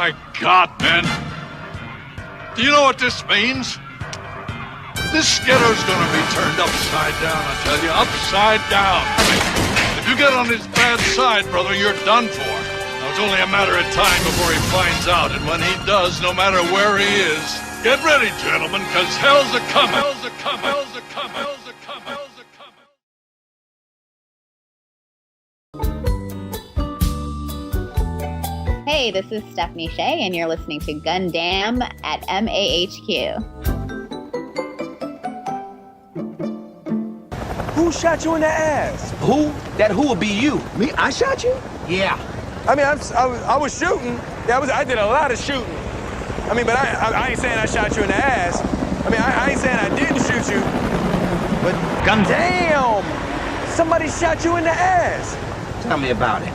My God, man. Do you know what this means? This Skitter's gonna be turned upside down, I tell you, upside down. If you get on his bad side, brother, you're done for. Now, it's only a matter of time before he finds out, and when he does, no matter where he is, get ready, gentlemen, because hell's a-coming. Hell's a-coming. Hell's a-coming. Hell's a-coming. Hell's a-coming. Hey, this is Stephanie Shea, and you're listening to Gundamn at MAHQ. Who shot you in the ass? Who? That who would be you. Me? I shot you? Yeah. I mean, I was shooting. I did a lot of shooting. I mean, but I ain't saying I shot you in the ass. I mean, I ain't saying I didn't shoot you. But Gundamn! Somebody shot you in the ass. Tell me about it.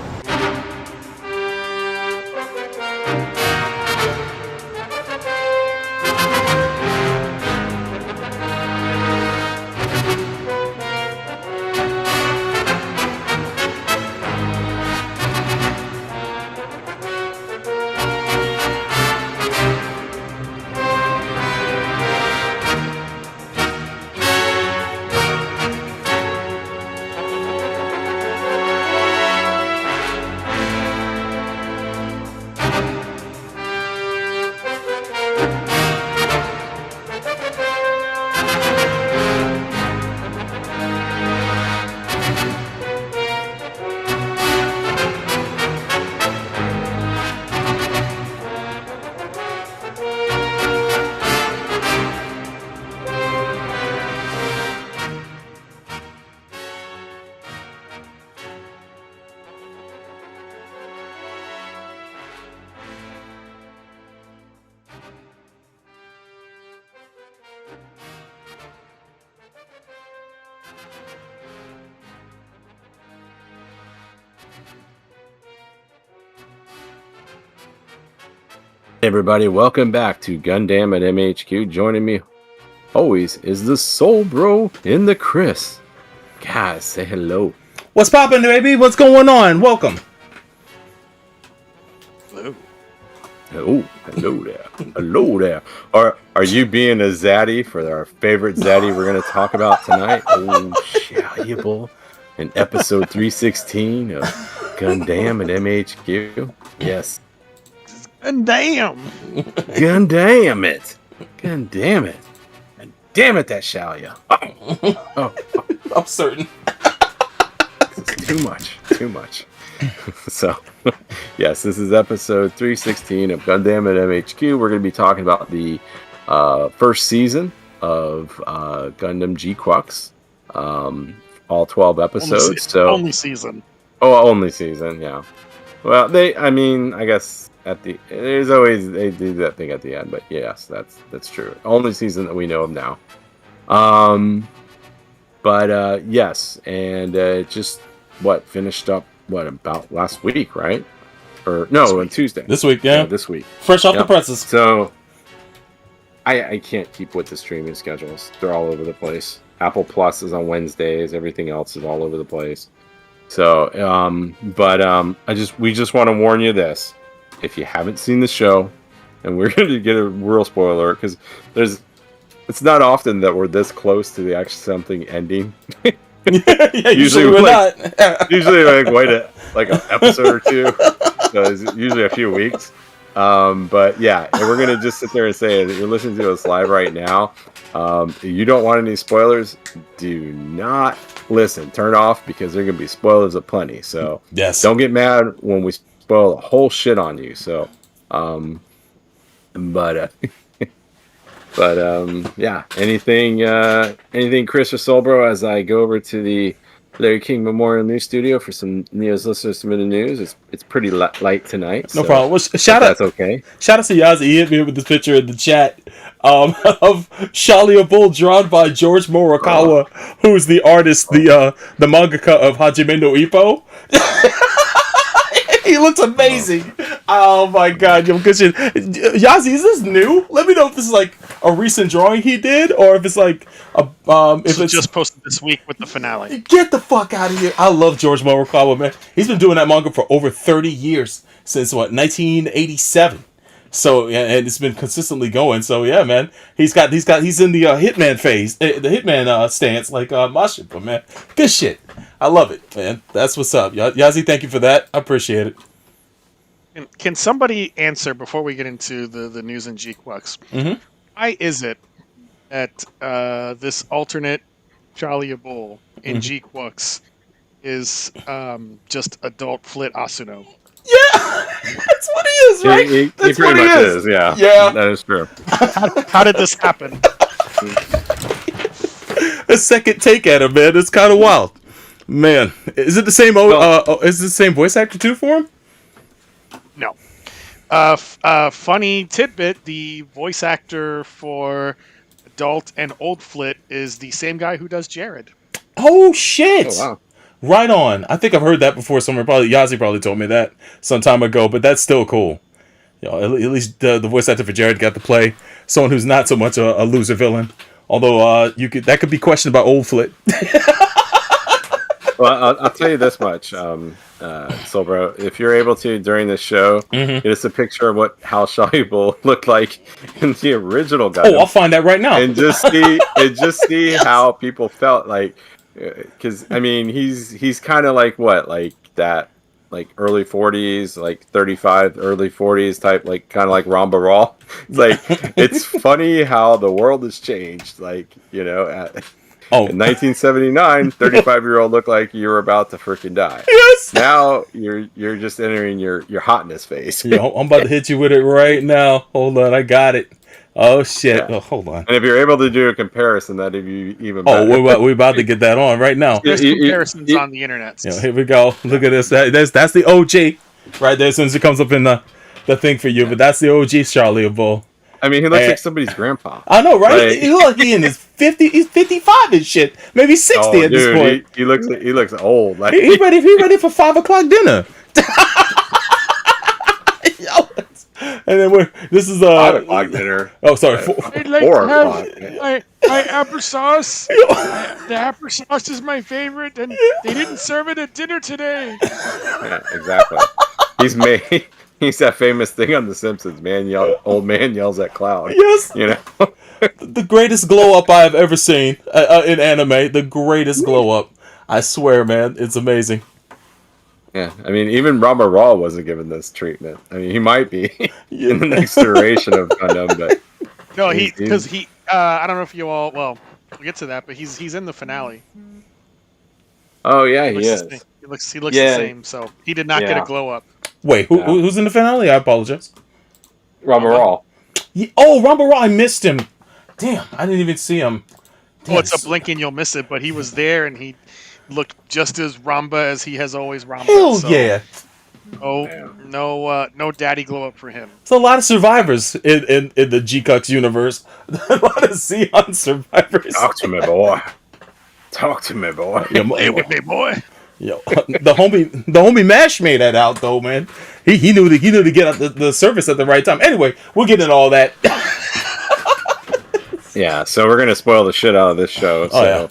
Hey everybody, welcome back to Gundam at MAHQ. Joining me always is the Soul Bro in the Chris. Guys, say hello. What's poppin', baby? What's going on? Welcome. Hello. Oh, hello there. Hello there. Are you being a zaddy for our favorite zaddy we're going to talk about tonight? Oh, Shallable in episode 316 of Gundam at MAHQ. Yes. Gundam! Gundam it! Gundam it! And damn it, that Shalia! Oh. I'm certain. It's too much. So, yes, this is episode 316 of Gundam at MAHQ. We're going to be talking about the first season of Gundam G-Quux. All 12 episodes. Only season. Oh, only season, yeah. Well, I guess there's always, they do that thing at the end, but yes, that's true. Only season that we know of now. Yes, and just finished up about last week, right? Or no, on Tuesday. This week, yeah. This week. Fresh off the presses. So I can't keep with the streaming schedules. They're all over the place. Apple Plus is on Wednesdays. Everything else is all over the place. So, we just want to warn you this. If you haven't seen the show, and we're going to get a real spoiler, because it's not often that we're this close to the actual something ending. Yeah, usually we're not. Usually like an episode or two. So it's usually a few weeks. But yeah, and we're going to just sit there and say that you're listening to us live right now. You don't want any spoilers, do not listen. Turn off, because there are going to be spoilers aplenty. So yes, don't get mad when we spoil the whole shit on you. So, yeah. Anything, Chris or Solbro, as I go over to the Larry King Memorial News Studio for some Neo's listeners submitted news. It's pretty light tonight. No problem. Well, shout out. That's okay. Shout out to Yazzie. He hit me with this picture in the chat of Shalia Bull drawn by George Morikawa, who's the artist, the mangaka of Hajime no Ippo. He looks amazing. Oh my god, yo, good shit. Yazzie, is this new? Let me know if this is like a recent drawing he did, or if it's like if it's just posted this week with the finale. Get the fuck out of here! I love George Morikawa, man. He's been doing that manga for over 30 years, since 1987. So yeah, and it's been consistently going. So yeah, man, he's in the Hitman phase, the Hitman stance, like Mashipa, man. Good shit. I love it, man. That's what's up, Yazi. Thank you for that. I appreciate it. Can somebody answer before we get into the news in G-Quux? Mhm. Why is it that this alternate Charlie Bull in G-Quux is just adult Flit Asuno? Yeah, that's what he is, right? He That's pretty what much he is. Yeah, Yeah. that is true. How did this happen? A second take at him, man. It's kind of wild, man. Is it the same? Is it the same voice actor too for him? No. Funny tidbit: the voice actor for adult and old Flit is the same guy who does Jared. Oh shit! Oh wow. Right on. I think I've heard that before somewhere. Probably Yazi probably told me that some time ago, but that's still cool. You know, at least the voice actor for Jared got to play someone who's not so much a loser villain. Although that could be questioned by old Flit. Well, I'll tell you this much, Silbro. If you're able to during this show, get us a picture of how Soluble looked like in the original Gundam. Oh, I'll find that right now. And just see how people felt like, because I mean he's kind of like that early 40s, like 35, early 40s type, like kind of like Ramba Raw. Like it's funny how the world has changed. Like in 1979, 35-year-old looked like you were about to freaking die. Yes. Now you're just entering your hotness phase. Yo, I'm about to hit you with it right now. Hold on, I got it. Oh shit! Yeah. Oh, hold on. And if you're able to do a comparison, that'd be even better. Oh, we're about to get that on right now. There's comparisons on the internet. Here we go. Look at this. That's the OG right there. As soon as it comes up in the thing for you, but that's the OG Charlie Bull. I mean, he looks like somebody's grandpa. I know, right? Like, He looks like he in his 50. He's 55 and shit. Maybe 60 at this point. He looks old. Like He ready for 5 o'clock dinner. Yo, and then this is 5 o'clock dinner. Oh, sorry. I'd like 4 to have o'clock. my applesauce. The applesauce is my favorite, and they didn't serve it at dinner today. Yeah, exactly. He's that famous thing on The Simpsons. Old man yells at cloud. Yes. The greatest glow up I have ever seen in anime. The greatest glow up. I swear, man, it's amazing. Yeah, I mean, even Rama Raw wasn't given this treatment. I mean, he might be in the next iteration of Gundam, but no, because he. I don't know if you all. Well, we'll get to that, but he's in the finale. Oh yeah, he is. He looks the same. So he did not get a glow up. Wait, who's in the finale? I apologize. Rama Raw. Oh, Ramba Raw, I missed him. Damn, I didn't even see him. Well, it's a blink and you'll miss it, but he was there and he looked just as Ramba as he has always Ramba. Hell yeah. No daddy glow up for him. There's a lot of survivors in the G-Quux universe. A lot of Zeon survivors. Talk to me, boy. Talk to me, boy. Play with me, boy. Yo, the homie Mash made that out though, man. He knew to get out the service at the right time. Anyway, we'll get into all that. Yeah, so we're gonna spoil the shit out of this show. So yeah.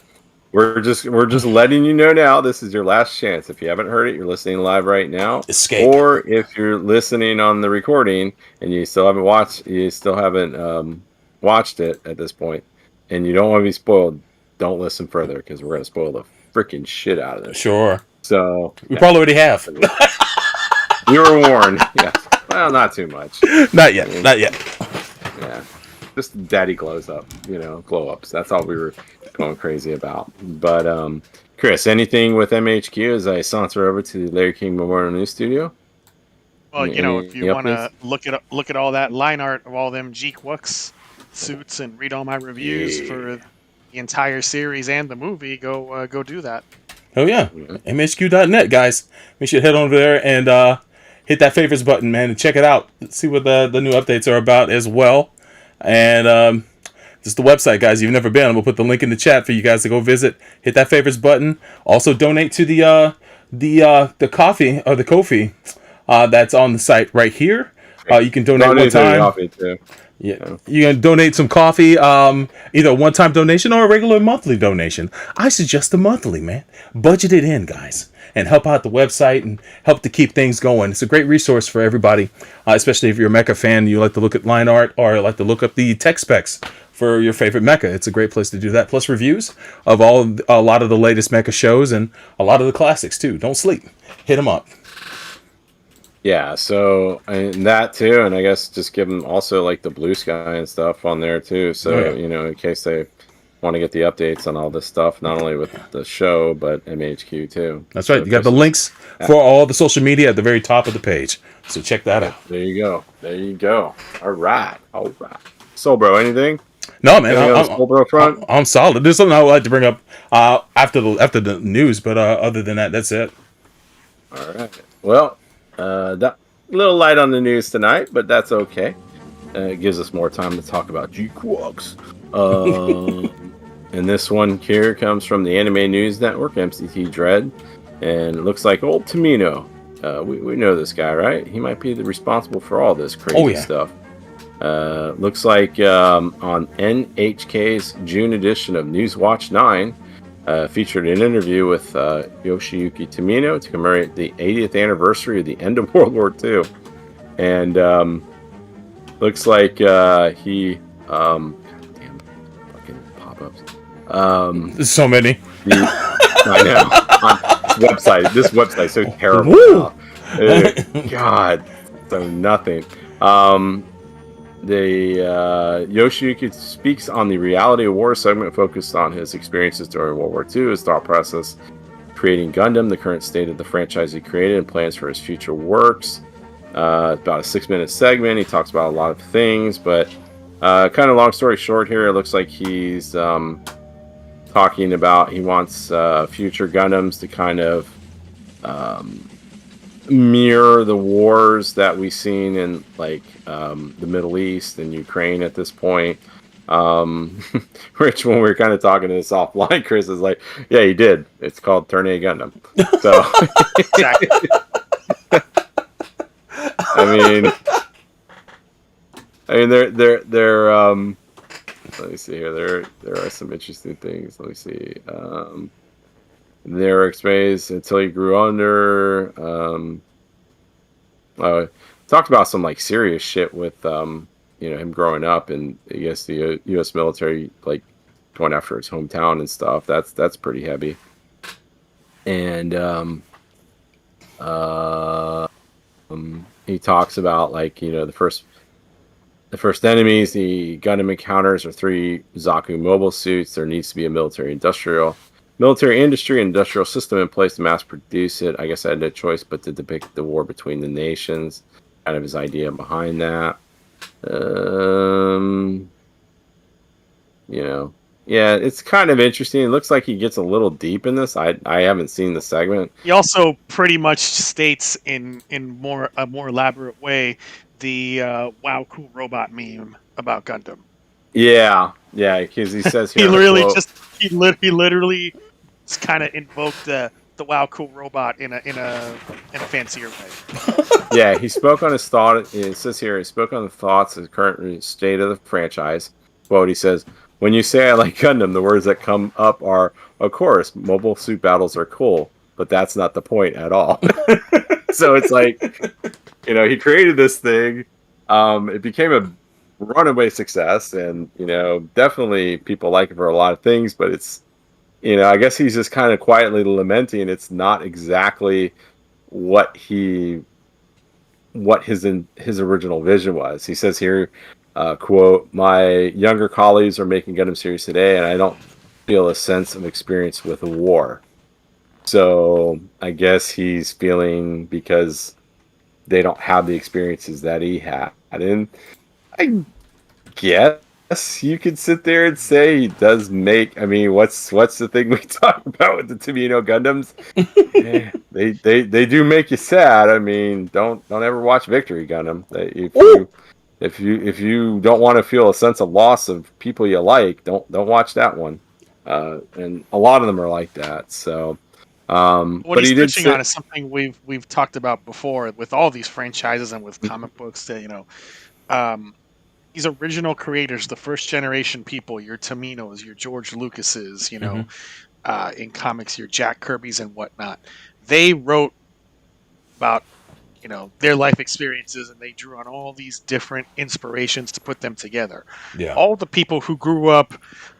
we're just letting you know now. This is your last chance. If you haven't heard it, you're listening live right now. Escape. Or if you're listening on the recording and you still haven't watched it at this point, and you don't want to be spoiled, don't listen further because we're gonna spoil the freaking shit out of this. Sure. So we probably already have. You were warned. Yeah. Well, not too much. Not yet. Not yet. Yeah. Just daddy glows up, glow ups. That's all we were going crazy about. But Chris, anything with MAHQ as I saunter over to the Larry King Memorial News Studio? Well, if you want to look at all that line art of all them G-Quux suits and read all my reviews for the entire series and the movie, go do that. Oh yeah, MHQ.net, guys. Make sure you head over there and hit that favorites button, man, and check it out. See what the new updates are about as well. And just the website, guys. If you've never been, we'll put the link in the chat for you guys to go visit. Hit that favorites button. Also, donate to the coffee or the Ko-fi that's on the site right here. You can donate one time. Yeah, you can donate some coffee, either a one-time donation or a regular monthly donation. I suggest the monthly, man. Budget it in, guys, and help out the website and help to keep things going. It's a great resource for everybody, especially if you're a Mecha fan. You like to look at line art or like to look up the tech specs for your favorite Mecha. It's a great place to do that. Plus reviews of a lot of the latest Mecha shows and a lot of the classics too. Don't sleep. Hit them up. Yeah, so and that too, and I guess just give them also like the Blue Sky and stuff on there too. So in case they want to get the updates on all this stuff, not only with the show but MAHQ too. That's right. You got the links for all the social media at the very top of the page. So check that out. There you go. There you go. All right. So, bro, anything? No, man. I'm solid. There's something I would like to bring up after the news, but other than that, that's it. All right. Well. That little light on the news tonight, but that's okay. It gives us more time to talk about G-Quux. And this one here comes from the Anime News Network, MCT Dread, and it looks like old Tomino. We know this guy, right? He might be responsible for all this crazy stuff. Looks like on NHK's June edition of Newswatch 9, featured an interview with Yoshiyuki Tomino to commemorate the 80th anniversary of the end of World War II. And looks like he... damn, fucking pop-ups. There's so many. I know. This website's so terrible. God. So nothing. Yoshiyuki speaks on the Reality of War segment, focused on his experiences during World War II, his thought process creating Gundam, the current state of the franchise he created, and plans for his future works. About a 6-minute segment. He talks about a lot of things, but kind of long story short here, it looks like he's talking about he wants future Gundams to kind of mirror the wars that we've seen in like the Middle East and Ukraine at this point. Rich, when we were kind of talking to this offline, Chris is like, yeah, he did. It's called Turn A Gundam. So I mean they're let me see here. There are some interesting things. Let me see. Their experience until he grew under. Talked about some like serious shit with him growing up, and I guess the U.S. military like going after his hometown and stuff. That's pretty heavy. And he talks about like the first enemies the Gundam encounters are 3 Zaku mobile suits. There needs to be a military industry and industrial system in place to mass produce it. I guess I had no choice but to depict the war between the nations. Kind of his idea behind that. Yeah, it's kind of interesting. It looks like he gets a little deep in this. I haven't seen the segment. He also pretty much states in a more elaborate way the "Wow, cool robot" meme about Gundam. Yeah, because he says here he literally just kind of invoked the "Wow, cool robot" in a fancier way. Yeah, he spoke on his thought. It says here he spoke on the thoughts of the current state of the franchise. Quote: he says, "When you say I like Gundam, the words that come up are, of course, mobile suit battles are cool, but that's not the point at all." So it's like, he created this thing. It became a runaway success, and definitely people like it for a lot of things, but it's I guess he's just kind of quietly lamenting it's not exactly what his original vision was. He says here, quote, "My younger colleagues are making Gundam series today, and I don't feel a sense of experience with a war." So I guess he's feeling because they don't have the experiences that he had. And I guess you could sit there and say he does make. I mean, what's the thing we talk about with the Tomino Gundams? Yeah, they do make you sad. I mean, don't ever watch Victory Gundam. If you don't want to feel a sense of loss of people you like, don't watch that one. And a lot of them are like that. So. What he's touching on is something we've talked about before with all these franchises and with comic books. That these original creators, the first generation people, your Tominos, your George Lucases, you know, in comics, your Jack Kirby's and whatnot, they wrote about, you know, their life experiences, and they drew on all these different inspirations to put them together. Yeah. All the people who grew up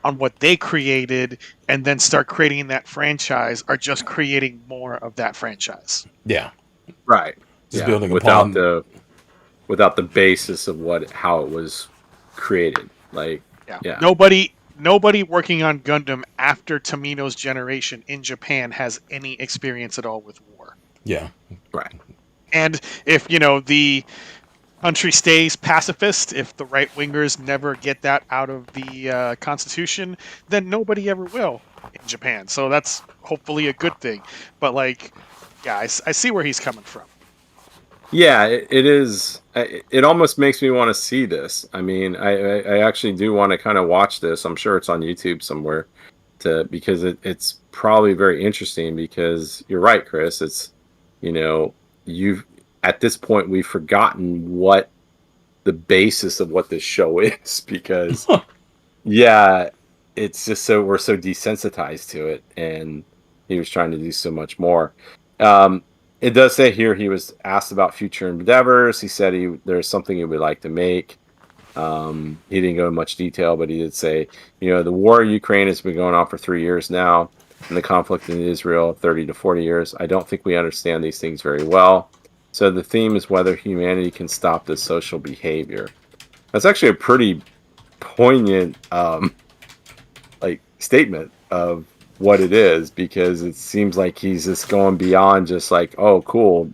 on what they created and then start creating that franchise are just creating more of that franchise. Yeah. Right. Just building without upon without the basis of how it was created. Like, yeah. Nobody working on Gundam after Tomino's generation in Japan has any experience at all with war. Yeah. Right. And if, you know, the country stays pacifist, if the right-wingers never get that out of the Constitution, then nobody ever will in Japan. So that's hopefully a good thing. But, like, yeah, I see where he's coming from. Yeah, it is. It almost makes me want to see this. I mean, I actually do want to kind of watch this. I'm sure it's on YouTube somewhere, because it's probably very interesting. Because you're right, Chris. It's, you know, at this point we've forgotten what the basis of what this show is, because yeah, it's just we're so desensitized to it, and he was trying to do so much more. It does say here he was asked about future endeavors. He said there's something he would like to make. He didn't go in much detail, but he did say, you know, the war in Ukraine has been going on for 3 years now, and the conflict in Israel 30 to 40 years. I don't think we understand these things very well. So the theme is whether humanity can stop this social behavior. That's actually a pretty poignant like statement of what it is, because it seems like he's just going beyond just like, oh, cool,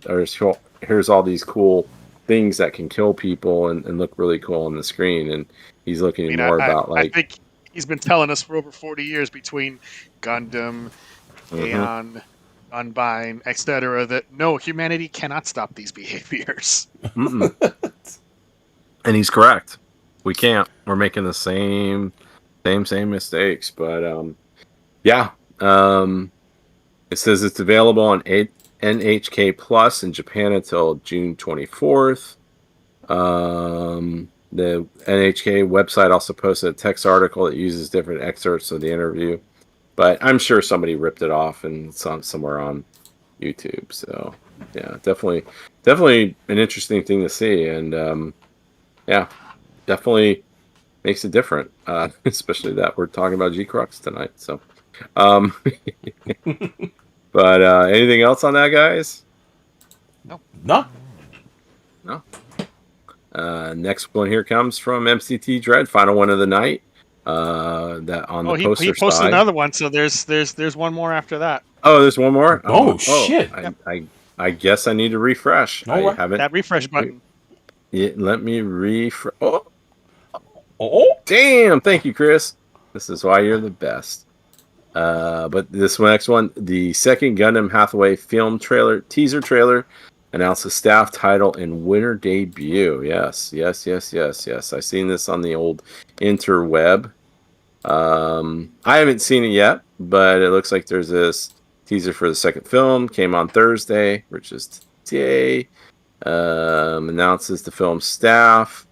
here's all these cool things that can kill people and look really cool on the screen, and he's looking about like, I think he's been telling us for over 40 years between Gundam, Aeon, Unbind, etc., that no, humanity cannot stop these behaviors. And he's correct. We can't. We're making the same mistakes, but yeah. It says it's available on NHK Plus in Japan until June 24th. The NHK website also posted a text article that uses different excerpts of the interview, but I'm sure somebody ripped it off and it's somewhere on YouTube. So yeah, definitely an interesting thing to see, and yeah, definitely makes it different, especially that we're talking about G-Quux tonight. So, but anything else on that, guys? No. Next one here comes from MCT Dread, final one of the night. That on the poster he posted side. another one, so there's one more after that. Oh, there's one more. Oh shit! I guess I need to refresh. All right. I haven't. That refresh button. Yeah, let me refresh. Oh, damn! Thank you, Chris. This is why you're the best. But this next one, the second Gundam Hathaway film teaser trailer, announced the staff title and winner debut. Yes. I've seen this on the old interweb. I haven't seen it yet, but it looks like there's this teaser for the second film. Came on Thursday, which is today. Announces the film staff.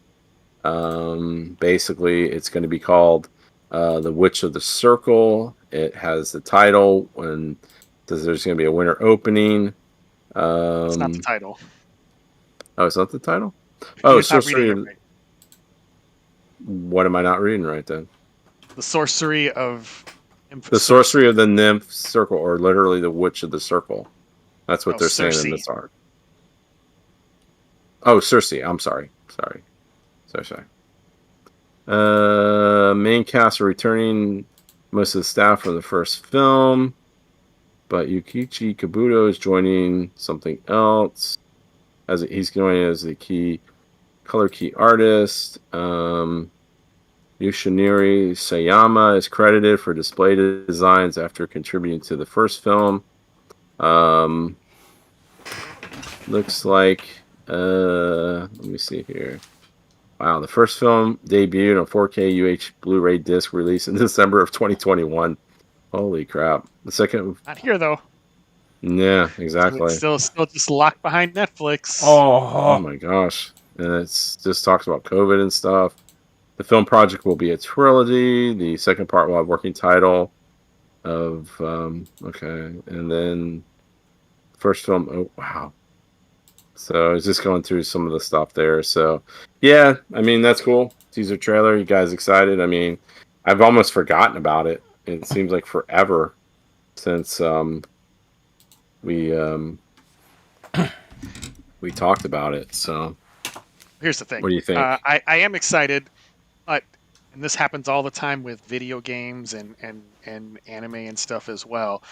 Basically, it's going to be called The Witch of the Circle. It has the title, and says there's going to be a winter opening. It's not the title. Oh, it's not the title? Oh, Sorcery. Right. What am I not reading right then? The Sorcery of... The Sorcery of the Nymph Circle, or literally the Witch of the Circle. That's what they're saying in this art. Oh, Circe. I'm sorry. Sorry. Main cast are returning most of the staff from the first film, but Yukichi Kabuto is joining something else. He's joining as the color key artist. Yoshinori Sayama is credited for display designs after contributing to the first film. Looks like, let me see here. Wow, the first film debuted on 4K UH Blu-ray disc release in December of 2021. Holy crap. The second... Not here, though. Yeah, exactly. It's still just locked behind Netflix. Oh my gosh. And it's just talks about COVID and stuff. The film project will be a trilogy. The second part will have working title of okay, and then first film. Oh wow! So I was just going through some of the stuff there. So yeah, I mean that's cool. Teaser trailer. You guys excited? I mean, I've almost forgotten about it. It seems like forever since we talked about it. So Here's the thing. what do you think? I am excited, but and this happens all the time with video games and anime and stuff as well.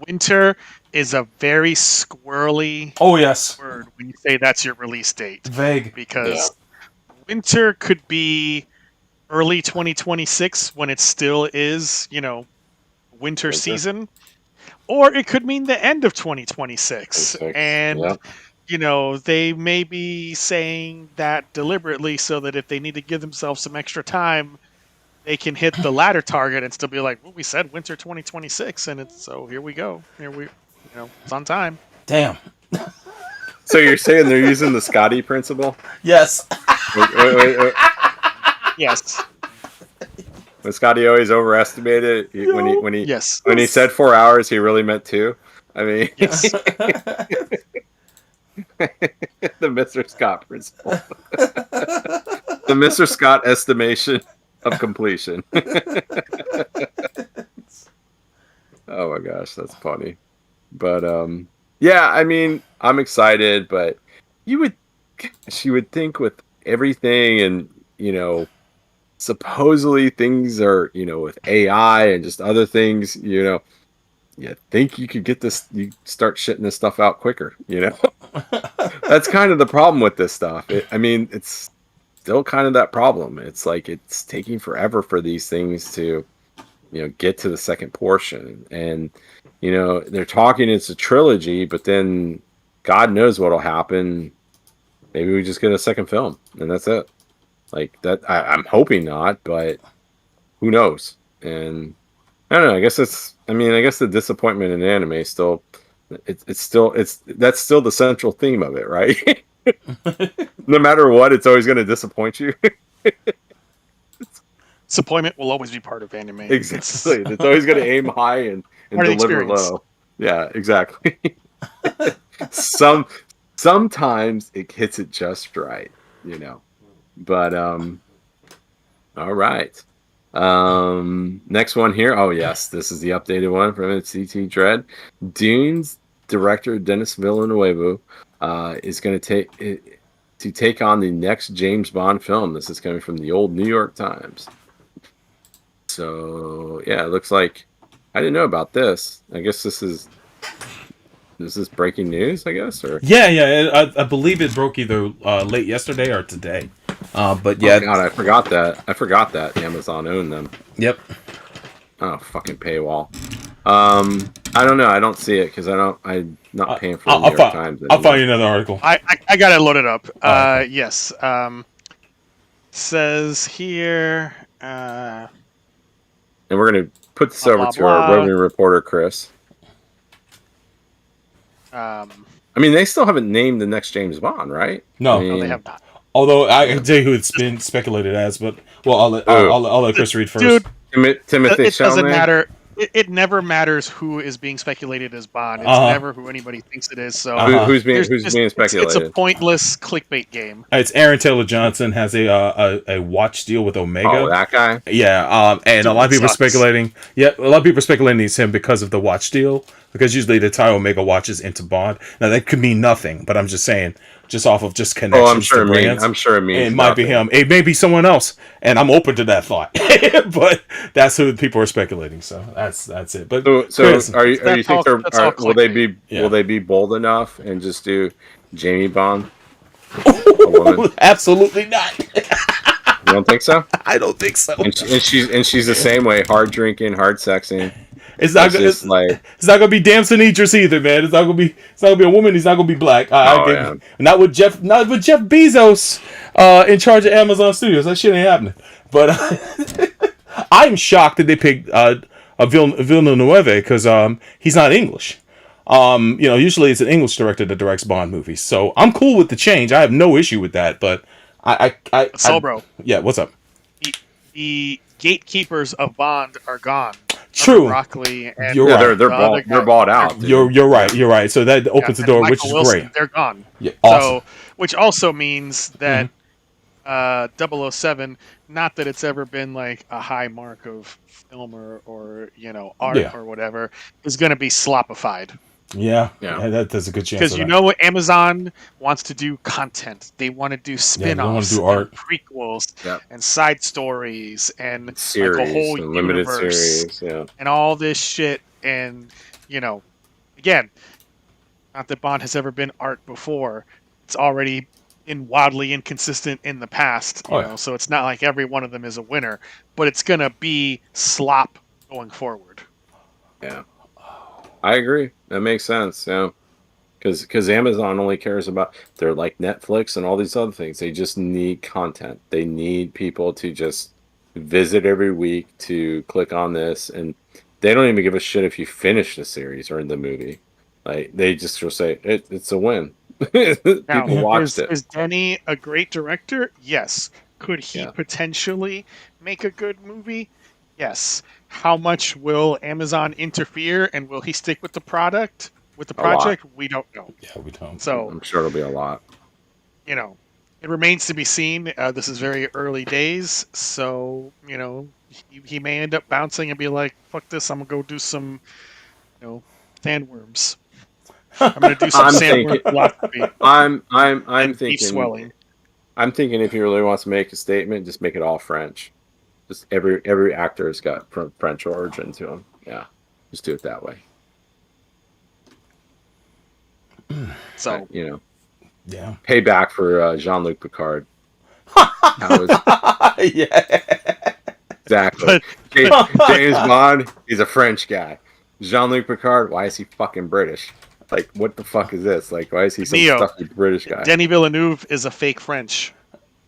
Winter is a very squirrely Oh yes, word when you say that's your release date, vague. because winter could be early 2026 when it still is, winter season, or it could mean the end of 2026. And they may be saying that deliberately so that if they need to give themselves some extra time, they can hit the latter target and still be like, well, we said winter 2026, and so here we go. It's on time. Damn. So you're saying they're using the Scotty principle? Yes. Wait. Yes. When Scotty always overestimated when he Yes. when he said 4 hours, he really meant 2. I mean, Yes. the Mr. Scott principle, the Mr. Scott estimation of completion. Oh my gosh, that's funny. But yeah, I mean, I'm excited, but she would think with everything and supposedly things are, with AI and just other things, you think you could get this, you start shitting this stuff out quicker, That's kind of the problem with this stuff. It's still kind of that problem. It's like it's taking forever for these things to, get to the second portion. And, they're talking it's a trilogy, but then God knows what'll happen. Maybe we just get a second film and that's it. Like that, I'm hoping not, but who knows? And I don't know. I guess the disappointment in anime is still, that's still the central theme of it, right? No matter what, it's always going to disappoint you. Disappointment will always be part of anime. Exactly. It's always going to aim high and deliver low. Yeah, exactly. Sometimes it hits it just right, But all right. Next one here. Oh yes, this is the updated one from CT Dread. Dune's director Denis Villeneuve is going to take on the next James Bond film. This is coming from the old New York Times. So yeah, it looks like I didn't know about this. I guess this is breaking news, I guess, or yeah. I believe it broke either late yesterday or today. But yeah, oh God, I forgot that Amazon owned them. Yep. Oh, fucking paywall. I don't know. I don't see it because I'm not paying for the New York Times anymore. I'll find you another article. I got it loaded up. Yes. Says here. And we're gonna put this over to our roving reporter, Chris. They still haven't named the next James Bond, right? No, no, they have not. Although I can tell you who it's been speculated as, but I'll let Chris read first. Dude, Timothy it doesn't Chalamet? matter. It never matters who is being speculated as Bond. It's never who anybody thinks it is. So who's being speculated? It's a pointless clickbait game. It's Aaron Taylor Johnson has a watch deal with Omega. Oh, that guy. Yeah, and a lot of people are speculating. Yeah, a lot of people are speculating it's him because of the watch deal. Because usually they tie Omega watches into Bond. Now that could mean nothing, but I'm just saying, just off of just connections. Oh, I'm sure it means. It might be him. It may be someone else, and I'm open to that thought. But that's who people are speculating. So that's it. But so Chris, are you think will they be bold enough and just do Jamie Bond? Absolutely not. You don't think so? I don't think so. And she's the same way, hard drinking, hard sexing. It's not gonna be Damson Idris either, man. It's not gonna be a woman. He's not gonna be black. Not with Jeff Bezos in charge of Amazon Studios. That shit ain't happening. But I'm shocked that they picked Villeneuve because he's not English. Usually it's an English director that directs Bond movies. So I'm cool with the change. I have no issue with that. But Soul Yeah, what's up? The gatekeepers of Bond are gone. True. Broccoli and You're right. They're bought out. Dude. You're right. You're right. So that opens the door, which is Wilson, great. They're gone. Yeah, awesome. So, which also means that 007, not that it's ever been like a high mark of film or art or whatever, is going to be slopified. Yeah, that's a good chance. Because you know what, Amazon wants to do content. They want to do spin-offs, do art, and prequels, and side stories, and series, like a whole limited universe, series, and all this shit. And again, not that Bond has ever been art before. It's already been wildly inconsistent in the past. So it's not like every one of them is a winner, but it's gonna be slop going forward. Yeah. I agree. That makes sense. Yeah, because Amazon only cares about, they're like Netflix and all these other things. They just need content. They need people to just visit every week to click on this, and they don't even give a shit if you finish the series or in the movie. Like they just will say it's a win. People watched it. Is Denny a great director? Yes. Could he potentially make a good movie? Yes. How much will Amazon interfere, and will he stick with the project? We don't know. Yeah, we don't. So I'm sure it'll be a lot. It remains to be seen. This is very early days, so he may end up bouncing and be like, "Fuck this! I'm gonna go do some, sandworms. I'm gonna do some sandworm philosophy." I'm thinking. Swelling. I'm thinking if he really wants to make a statement, just make it all French. Just every actor has got French origin to him. Yeah, just do it that way. So pay back for Jean-Luc Picard. Exactly. James Bond, he's a French guy. Jean-Luc Picard, why is he fucking British? Like, what the fuck is this? Like, why is he some stuffy British guy? Denis Villeneuve is a fake French.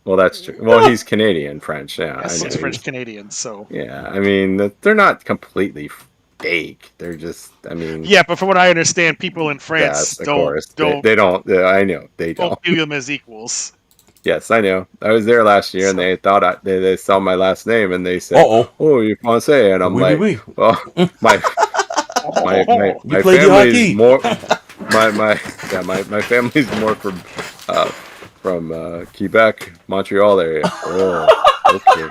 Well, that's true. Well, he's Canadian French. Yeah, yes, he's French Canadian. So yeah, I mean, they're not completely fake. They're just, I mean, yeah. But from what I understand, people in France don't. They don't. I know they don't view them as equals. Yes, I know. I was there last year, and they thought they saw my last name, and they said, "Oh, you're Francais," and I'm well, my family's more. My family's more from Quebec, Montreal area. Oh, okay.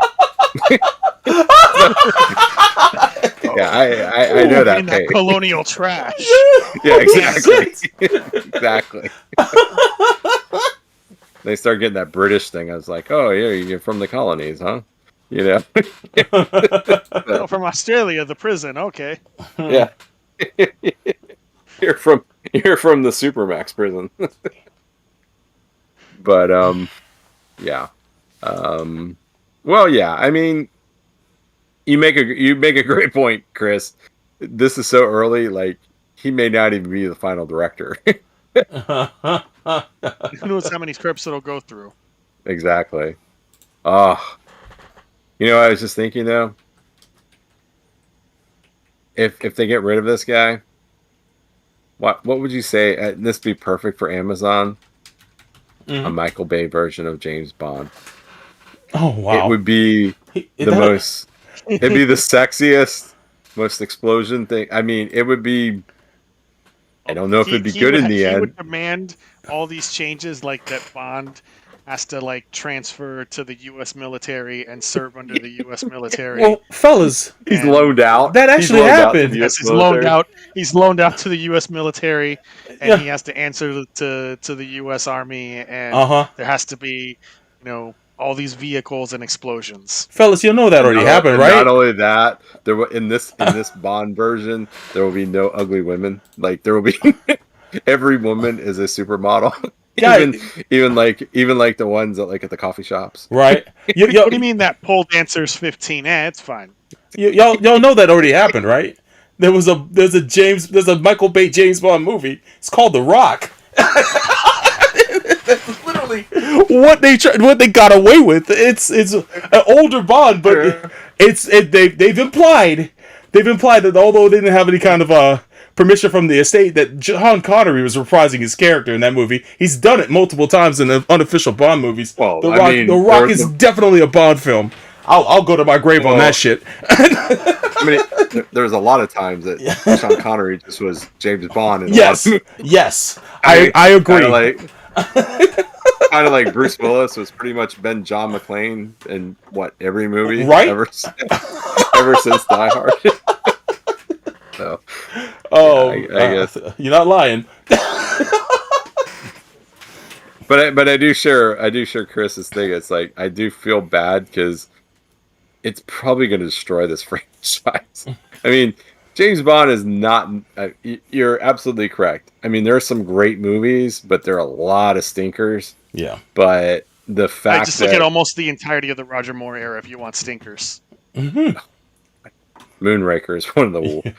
Yeah, I know that. In that colonial trash. Yeah, exactly. Exactly. They start getting that British thing. I was like, oh, yeah, you're from the colonies, huh? From Australia, the prison. Okay. Yeah. You're from the Supermax prison. But yeah. Well, yeah. I mean, you make a great point, Chris. This is so early. Like, he may not even be the final director. Who knows how many scripts it'll go through? Exactly. Oh, I was just thinking though. If they get rid of this guy, what would you say? This would be perfect for Amazon. Mm-hmm. A Michael Bay version of James Bond. Oh wow! It would be most. It'd be the sexiest, most explosion thing. I mean, it would be. I don't know if it'd be good in the end. He would demand all these changes, like that Bond has to transfer to the U.S. military and serve under the U.S. military. Well, fellas, he's loaned out. That actually happened. Yes, he's loaned out. He's loaned out to the U.S. military, and he has to answer to the U.S. Army, and there has to be, all these vehicles and explosions. Fellas, that already happened, right? Not only that, there will in this Bond version, there will be no ugly women. Like there will be every woman is a supermodel. even like the ones that at the coffee shops. Right. What do you mean that pole dancer's 15? It's fine. Y'all know that already happened, right? There's a Michael Bay James Bond movie. It's called The Rock. That's literally what they got away with. It's an older Bond, but they've implied that although they didn't have any kind of permission from the estate that Sean Connery was reprising his character in that movie. He's done it multiple times in the unofficial Bond movies. Well, The Rock is definitely a Bond film. I'll go to my grave on that shit. I mean, there's a lot of times that Sean Connery just was James Bond. In Yes. I agree. Kind of like Bruce Willis was pretty much been John McClane in every movie, right? Ever since Die Hard. So, I guess you're not lying. But I do share Chris's thing. It's like I do feel bad because it's probably going to destroy this franchise. I mean, James Bond is not. You're absolutely correct. I mean, there are some great movies, but there are a lot of stinkers. Yeah. But the fact I just look at almost the entirety of the Roger Moore era. If you want stinkers, Moonraker is one of the.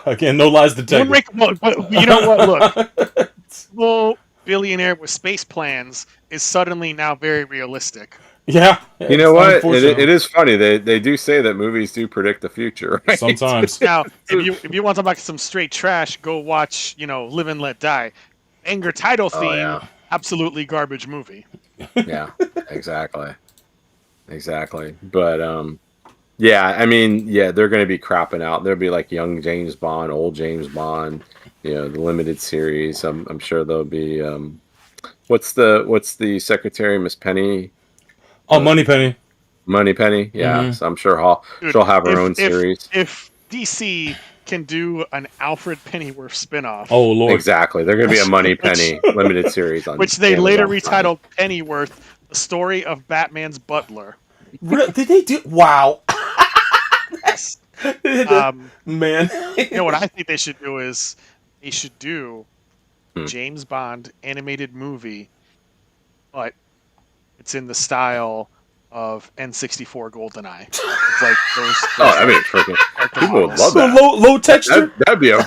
Again, no lies detected. Moonraker, but you know what? Look, well, billionaire with space plans is suddenly now very realistic. Yeah. You know what? It is funny. They do say that movies do predict the future, right? Sometimes. Now, if you want to talk about some straight trash, go watch, Live and Let Die. Anger title theme, absolutely garbage movie. Yeah, exactly. But yeah, I mean, they're going to be crapping out. There'll be like young James Bond, old James Bond, the limited series. I'm sure there'll be what's the secretary, Miss Penny? Oh, Moneypenny. Moneypenny, yeah. Mm-hmm. So I'm sure she'll have her own series. If DC can do an Alfred Pennyworth spinoff. Oh, Lord. Exactly. They're going to be a Moneypenny limited series on which they Amazon later Prime. retitled Pennyworth, the story of Batman's butler. Did they do? Wow. Yes. Man. What I think they should do is they should do James Bond animated movie, but it's in the style of N64 GoldenEye. It's like those I mean, freaking people would love that. Low texture. That'd be a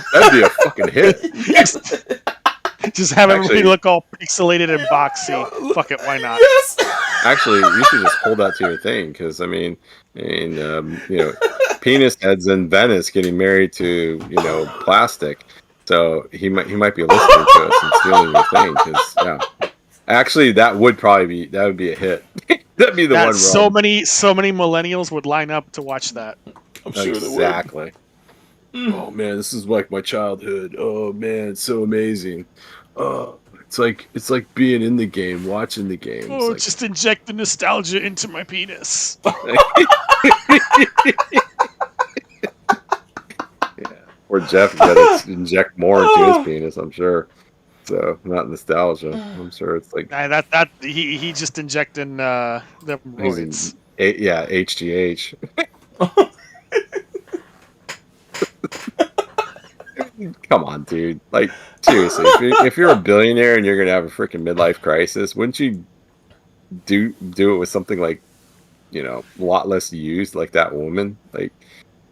fucking hit. Yes. Just have everybody look all pixelated and boxy. Fuck it, why not? Yes. Actually, you should just hold that to your thing, because penis heads in Venice getting married to plastic, so he might be listening to us and stealing your thing. Because actually, that would be a hit. That'd be the one. So many millennials would line up to watch that. I'm sure exactly. Oh man, this is like my childhood. Oh man, it's so amazing. It's like being in the game, watching the game. Oh, just inject the nostalgia into my penis. Or Jeff got to inject more into his penis, I'm sure. So not nostalgia. I'm sure it's like he just injecting them roids. HGH. Come on, dude. Like, seriously, if you're a billionaire and you're gonna have a freaking midlife crisis, wouldn't you do it with something like, a lot less used, like that woman? Like,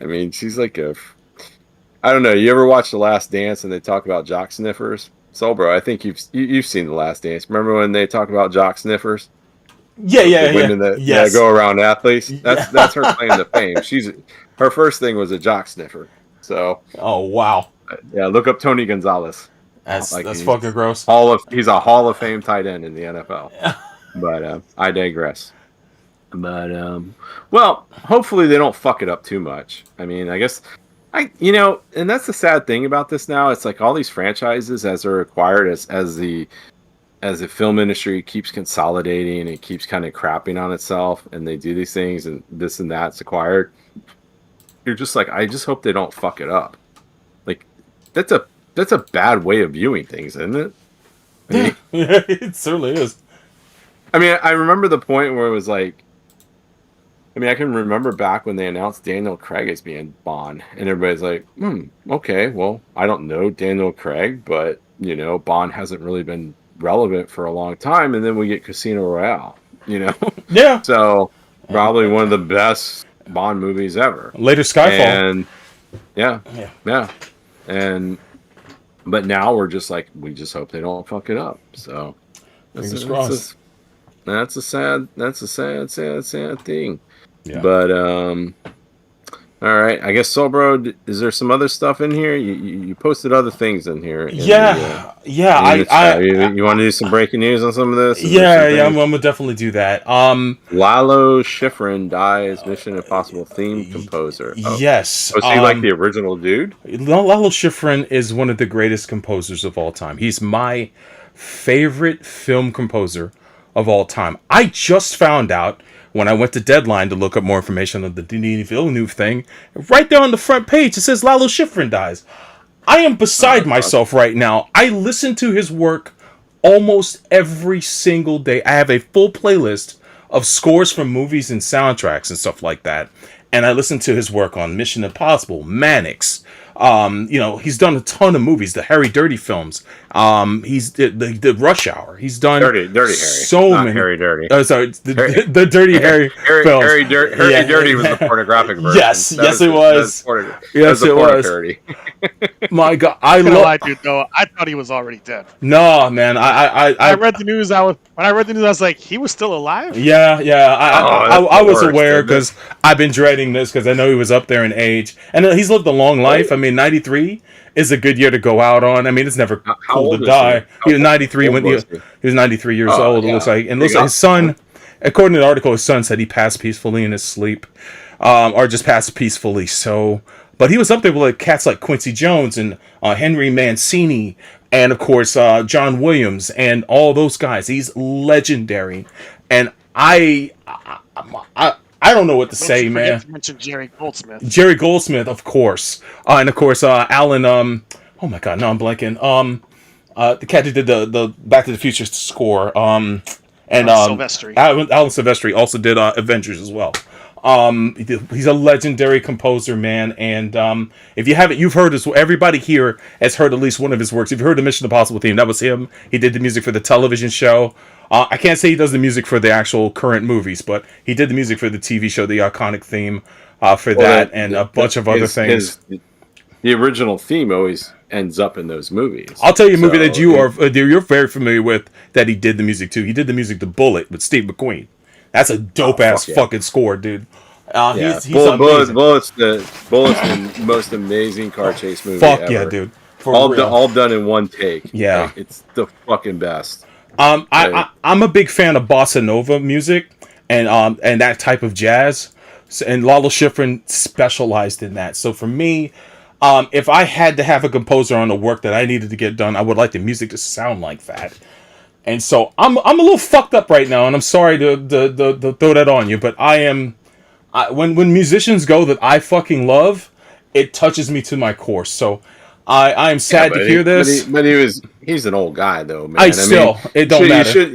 I mean, she's like I don't know. You ever watch The Last Dance and they talk about jock sniffers? So, bro, I think you've seen The Last Dance. Remember when they talk about jock sniffers? Yeah. Women that go around athletes. That's her claim to fame. Her first thing was a jock sniffer. So. Oh wow. Yeah, look up Tony Gonzalez. That's fucking gross. He's a Hall of Fame tight end in the NFL. But I digress. But well, hopefully they don't fuck it up too much. I mean, I guess and that's the sad thing about this now. It's like all these franchises, as they're acquired, as the film industry keeps consolidating and it keeps kind of crapping on itself, and they do these things and this and that's acquired. You're just like, I just hope they don't fuck it up. Like, that's a bad way of viewing things, isn't it? I mean, it certainly is. I mean, I remember the point where it was like, I can remember back when they announced Daniel Craig as being Bond, and everybody's like, okay, well, I don't know Daniel Craig, but, Bond hasn't really been relevant for a long time, and then we get Casino Royale, Yeah. So, probably one of the best Bond movies ever. Later Skyfall. And, yeah. But now we're just like, we just hope they don't fuck it up, so. Fingers crossed. That's a sad thing. Yeah. But All right. I guess Solbro, is there some other stuff in here? You posted other things in here. Yeah. You want to do some breaking news on some of this? I'm gonna definitely do that. Lalo Schifrin dies Mission Impossible theme composer. Yes. Was he like the original dude? Lalo Schifrin is one of the greatest composers of all time. He's my favorite film composer of all time. I just found out when I went to Deadline to look up more information on the Denis Villeneuve thing. Right there on the front page, it says Lalo Schifrin dies. I am beside myself right now. I listen to his work almost every single day. I have a full playlist of scores from movies and soundtracks and stuff like that. And I listen to his work on Mission Impossible, Mannix. He's done a ton of movies, the Harry Dirty films. He's the Rush Hour. He's done Dirty Harry. So Not many. Harry Dirty. Oh, sorry, the Dirty Harry films. Harry Dirty was the pornographic version. Yes, it was. Yes, it was. Dirty. My God, I lied, dude. Though I thought he was already dead. No, man. I read the news. When I read the news, I was like, he was still alive. Yeah. I was aware because I've been dreading this because I know he was up there in age, and he's lived a long life. I mean, 93 is a good year to go out on. I mean, it's never cool to die. He was 93 when he was 93 years old. It looks like, and looks like his son. According to the article, his son said he passed peacefully in his sleep, or just passed peacefully. So, but he was up there with like cats like Quincy Jones and Henry Mancini, and of course John Williams and all those guys. He's legendary, and I don't know what to say, man. To mention Jerry Goldsmith. Jerry Goldsmith, of course, and of course Alan. Oh my God, no, I'm blanking. The cat who did the Back to the Future score. And Silvestri. Alan Silvestri also did Avengers as well. He's a legendary composer, man. And if you haven't, you've heard everybody here has heard at least one of his works. If you heard the Mission Impossible theme, that was him. He did the music for the television show. I can't say he does the music for the actual current movies, but he did the music for the TV show, the iconic theme for that, and a bunch of other things. The original theme always ends up in those movies. I'll tell you a movie that you're very familiar with that he did the music to. He did the music to Bullet with Steve McQueen. That's a dope ass fucking score, dude. He's amazing. Bullet's the most amazing car chase movie ever. Yeah, dude. All done in one take. Yeah. Like, it's the fucking best. I'm a big fan of bossa nova music and that type of jazz. And Lalo Schifrin specialized in that. So for me, if I had to have a composer on the work that I needed to get done, I would like the music to sound like that. And so I'm a little fucked up right now, and I'm sorry to throw that on you, but when musicians go that I fucking love, it touches me to my core. So I am sad to hear this. But he's an old guy though, man. It don't matter.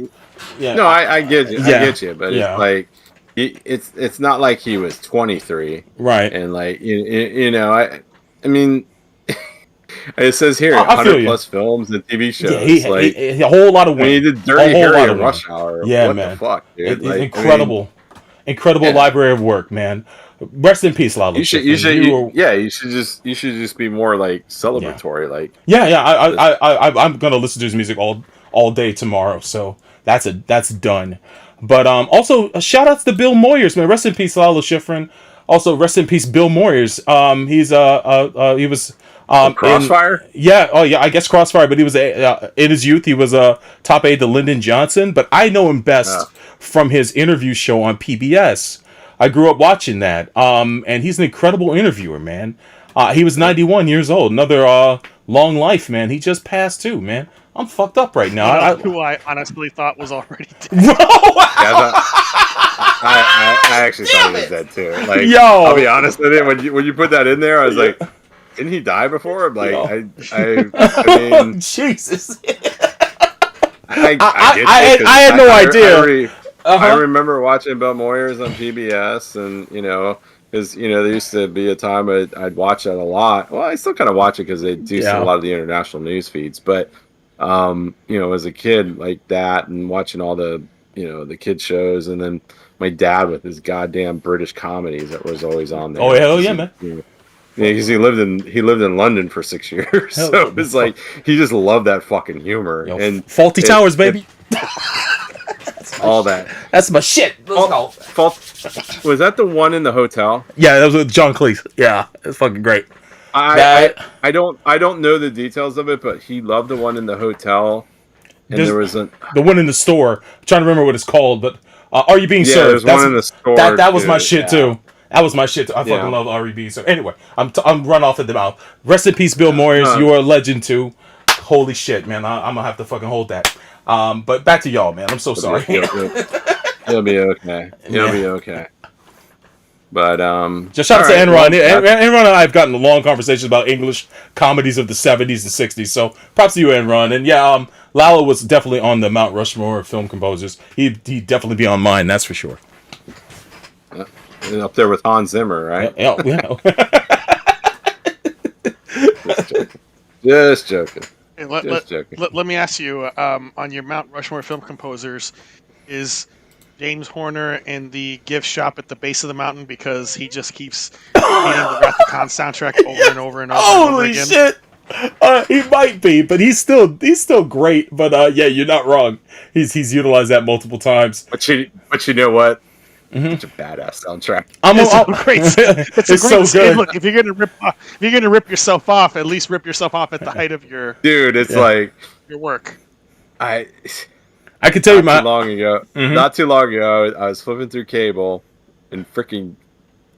No, I get you. Yeah. I get you, but it's like it's not like he was 23, right? And like I mean, it says here 100 plus films and TV shows. Yeah, a whole lot of women. He did Dirty Harry and Rush Hour. Yeah, what man. The fuck, dude? Incredible library of work, man. Rest in peace, Lalo. You should just be more like celebratory, I'm gonna listen to his music all day tomorrow. So that's done. But also shout outs to Bill Moyers, man. Rest in peace, Lalo Schifrin. Also, rest in peace, Bill Moyers. He was Crossfire. I guess Crossfire. But he was in his youth. He was a top aide to Lyndon Johnson. But I know him best from his interview show on PBS. I grew up watching that. And he's an incredible interviewer, man. He was 91 years old. Another long life, man. He just passed too, man. I'm fucked up right now. Who I honestly thought was already dead. I actually thought he was dead too. Like, I'll be honest with you. When you put that in there, I was like, didn't he die before? Like, I mean, Jesus. I had no idea. I remember watching Bill Moyers on PBS, and because there used to be a time I'd watch that a lot. Well, I still kind of watch it because they do a lot of the international news feeds. But as a kid like that, and watching all the the kid shows, and then my dad with his goddamn British comedies that was always on there. Oh hell yeah, man. Because he lived in London for 6 years, so it's like he just loved that fucking humor. And Faulty Towers, baby. all that. That's my shit. Let's go. Was that the one in the hotel? Yeah, that was with John Cleese. Yeah, it's fucking great. I don't know the details of it, but he loved the one in the hotel, and there was the one in the store. I'm trying to remember what it's called, but Are You Being Yeah, Served? there's one in the store. That was my shit too. That was my shit too. I fucking love Are You Being Served. Anyway, I'm run off at the mouth. Rest in peace, Bill Moyers. You are a legend too. Holy shit, man. I'm gonna have to fucking hold that. But back to y'all, man. I'm so sorry. You'll be okay. You'll be okay. But just shout out to Enron. Enron and I have gotten long conversations about English comedies of the 70s and 60s. So props to you, Enron. And yeah, Lalo was definitely on the Mount Rushmore of film composers. He'd definitely be on mine, that's for sure. Up there with Hans Zimmer, right? Yeah. Just joking. Hey, let me ask you, on your Mount Rushmore film composers, is James Horner in the gift shop at the base of the mountain because he just keeps repeating the Wrath of Khan soundtrack over and over and over, and over again? Holy shit! He might be, but he's still great. But yeah, you're not wrong. He's utilized that multiple times. But you know what? It's a badass soundtrack. It's a great so look, if you're gonna rip yourself off, at least rip yourself off at the height of your like your work. I could tell you not too long ago, I was flipping through cable, and freaking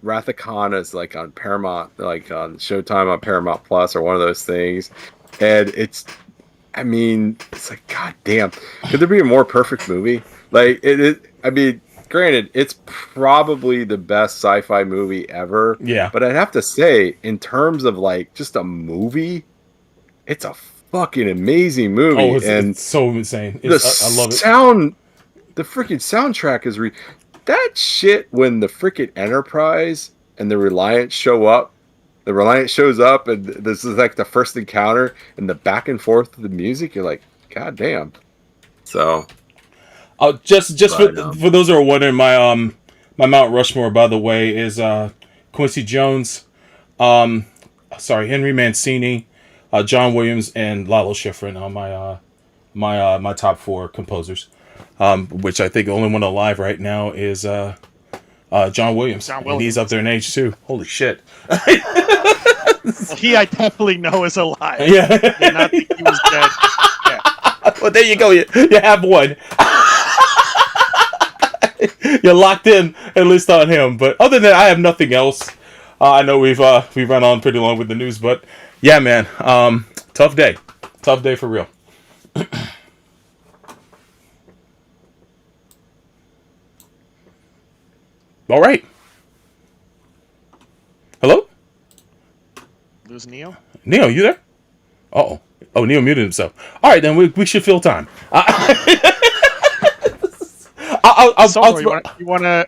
Wrath of Khan is like on Paramount, like on Showtime on Paramount Plus or one of those things, and it's like, god damn, could there be a more perfect movie? Like granted, it's probably the best sci-fi movie ever. Yeah. But I'd have to say, in terms of like just a movie, it's a fucking amazing movie. Oh, it's so insane. I love it. The freaking soundtrack is that shit when the freaking Enterprise and the Reliant show up. The Reliant shows up, and this is like the first encounter, and the back and forth of the music. You're like, god damn. So. For those who are wondering, my Mount Rushmore, by the way, is Quincy Jones, Henry Mancini, John Williams, and Lalo Schifrin on my top 4 composers. Which I think the only one alive right now is John Williams. And he's up there in age too. Holy shit! He, I definitely know, is alive. Yeah, I did not think he was dead. Yeah. Well, there you go. You have one. You're locked in, at least on him. But other than that, I have nothing else. I know we've run on pretty long with the news, but yeah, man, tough day for real. All right. Hello? Lose Neo? Neo, you there? Oh, Neo muted himself. All right, then we should fill time. You want to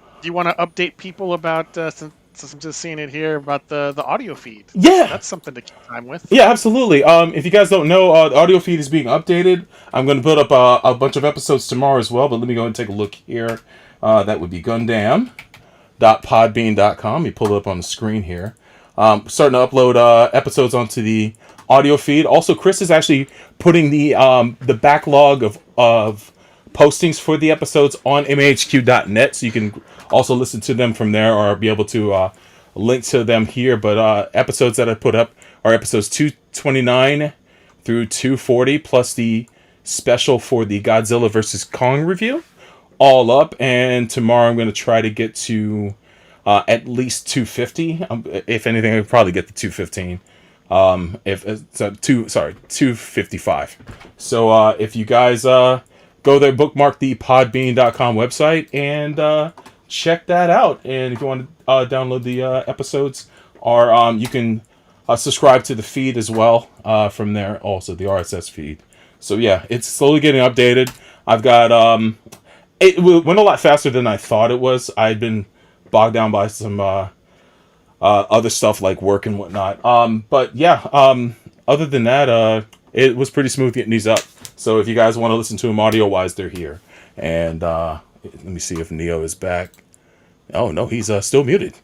update people about since I'm just seeing it here about the audio feed? Yeah, that's something to keep time with. Yeah, absolutely. If you guys don't know, the audio feed is being updated. I'm going to put up a bunch of episodes tomorrow as well. But let me go and take a look here. That would be Gundam.podbean.com. You pull it up on the screen here. Starting to upload episodes onto the audio feed. Also, Chris is actually putting the backlog of postings for the episodes on MAHQ.net, so you can also listen to them from there or be able to link to them here. But episodes that I put up are episodes 229 through 240, plus the special for the Godzilla vs. Kong review, all up. And tomorrow I'm going to try to get to at least 250. If anything, I could probably get to 215. 255. So if you guys go there, bookmark the podbean.com website and check that out. And if you want to download the episodes, or you can subscribe to the feed as well from there, also the RSS feed. So yeah, it's slowly getting updated. I've got it went a lot faster than I thought it was. I'd been bogged down by some other stuff like work and whatnot. But yeah, other than that, it was pretty smooth getting these up. So if you guys want to listen to them audio-wise, they're here. And let me see if Neo is back. Oh, no, he's still muted.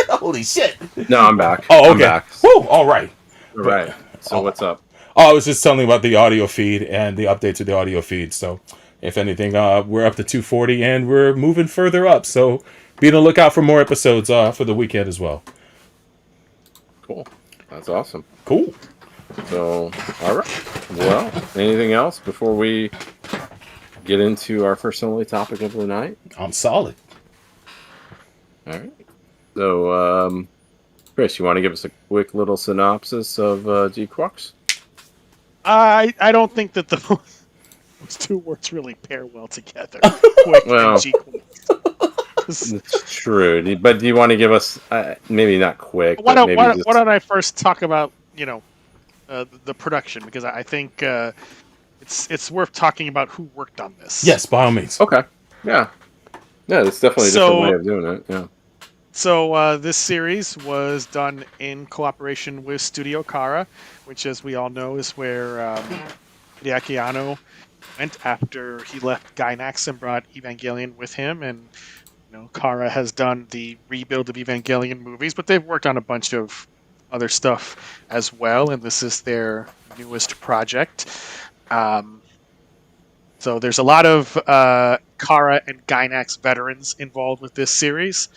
Holy shit. No, I'm back. Oh, okay. I'm back. Woo, all right. All right. So what's up? Oh, I was just telling you about the audio feed and the update to the audio feed. So, If anything, we're up to 240 and we're moving further up. So be on the lookout for more episodes for the weekend as well. Cool. That's awesome. Cool. So, all right. Well, anything else before we get into our first and only topic of the night? I'm solid. All right. So, Chris, you want to give us a quick little synopsis of G-Quux? I don't think that those two words really pair well together. Quick Well, and G-Quux. It's true. But do you want to give us, maybe not quick, Why but maybe just... don't I first talk about, the production, because I think it's worth talking about who worked on this. Yes, by all means. Okay. Yeah. Yeah, it's definitely a different way of doing it. Yeah. So this series was done in cooperation with Studio Kara, which, as we all know, is where Hideaki Anno went after he left Gainax and brought Evangelion with him. And Kara has done the rebuild of Evangelion movies, but they've worked on a bunch of other stuff as well, and this is their newest project. So there's a lot of Kara and Gainax veterans involved with this series.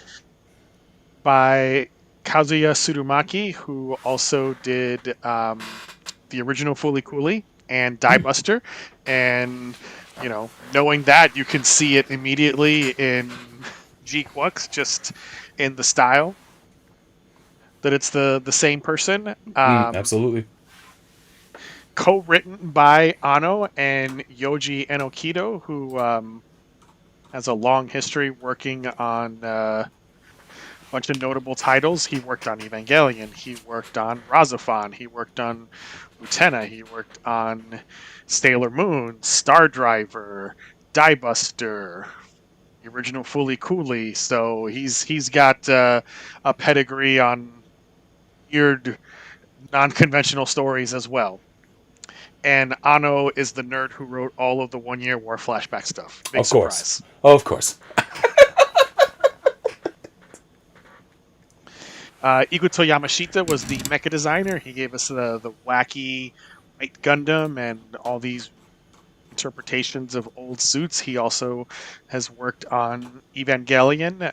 By Kazuya Tsurumaki, who also did the original Fooly Cooly and Die Buster. And, knowing that, you can see it immediately in G-Quux, just in the style, that it's the same person. Absolutely. Co-written by Anno and Yoji Enokido, who has a long history working on a bunch of notable titles. He worked on Evangelion, he worked on Razafon, he worked on Utena, he worked on Sailor Moon, Star Driver, Die Buster, the original Fooly Cooly. So he's got a pedigree on weird, non-conventional stories as well. And Anno is the nerd who wrote all of the One Year War flashback stuff. Big of course. surprise. Of course. Iguto Yamashita was the mecha designer. He gave us the wacky white Gundam and all these interpretations of old suits. He also has worked on Evangelion.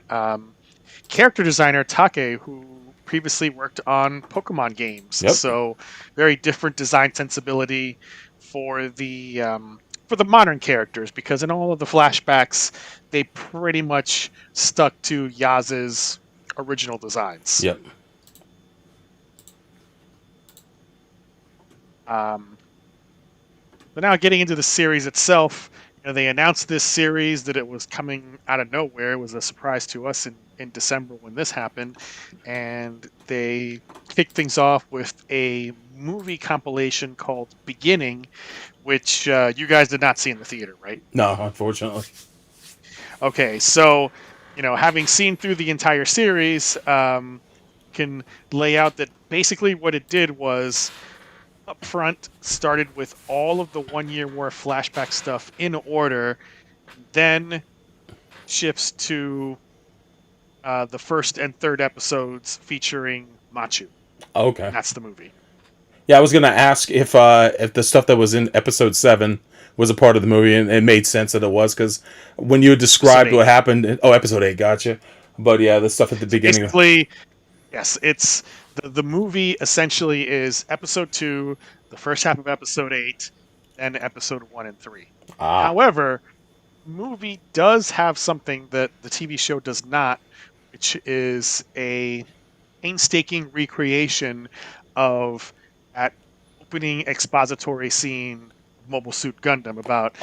Character designer Take, who previously worked on Pokemon games. Yep. So very different design sensibility for the modern characters, because in all of the flashbacks, they pretty much stuck to Yaz's original designs. Yep. But now getting into the series itself, they announced this series that it was coming out of nowhere. It was a surprise to us in December when this happened, and they kicked things off with a movie compilation called Beginning, which you guys did not see in the theater, right? No, unfortunately. Okay, so having seen through the entire series, can lay out that basically what it did was up front started with all of the One Year War flashback stuff in order, then shifts to the first and third episodes featuring Machu. Okay. That's the movie. Yeah, I was gonna ask if the stuff that was in episode 7 was a part of the movie, and it made sense that it was, because when you described what happened, episode 8, gotcha. But yeah, the stuff at the beginning. Basically, yes, it's the movie essentially is episode 2, the first half of episode 8, and episode 1 and 3. However, movie does have something that the TV show does not, which is a painstaking recreation of that opening expository scene of Mobile Suit Gundam about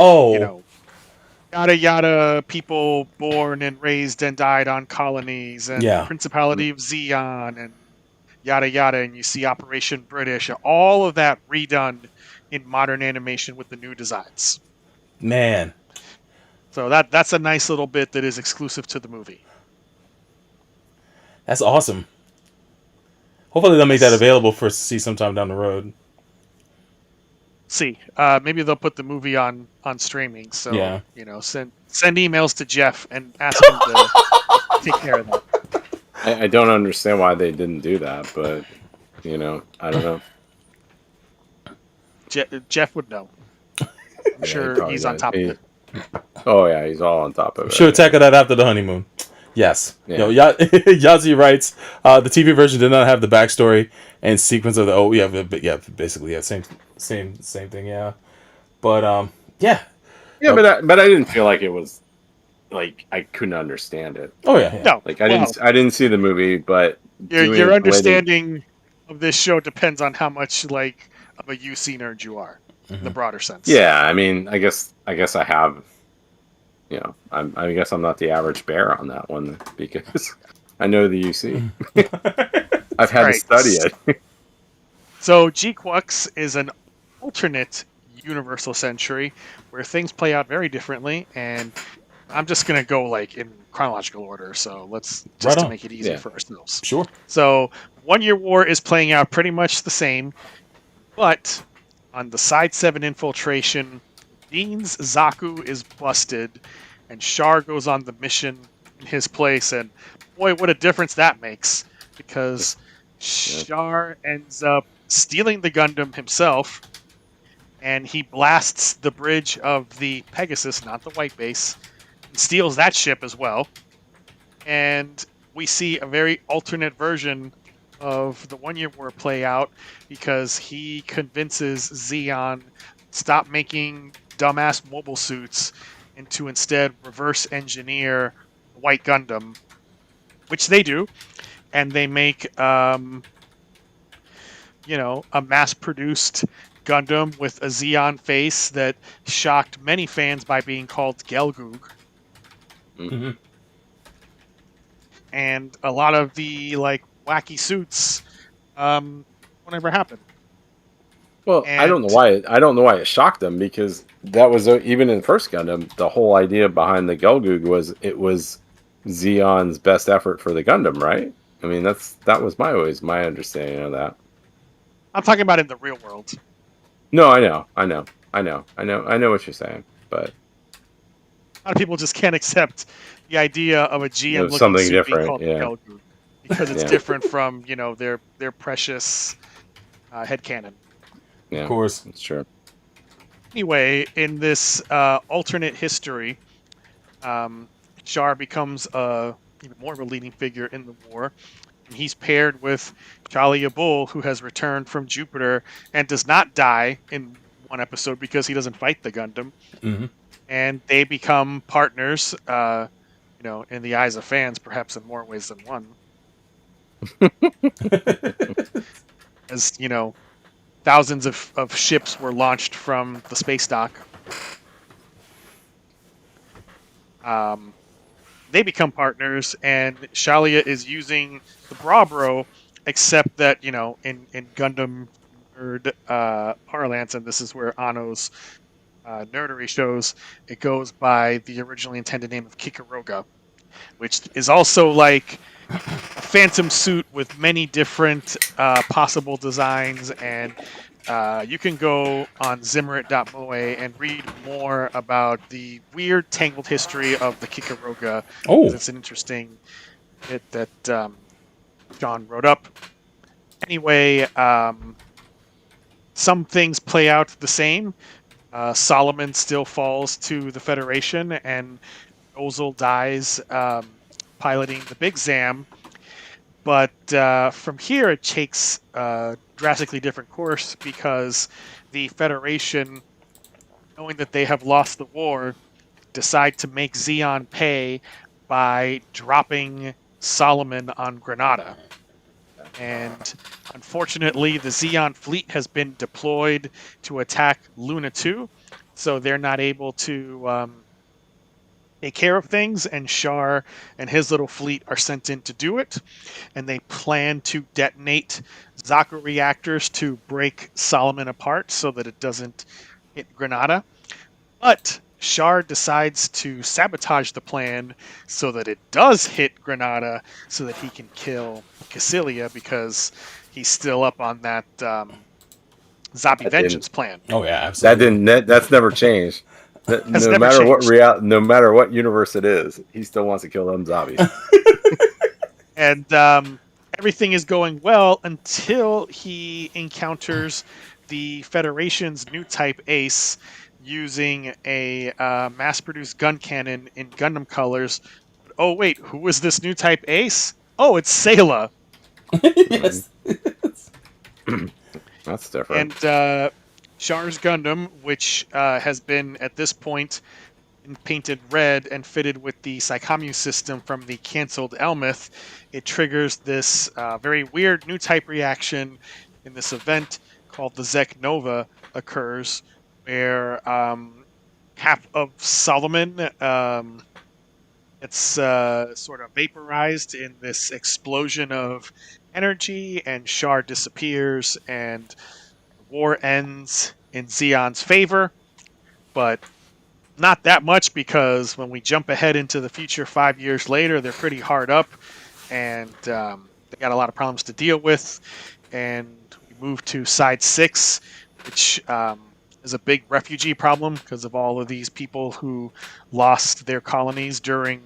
yada yada people born and raised and died on colonies and the Principality of Zeon and yada yada, and you see Operation British, all of that redone in modern animation with the new designs. Man. So that's a nice little bit that is exclusive to the movie. That's awesome. Hopefully they'll make that available for us to see sometime down the road. See, maybe they'll put the movie on streaming. So send emails to Jeff and ask him to take care of that. I don't understand why they didn't do that, but I don't know. Jeff would know. I'm sure he's on top of it. Oh yeah, he's all on top of it. Should tackle that after the honeymoon. Yes. Yeah. Yazi writes, the TV version did not have the backstory and sequence of the basically same thing, yeah. But yeah. Yeah, but I didn't feel like it was like I couldn't understand it. Oh yeah. No, Like I didn't see the movie, but your understanding of this show depends on how much like of a UC nerd you are, in the broader sense. Yeah, I mean, I guess I have. You know, I guess I'm not the average bear on that one because I know the UC. I've had to study it. So G-Quux is an alternate universal century where things play out very differently, and I'm just gonna go like in chronological order. So let's just to make it easy for ourselves. Sure. So 1 Year War is playing out pretty much the same, but on the Side 7 infiltration, Dean's Zaku is busted, and Char goes on the mission in his place, and boy, what a difference that makes, because Char ends up stealing the Gundam himself, and he blasts the bridge of the Pegasus, not the White Base, and steals that ship as well. And we see a very alternate version of the 1 Year War play out, because he convinces Zeon stop making dumbass mobile suits and to instead reverse engineer White Gundam, which they do, and they make a mass-produced Gundam with a Zeon face that shocked many fans by being called Gelgoog. Mm-hmm. And a lot of the like wacky suits won't ever happen. Well, I don't know why it shocked them, because that was even in first Gundam, the whole idea behind the Gelgoog was it was Zeon's best effort for the Gundam, right? I mean, that was always my understanding of that. I'm talking about in the real world. No, I know what you're saying, but a lot of people just can't accept the idea of a GM looking something suit different, being called Gelgoog, because it's different from their precious headcanon. Yeah, of course, it's true. Anyway, in this alternate history, Char becomes even more of a leading figure in the war, and he's paired with Chalia Bull, who has returned from Jupiter and does not die in one episode because he doesn't fight the Gundam. Mm-hmm. And they become partners, in the eyes of fans, perhaps in more ways than one. As, thousands of ships were launched from the space dock. They become partners, and Shalia is using the Brabro, except that, in Gundam nerd parlance, and this is where Anno's nerdery shows, it goes by the originally intended name of Kikaroga, which is also like a phantom suit with many different possible designs, and you can go on Zimmerit.moe and read more about the weird tangled history of the Kikaroga. Oh, it's an interesting bit that John wrote up. Anyway, some things play out the same. Solomon still falls to the Federation, and Ozil dies piloting the Big Zam. But from here, it takes a drastically different course, because the Federation, knowing that they have lost the war, decide to make Zeon pay by dropping Solomon on Granada. And unfortunately, the Zeon fleet has been deployed to attack Luna 2, so they're not able to take care of things, and Char and his little fleet are sent in to do it, and they plan to detonate Zaku reactors to break Solomon apart so that it doesn't hit Granada. But Char decides to sabotage the plan so that it does hit Granada, so that he can kill Cassilia, because he's still up on that Zabi vengeance plan. Oh yeah, absolutely. That's never changed. No matter what universe it is, he still wants to kill them zombies. And everything is going well until he encounters the Federation's new type ace, using a mass-produced gun cannon in Gundam colors. Oh wait, who is this new type ace? Oh, it's Sayla. Yes. That's different. And Char's Gundam, which has been at this point painted red and fitted with the Psycommu system from the canceled Elmeth, it triggers this very weird new type reaction in this event called the Zek Nova occurs, where half of Solomon it's sort of vaporized in this explosion of energy, and Char disappears, and war ends in Zeon's favor, but not that much, because when we jump ahead into the future 5 years later, they're pretty hard up, and they got a lot of problems to deal with, and we move to Side 6, which is a big refugee problem because of all of these people who lost their colonies during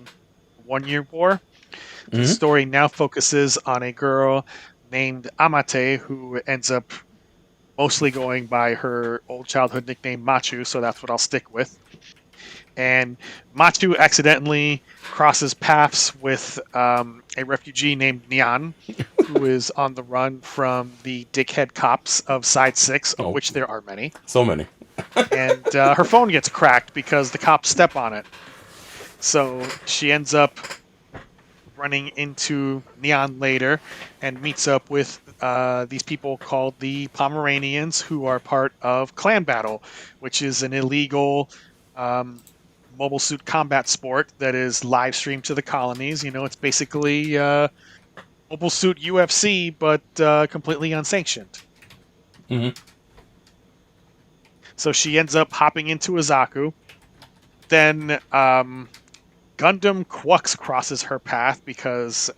the 1 Year War. The story now focuses on a girl named Amate, who ends up mostly going by her old childhood nickname MAHQ, so that's what I'll stick with. And MAHQ accidentally crosses paths with a refugee named Nyan, who is on the run from the dickhead cops of Side 6, of which there are many. So many. And her phone gets cracked because the cops step on it. So she ends up running into Nyan later and meets up with these people called the Pomeranians, who are part of Clan Battle, which is an illegal mobile suit combat sport that is live streamed to the colonies. You know, it's basically mobile suit UFC, but completely unsanctioned. So she ends up hopping into Izaku. Then Gundam G-Quux crosses her path because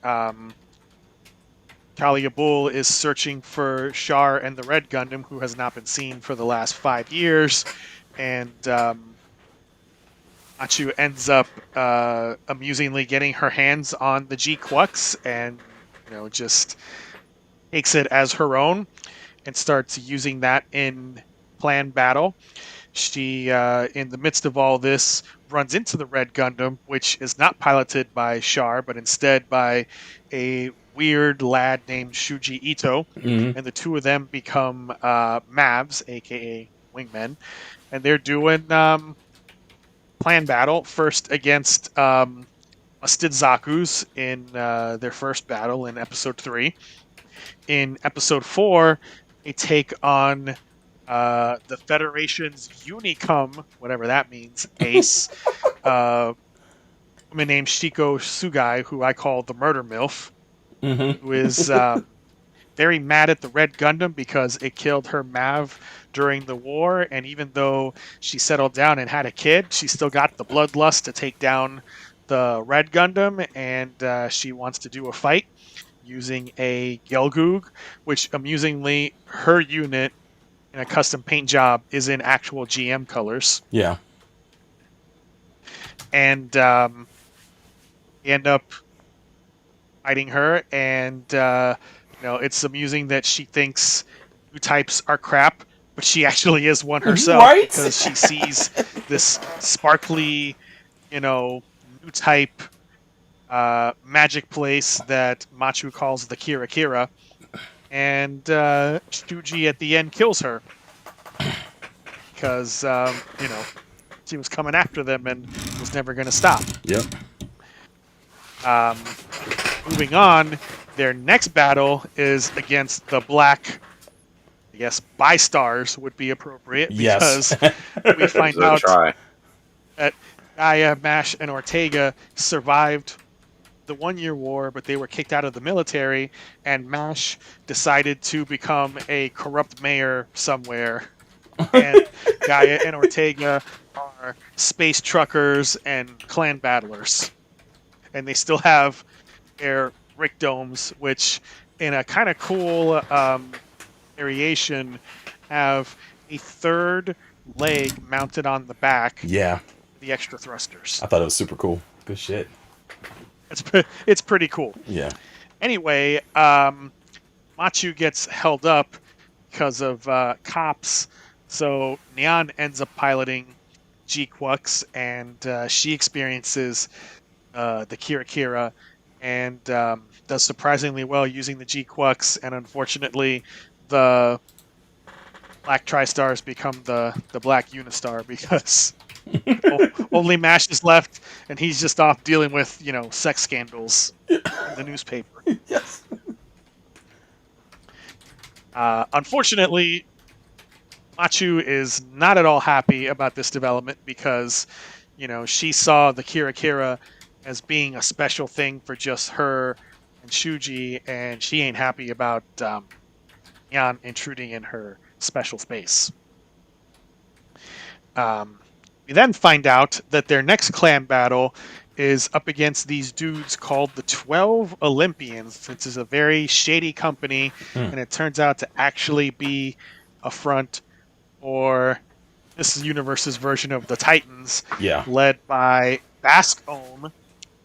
Talia Bull is searching for Char and the Red Gundam, who has not been seen for the last 5 years, and Machu ends up amusingly getting her hands on the G-Quux and, you know, just takes it as her own and starts using that in Plan Battle. She, in the midst of all this, runs into the Red Gundam, which is not piloted by Char, but instead by a weird lad named Shuji Ito, and the two of them become Mavs, aka Wingmen, and they're doing Plan Battle, first against Mustid Zaku's in their first battle in Episode 3. In Episode 4, they take on the Federation's Unicum, whatever that means, ace, a woman named Shiko Sugai, who I call the Murder MILF, who is very mad at the Red Gundam because it killed her Mav during the war, and even though she settled down and had a kid, she still got the bloodlust to take down the Red Gundam, and she wants to do a fight using a Gelgoog, which, amusingly, her unit in a custom paint job is in actual GM colors. Yeah. And end up fighting her, and you know, it's amusing that she thinks new types are crap, but she actually is one herself, Right? because she sees this sparkly, you know, new type magic place that Machu calls the Kira Kira, and Shuji at the end kills her because you know, she was coming after them and was never going to stop. Yep. Moving on, their next battle is against the Black, I guess, Bi-Stars would be appropriate, because we find out that Gaia, Mash, and Ortega survived the 1 Year War, but they were kicked out of the military, and Mash decided to become a corrupt mayor somewhere. And Gaia and Ortega are space truckers and clan battlers. And they still have their Rick Domes, which, in a kind of cool variation, have a third leg mounted on the back. Yeah. The extra thrusters. I thought it was super cool. Good shit. It's pretty cool. Yeah. Anyway, Machu gets held up because of cops So Neon ends up piloting G-Quux, and she experiences the Kira and does surprisingly well using the G-Quux, and unfortunately the Black Tri-Stars become the Black Unistar because only Mash is left, and he's just off dealing with, sex scandals in the newspaper. Yes. Unfortunately, MAHQ is not at all happy about this development because, she saw the Kira as being a special thing for just her and Shuji, and she ain't happy about Yan intruding in her special space. We then find out that their next clan battle is up against these dudes called the 12 Olympians. This is a very shady company, and it turns out to actually be a front for this universe's version of the Titans, led by Bascom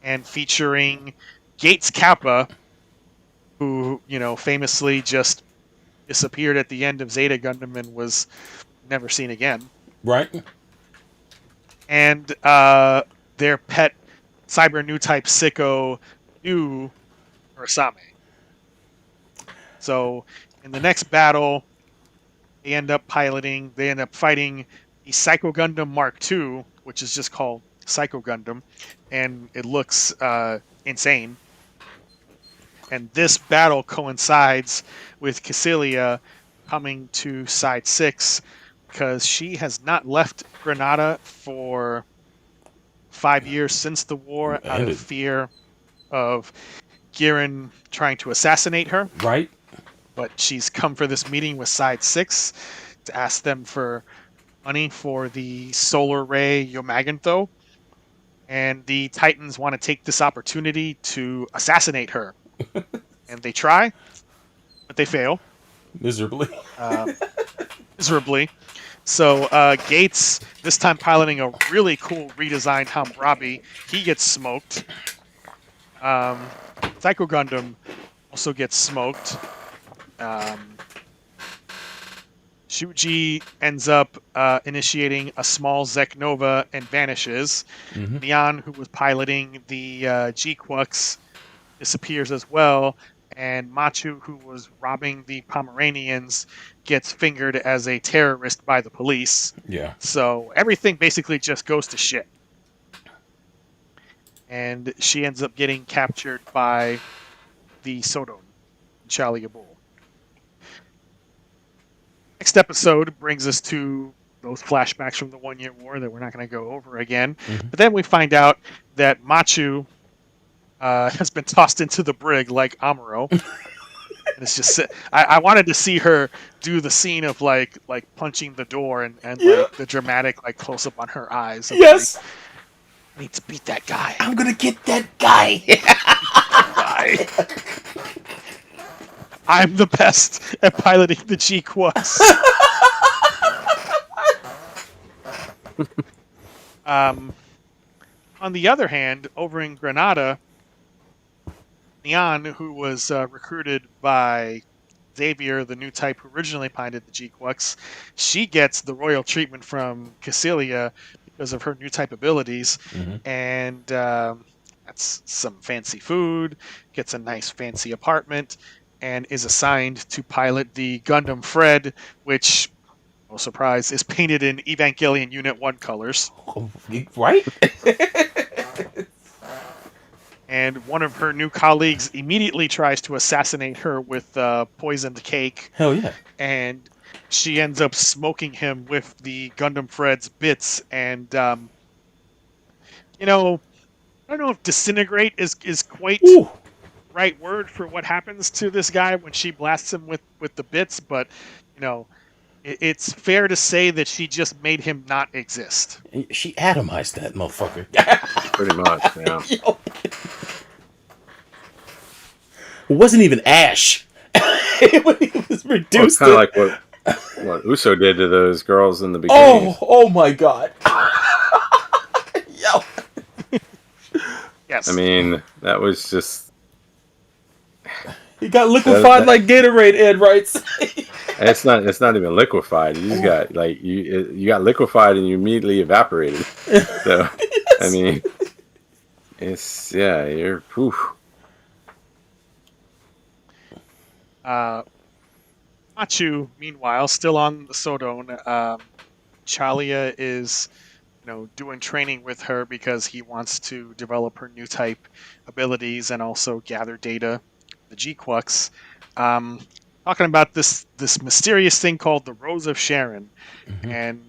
and featuring Gates Kappa, who, famously just disappeared at the end of Zeta Gundam and was never seen again. Right. And their pet cyber new type sicko, Yu Urasame. So in the next battle, they end up fighting the Psycho Gundam Mark II, which is just called Psycho Gundam, and it looks insane. And this battle coincides with Cassilia coming to Side 6 because she has not left Granada for 5 years since the war out of fear of Giran trying to assassinate her. Right. But she's come for this meeting with Side 6 to ask them for money for the solar ray Yomagantho. And the Titans want to take this opportunity to assassinate her. And they try, but they fail. Miserably. So Gates, this time piloting a really cool redesigned Hammurabi, he gets smoked. Psycho Gundam also gets smoked. Shuji ends up initiating a small Zek Nova and vanishes. Neon, who was piloting the G-Quux, disappears as well. And MAHQ, who was robbing the Pomeranians, gets fingered as a terrorist by the police. Yeah. So everything basically just goes to shit. And she ends up getting captured by the Sodom, Charlie Abul. Next episode brings us to those flashbacks from the 1 Year War that we're not going to go over again. But then we find out that MAHQ has been tossed into the brig like Amuro. And it's just I wanted to see her do the scene of like punching the door and like the dramatic like close up on her eyes. Yes. Like, I need to beat that guy. I'm gonna get that guy. I'm the best at piloting the G-Quux. On the other hand, over in Granada, Neon, who was recruited by Xavier, the new type who originally piloted the G-Quux, she gets the royal treatment from Cassilia because of her new type abilities, and that's some fancy food, gets a nice fancy apartment, and is assigned to pilot the Gundam Fred, which, no surprise, is painted in Evangelion Unit 1 colors. Right? And one of her new colleagues immediately tries to assassinate her with poisoned cake. Hell yeah. And she ends up smoking him with the Gundam Fred's bits. And, I don't know if disintegrate is quite the right word for what happens to this guy when she blasts him with the bits. But, it's fair to say that she just made him not exist. She atomized that motherfucker. Pretty much, yeah. It wasn't even ash. It was reduced. Kind of like what Uso did to those girls in the beginning. Oh my god. Yo. Yes. I mean, that was just... He got liquefied like Gatorade, Ed writes. It's not even liquefied. You just got like you got liquefied and you immediately evaporated. So I mean, it's you're whew. Machu, meanwhile, still on the Sodon. Chalia is, doing training with her because he wants to develop her new type abilities and also gather data, the G-Quux. Talking about this mysterious thing called the Rose of Sharon, and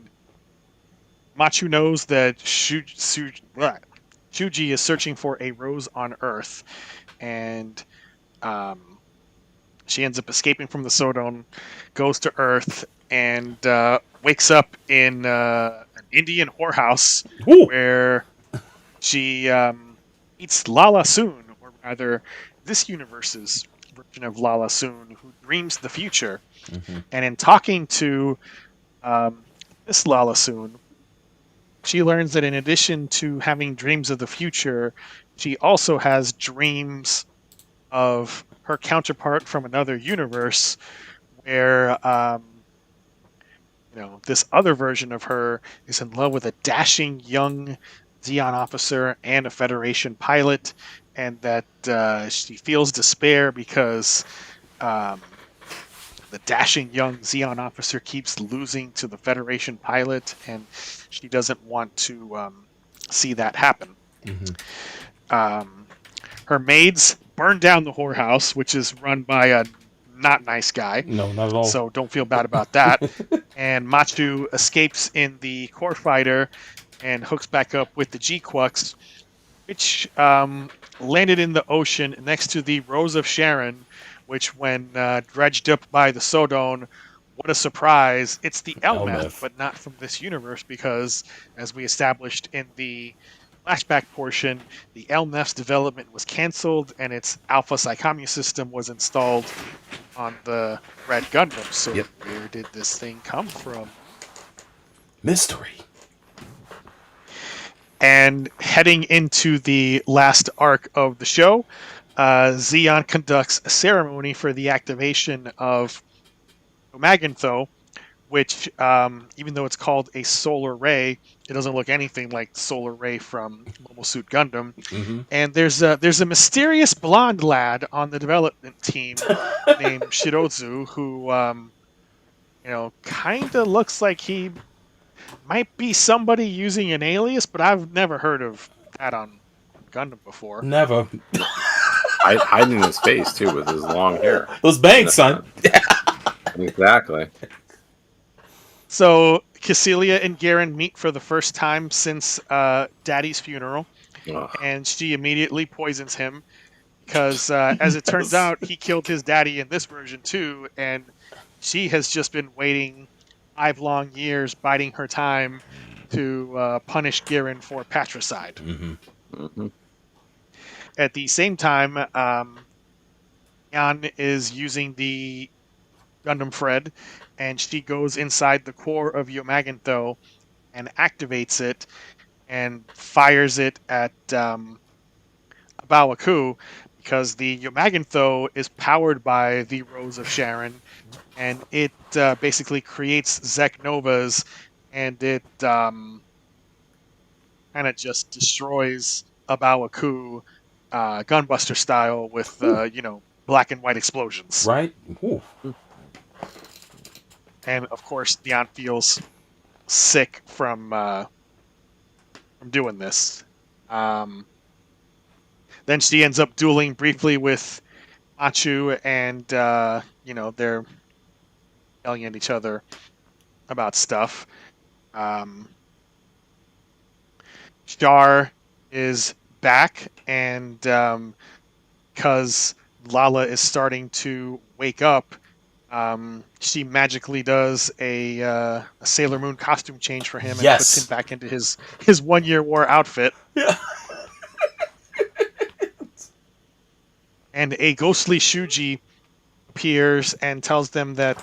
Machu knows that Shuji is searching for a rose on Earth, and she ends up escaping from the Sodon, goes to Earth, and wakes up in an Indian whorehouse where she meets Lala Soon, or rather, this universe's version of Lala Soon, who dreams the future. And in talking to this Lala Soon, she learns that in addition to having dreams of the future, she also has dreams of her counterpart from another universe where this other version of her is in love with a dashing young Zeon officer and a Federation pilot, and that she feels despair because the dashing young Zeon officer keeps losing to the Federation pilot, and she doesn't want to see that happen. Her maids burn down the whorehouse, which is run by a not nice guy. No, not at all. So don't feel bad about that. And Machu escapes in the core fighter and hooks back up with the G-Quux, which landed in the ocean next to the Rose of Sharon, which when dredged up by the Sodon, what a surprise, it's the Elmeth, but not from this universe because, as we established in the flashback portion, the Elmeth's development was cancelled and its Alpha Psychomu system was installed on the Red Gundam. So where did this thing come from? Mystery. And heading into the last arc of the show, Zeon conducts a ceremony for the activation of Omagantho, which, even though it's called a solar ray, it doesn't look anything like the solar ray from Mobile Suit Gundam. And there's a mysterious blonde lad on the development team named Shirozu who, kind of looks like he might be somebody using an alias, but I've never heard of that on Gundam before. Never. Hiding his face too with his long hair. Those bangs, son. Exactly. So Cassilia and Garen meet for the first time since Daddy's funeral, and she immediately poisons him because, as it turns out, he killed his daddy in this version too, and she has just been waiting 5 long years, biding her time to punish Garen for patricide. At the same time, Jan is using the Gundam Fred, and she goes inside the core of Yomagantho and activates it and fires it at Bawaku because the Yomagantho is powered by the Rose of Sharon, and it basically creates Zek Novas, and it kind of just destroys Bawaku Gunbuster style with black and white explosions. Right? Ooh. And of course, Dion feels sick from doing this. Then she ends up dueling briefly with Machu, and they're yelling at each other about stuff. Char is back, and because Lala is starting to wake up, she magically does a Sailor Moon costume change for him and puts him back into his 1-year war outfit. Yeah. And a ghostly Shuji appears and tells them that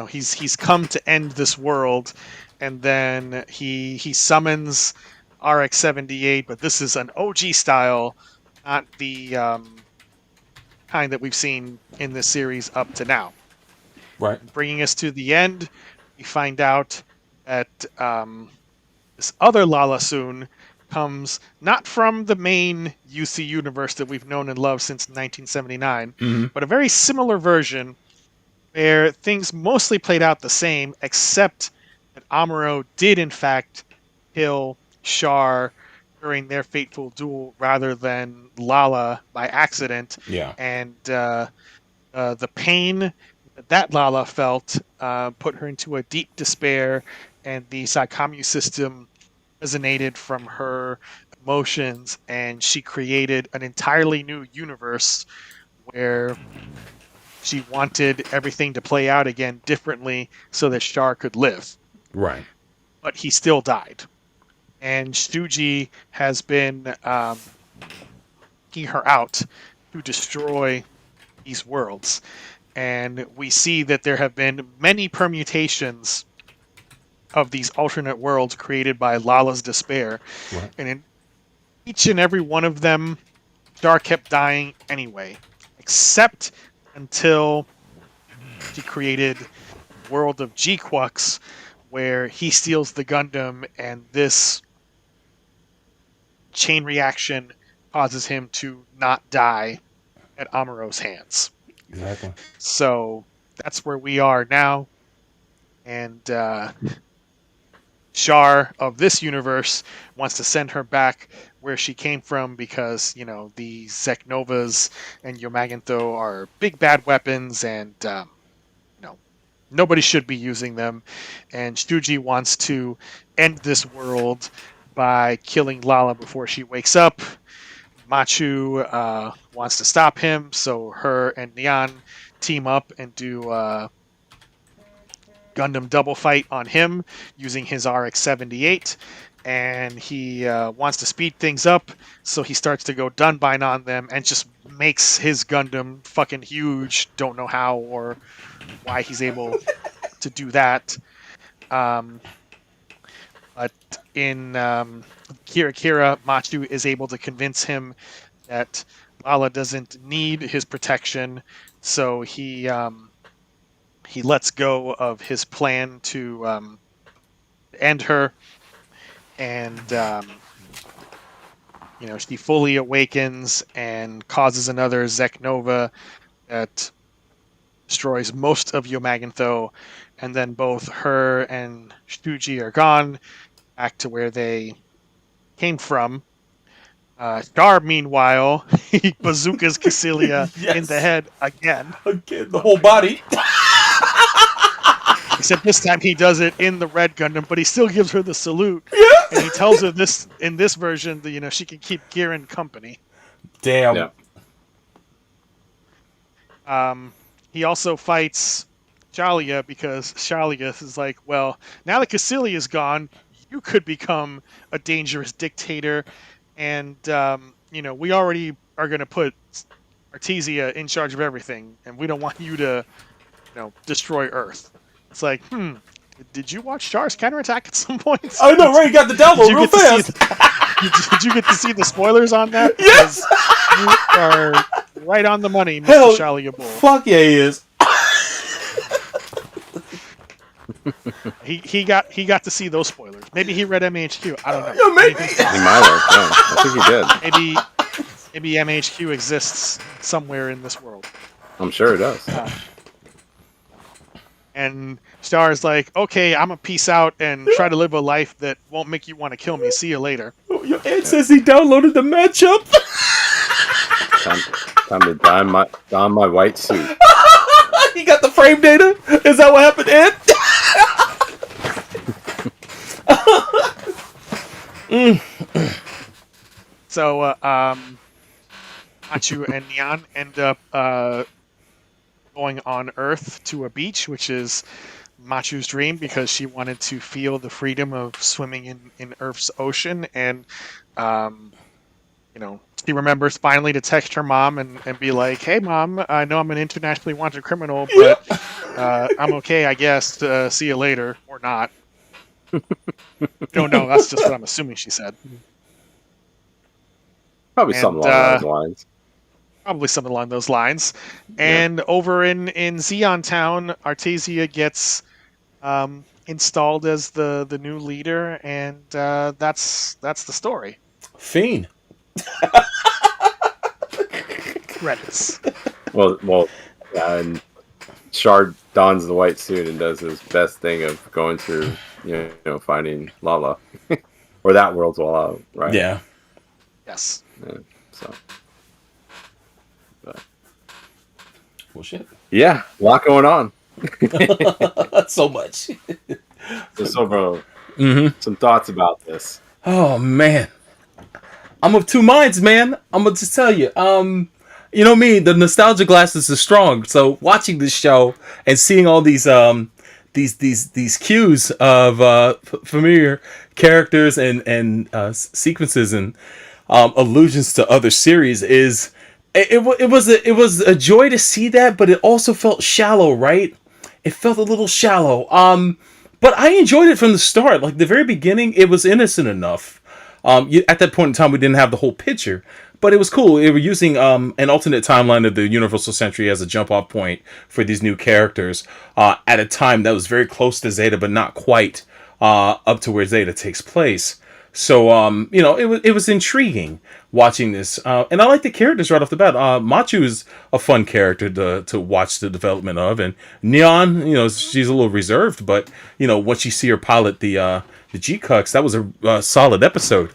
he's come to end this world, and then he summons RX-78, but this is an OG style, not the kind that we've seen in this series up to now. Right. Bringing us to the end, we find out that this other Lala Soon comes not from the main UC universe that we've known and loved since 1979, but a very similar version where things mostly played out the same, except that Amuro did in fact kill Char during their fateful duel rather than Lala by accident. Yeah. And the pain that Lala felt put her into a deep despair, and the Saikamu system resonated from her emotions, and she created an entirely new universe where she wanted everything to play out again differently so that Char could live. Right. But he still died. And Shuji has been seeking her out to destroy these worlds. And we see that there have been many permutations of these alternate worlds created by Lala's despair. Right. And in each and every one of them, Char kept dying anyway. Except until she created the world of G-Quux, where he steals the Gundam, and this chain reaction causes him to not die at Amuro's hands. Exactly. So that's where we are now. And Char of this universe wants to send her back where she came from because, you know, the Zeknovas and Yomagantho are big bad weapons, and nobody should be using them. And Shuji wants to end this world by killing Lala before she wakes up. Machu wants to stop him, so her and Neon team up and do Gundam double fight on him using his RX-78. And he wants to speed things up, so he starts to go Dunbine on them and just makes his Gundam fucking huge. Don't know how or why he's able to do that. But in Kira Kira, Machu is able to convince him that Lala doesn't need his protection, so he lets go of his plan to end her. And she fully awakens and causes another Zeknova that destroys most of Yomagantho, and then both her and Shuji are gone back to where they came from. Char, meanwhile, he bazookas Cassilia in the head again. Again, the whole body. Except this time he does it in the red Gundam, but he still gives her the salute. Yeah. And he tells her this in this version that she can keep Giran company. Damn. Yeah. He also fights Shalia because Shalia is like, well, now that Cassilia is gone, you could become a dangerous dictator, and we already are going to put Artesia in charge of everything, and we don't want you to, destroy Earth. It's like, did you watch Char's counterattack at some point? I know, right? You got the download real fast. Did you get to see the spoilers on that? Yes! You are right on the money, Mr. Hell, Shalia Bull. Fuck yeah, he is. He got to see those spoilers. Maybe he read MAHQ. I don't know. Yeah, maybe. He might have. Yeah, I think he did. Maybe MAHQ exists somewhere in this world. I'm sure it does. And Star's like, okay, I'm gonna peace out and try to live a life that won't make you want to kill me. See you later. Your aunt says he downloaded the matchup. Time to don my white suit. He got the frame data? Is that what happened, Ed? So, Machu and Neon end up going on Earth to a beach, which is Machu's dream because she wanted to feel the freedom of swimming in Earth's ocean. And, she remembers finally to text her mom and be like, hey, Mom, I know I'm an internationally wanted criminal, but I'm okay, I guess. See you later. Or not. Don't know. That's just what I'm assuming she said. Probably something along those lines. Probably something along those lines. And over in Zeon Town, Artesia gets installed as the new leader, and that's the story. Fiend. Credits. Well, yeah, and Shard dons the white suit and does his best thing of going through, finding Lala, or that world's Lala, right? Yeah. Yes. Yeah, so, but Well, shit. yeah, a lot going on. So much. So, bro, Mm-hmm. some thoughts about this. Oh man, I'm of two minds, man. I'm gonna just tell you. You know me, the nostalgia glasses is strong. So watching this show and seeing all these cues of familiar characters and sequences and allusions to other series is it was a joy to see that, but it also felt shallow, right? It felt a little shallow. But I enjoyed it from the start. Like the very beginning, it was innocent enough. At that point in time, we didn't have the whole picture, but it was cool. They were using an alternate timeline of the Universal Century as a jump-off point for these new characters at a time that was very close to Zeta, but not quite up to where Zeta takes place. So, it was intriguing watching this. And I like the characters right off the bat. Machu is a fun character to watch the development of. And Neon, she's a little reserved, but, once you see her pilot the G-Quux, that was a solid episode.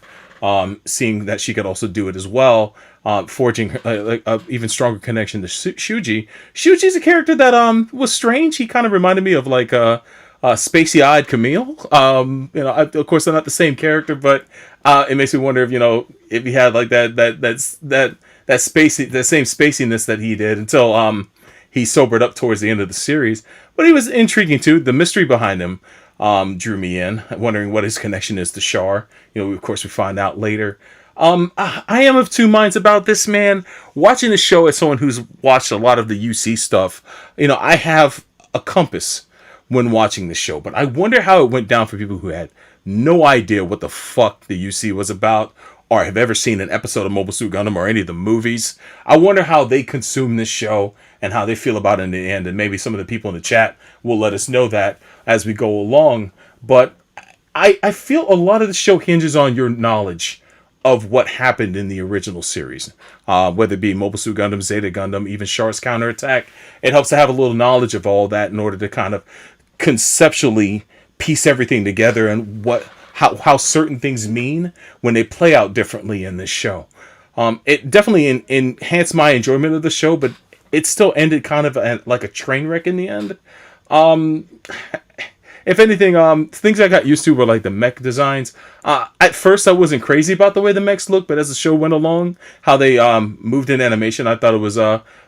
Seeing that she could also do it as well, forging an even stronger connection to Shuji. Shuji's a character that was strange. He kind of reminded me of like spacey-eyed Camille. Of course, they're not the same character, but it makes me wonder if he had like that spacey, the same spaciness that he did until he sobered up towards the end of the series. But he was intriguing too. The mystery behind him drew me in, wondering what his connection is to Char. Of course, we find out later. I am of two minds about this, man. Watching the show as someone who's watched a lot of the UC stuff, I have a compass when watching the show, but I wonder how it went down for people who had no idea what the fuck the UC was about, or have ever seen an episode of Mobile Suit Gundam or any of the movies. I wonder how they consume this show and how they feel about it in the end, and maybe some of the people in the chat will let us know that as we go along. But I feel a lot of the show hinges on your knowledge of what happened in the original series, whether it be Mobile Suit Gundam, Zeta Gundam, even Char's counterattack. It helps to have a little knowledge of all that in order to kind of conceptually piece everything together and how certain things mean when they play out differently in this show. It definitely enhanced my enjoyment of the show, but it still ended kind of like a train wreck in the end. If anything, things I got used to were like the mech designs. At first, I wasn't crazy about the way the mechs looked, but as the show went along, how they moved in animation, I thought it was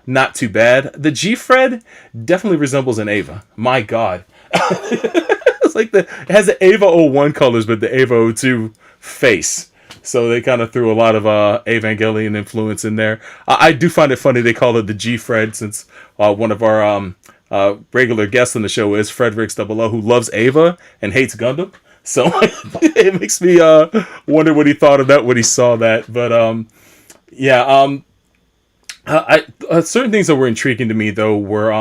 not too bad. The G-Fred definitely resembles an Ava. My God. It's like it has the Ava 01 colors, but the Ava 02 face. So they kind of threw a lot of Evangelion influence in there. I do find it funny they call it the G-Fred, since one of our regular guests on the show is Fredericks Double O, who loves Ava and hates Gundam. So it makes me wonder what he thought of that when he saw that. But certain things that were intriguing to me though were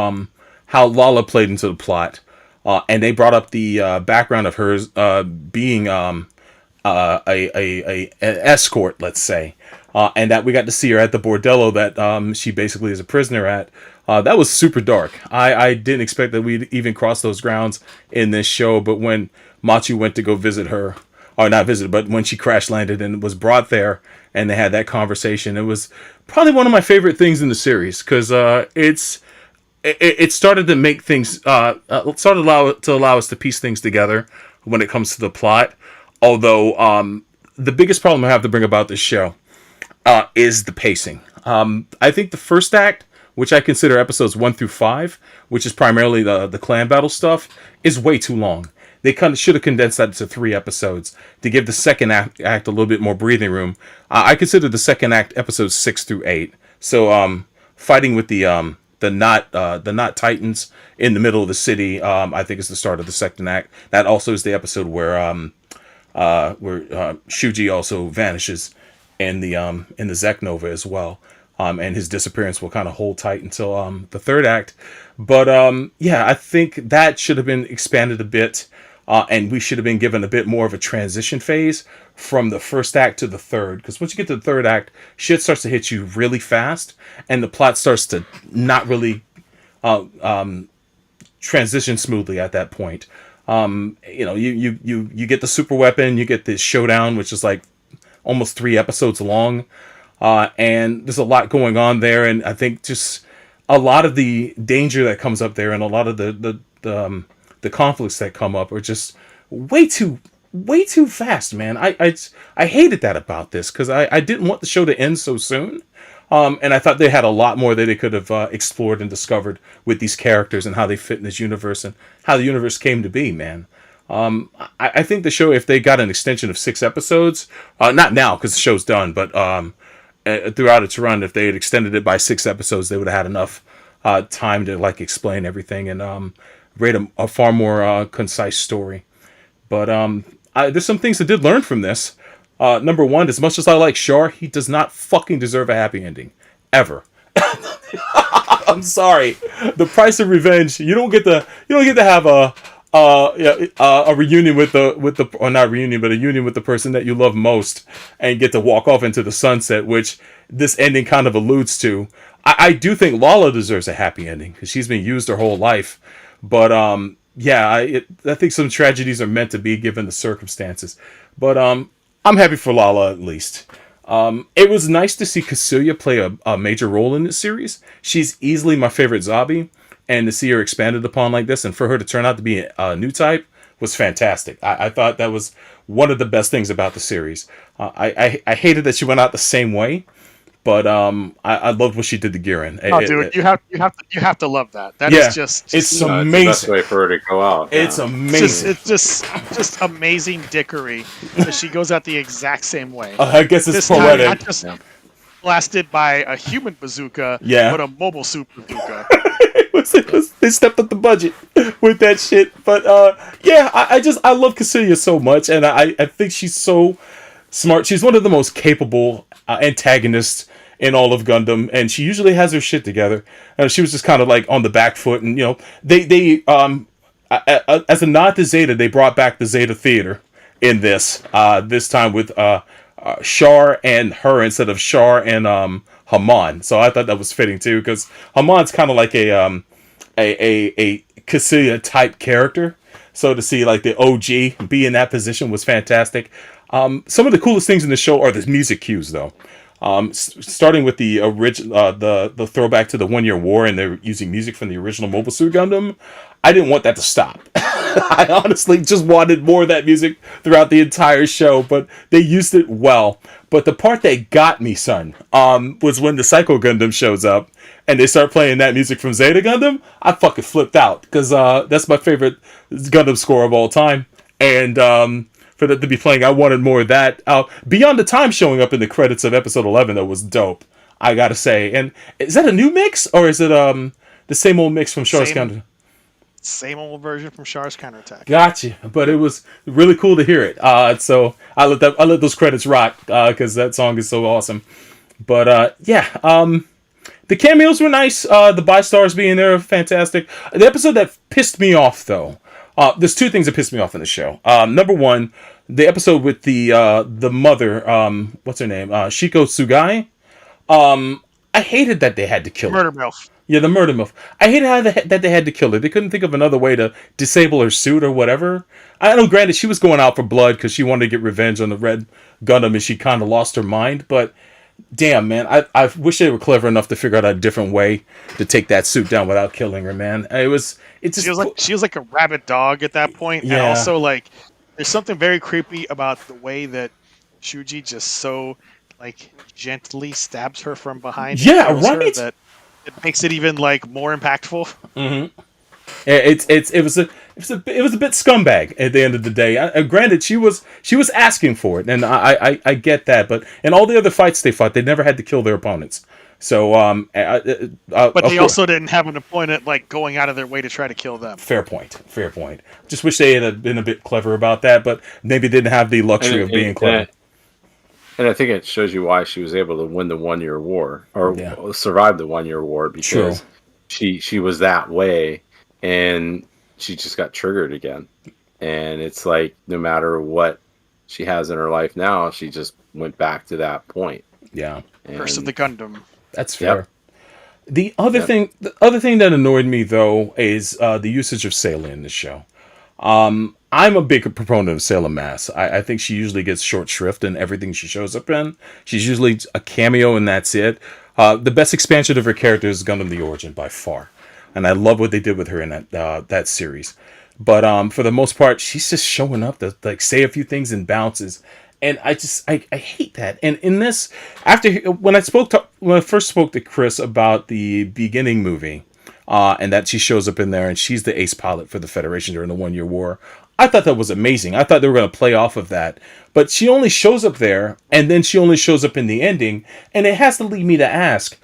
how Lala played into the plot, and they brought up the background of hers being an escort, let's say, and that we got to see her at the bordello that she basically is a prisoner at. That was super dark. I didn't expect that we'd even cross those grounds in this show, but when Machu went to go visit her, or not visit, but when she crash landed and was brought there, and they had that conversation, it was probably one of my favorite things in the series, because it started to make things, started to allow us to piece things together when it comes to the plot. Although the biggest problem I have to bring about this show is the pacing. I think the first act, which I consider episodes 1 through 5, which is primarily the clan battle stuff, is way too long. They kind of should have condensed that into 3 episodes to give the second act a little bit more breathing room. I consider the second act episodes 6 through 8. So fighting with the Knot Titans in the middle of the city, I think is the start of the second act. That also is the episode where Shuji also vanishes in the Zek Nova as well. and his disappearance will kind of hold tight until the third act. But yeah, I think that should have been expanded a bit, and we should have been given a bit more of a transition phase from the first act to the third. Because once you get to the third act, shit starts to hit you really fast, and the plot starts to not really transition smoothly at that point. You get the super weapon, you get this showdown, which is like almost 3 episodes long, and there's a lot going on there, and I think just a lot of the danger that comes up there and a lot of the conflicts that come up are just way too fast, man. I hated that about this, because I didn't want the show to end so soon. And I thought they had a lot more that they could have explored and discovered with these characters and how they fit in this universe and how the universe came to be, man. I think the show, if they got an extension of 6 episodes, not now because the show's done, but throughout its run, if they had extended it by 6 episodes, they would have had enough time to like explain everything and rate a far more concise story. But there's some things I did learn from this. Number one, as much as I like Char, he does not fucking deserve a happy ending. Ever. I'm sorry. The price of revenge. You don't get to have a reunion with the or not reunion, but a union with the person that you love most and get to walk off into the sunset, which this ending kind of alludes to. I do think Lala deserves a happy ending because she's been used her whole life. But yeah, I think some tragedies are meant to be given the circumstances. But I'm happy for Lala at least. It was nice to see Kasuya play a major role in this series. She's easily my favorite zombie, and to see her expanded upon like this and for her to turn out to be a new type was fantastic. I thought that was one of the best things about the series. I hated that she went out the same way, but I loved what she did to Giran. Oh, dude, you have to love that. That yeah, is just it's the amazing. best way for her to go out. It's amazing. It's just amazing dickery that she goes out the exact same way. I guess it's This poetic. time, not just blasted by a human bazooka, Yeah. but a mobile suit bazooka. They stepped up the budget with that shit. But yeah, I love Kasuya so much, and I think she's so smart. She's one of the most capable antagonists in all of Gundam, and she usually has her shit together. She was just kind of like on the back foot, and they as a nod to Zeta, they brought back the Zeta Theater in this time with Char and her instead of Char and Haman. So I thought that was fitting too, because Haman's kind of like a Kasuya type character. So to see like the OG be in that position was fantastic. Some of the coolest things in the show are the music cues, though. Starting with the original, the throwback to the 1 Year War, and they're using music from the original Mobile Suit Gundam. I didn't want that to stop. I honestly just wanted more of that music throughout the entire show, but they used it well. But the part that got me, son, was when the Psycho Gundam shows up and they start playing that music from Zeta Gundam. I fucking flipped out because that's my favorite Gundam score of all time, and for that to be playing, I wanted more of that. Beyond the Time showing up in the credits of episode 11, that was dope, I gotta say. And is that a new mix, or is it the same old mix from Char's Counter? Same old version from Char's Counterattack. Gotcha, but it was really cool to hear it. So I let those credits rock because that song is so awesome. But yeah, the cameos were nice. The Bi-Stars being there, fantastic. The episode that pissed me off, though. There's 2 things that pissed me off in the show. Number one, the episode with the mother, what's her name? Shiko Tsugai. I hated that they had to kill her. Murder MILF. Yeah, the murder MILF. I hated that they had to kill her. They couldn't think of another way to disable her suit or whatever. I know, granted, she was going out for blood because she wanted to get revenge on the Red Gundam and she kind of lost her mind, but damn, man, I wish they were clever enough to figure out a different way to take that suit down without killing her, man. She was like a rabid dog at that point, yeah. And also like there's something very creepy about the way that Shuji just so like gently stabs her from behind. Yeah, right. That it makes it even like more impactful. Mm-hmm. It was a bit scumbag at the end of the day. Granted, she was asking for it, and I get that. But in all the other fights they fought, they never had to kill their opponents. So, but they also didn't have an opponent like going out of their way to try to kill them. Fair point. Just wish they had been a bit clever about that, but maybe didn't have the luxury of being clever. And I think it shows you why she was able to win the 1 year war or Yeah. survive the 1 year war because True. she was that way and she just got triggered again. And it's like no matter what she has in her life now, she just went back to that point. Yeah. Curse of And the Gundam. That's fair. Yep. The other thing that annoyed me though is the usage of Sayla in the show. I'm a big proponent of Sailor Mass. I think she usually gets short shrift in everything she shows up in. She's usually a cameo and that's it. The best expansion of her character is Gundam the Origin by far. And I love what they did with her in that series. But for the most part, she's just showing up to like say a few things and bounces. And I hate that. And in this, when I first spoke to Chris about the beginning movie, and that she shows up in there and she's the ace pilot for the Federation during the 1 year war, I thought that was amazing. I thought they were going to play off of that. But she only shows up there, and then she only shows up in the ending, and it has to lead me to ask,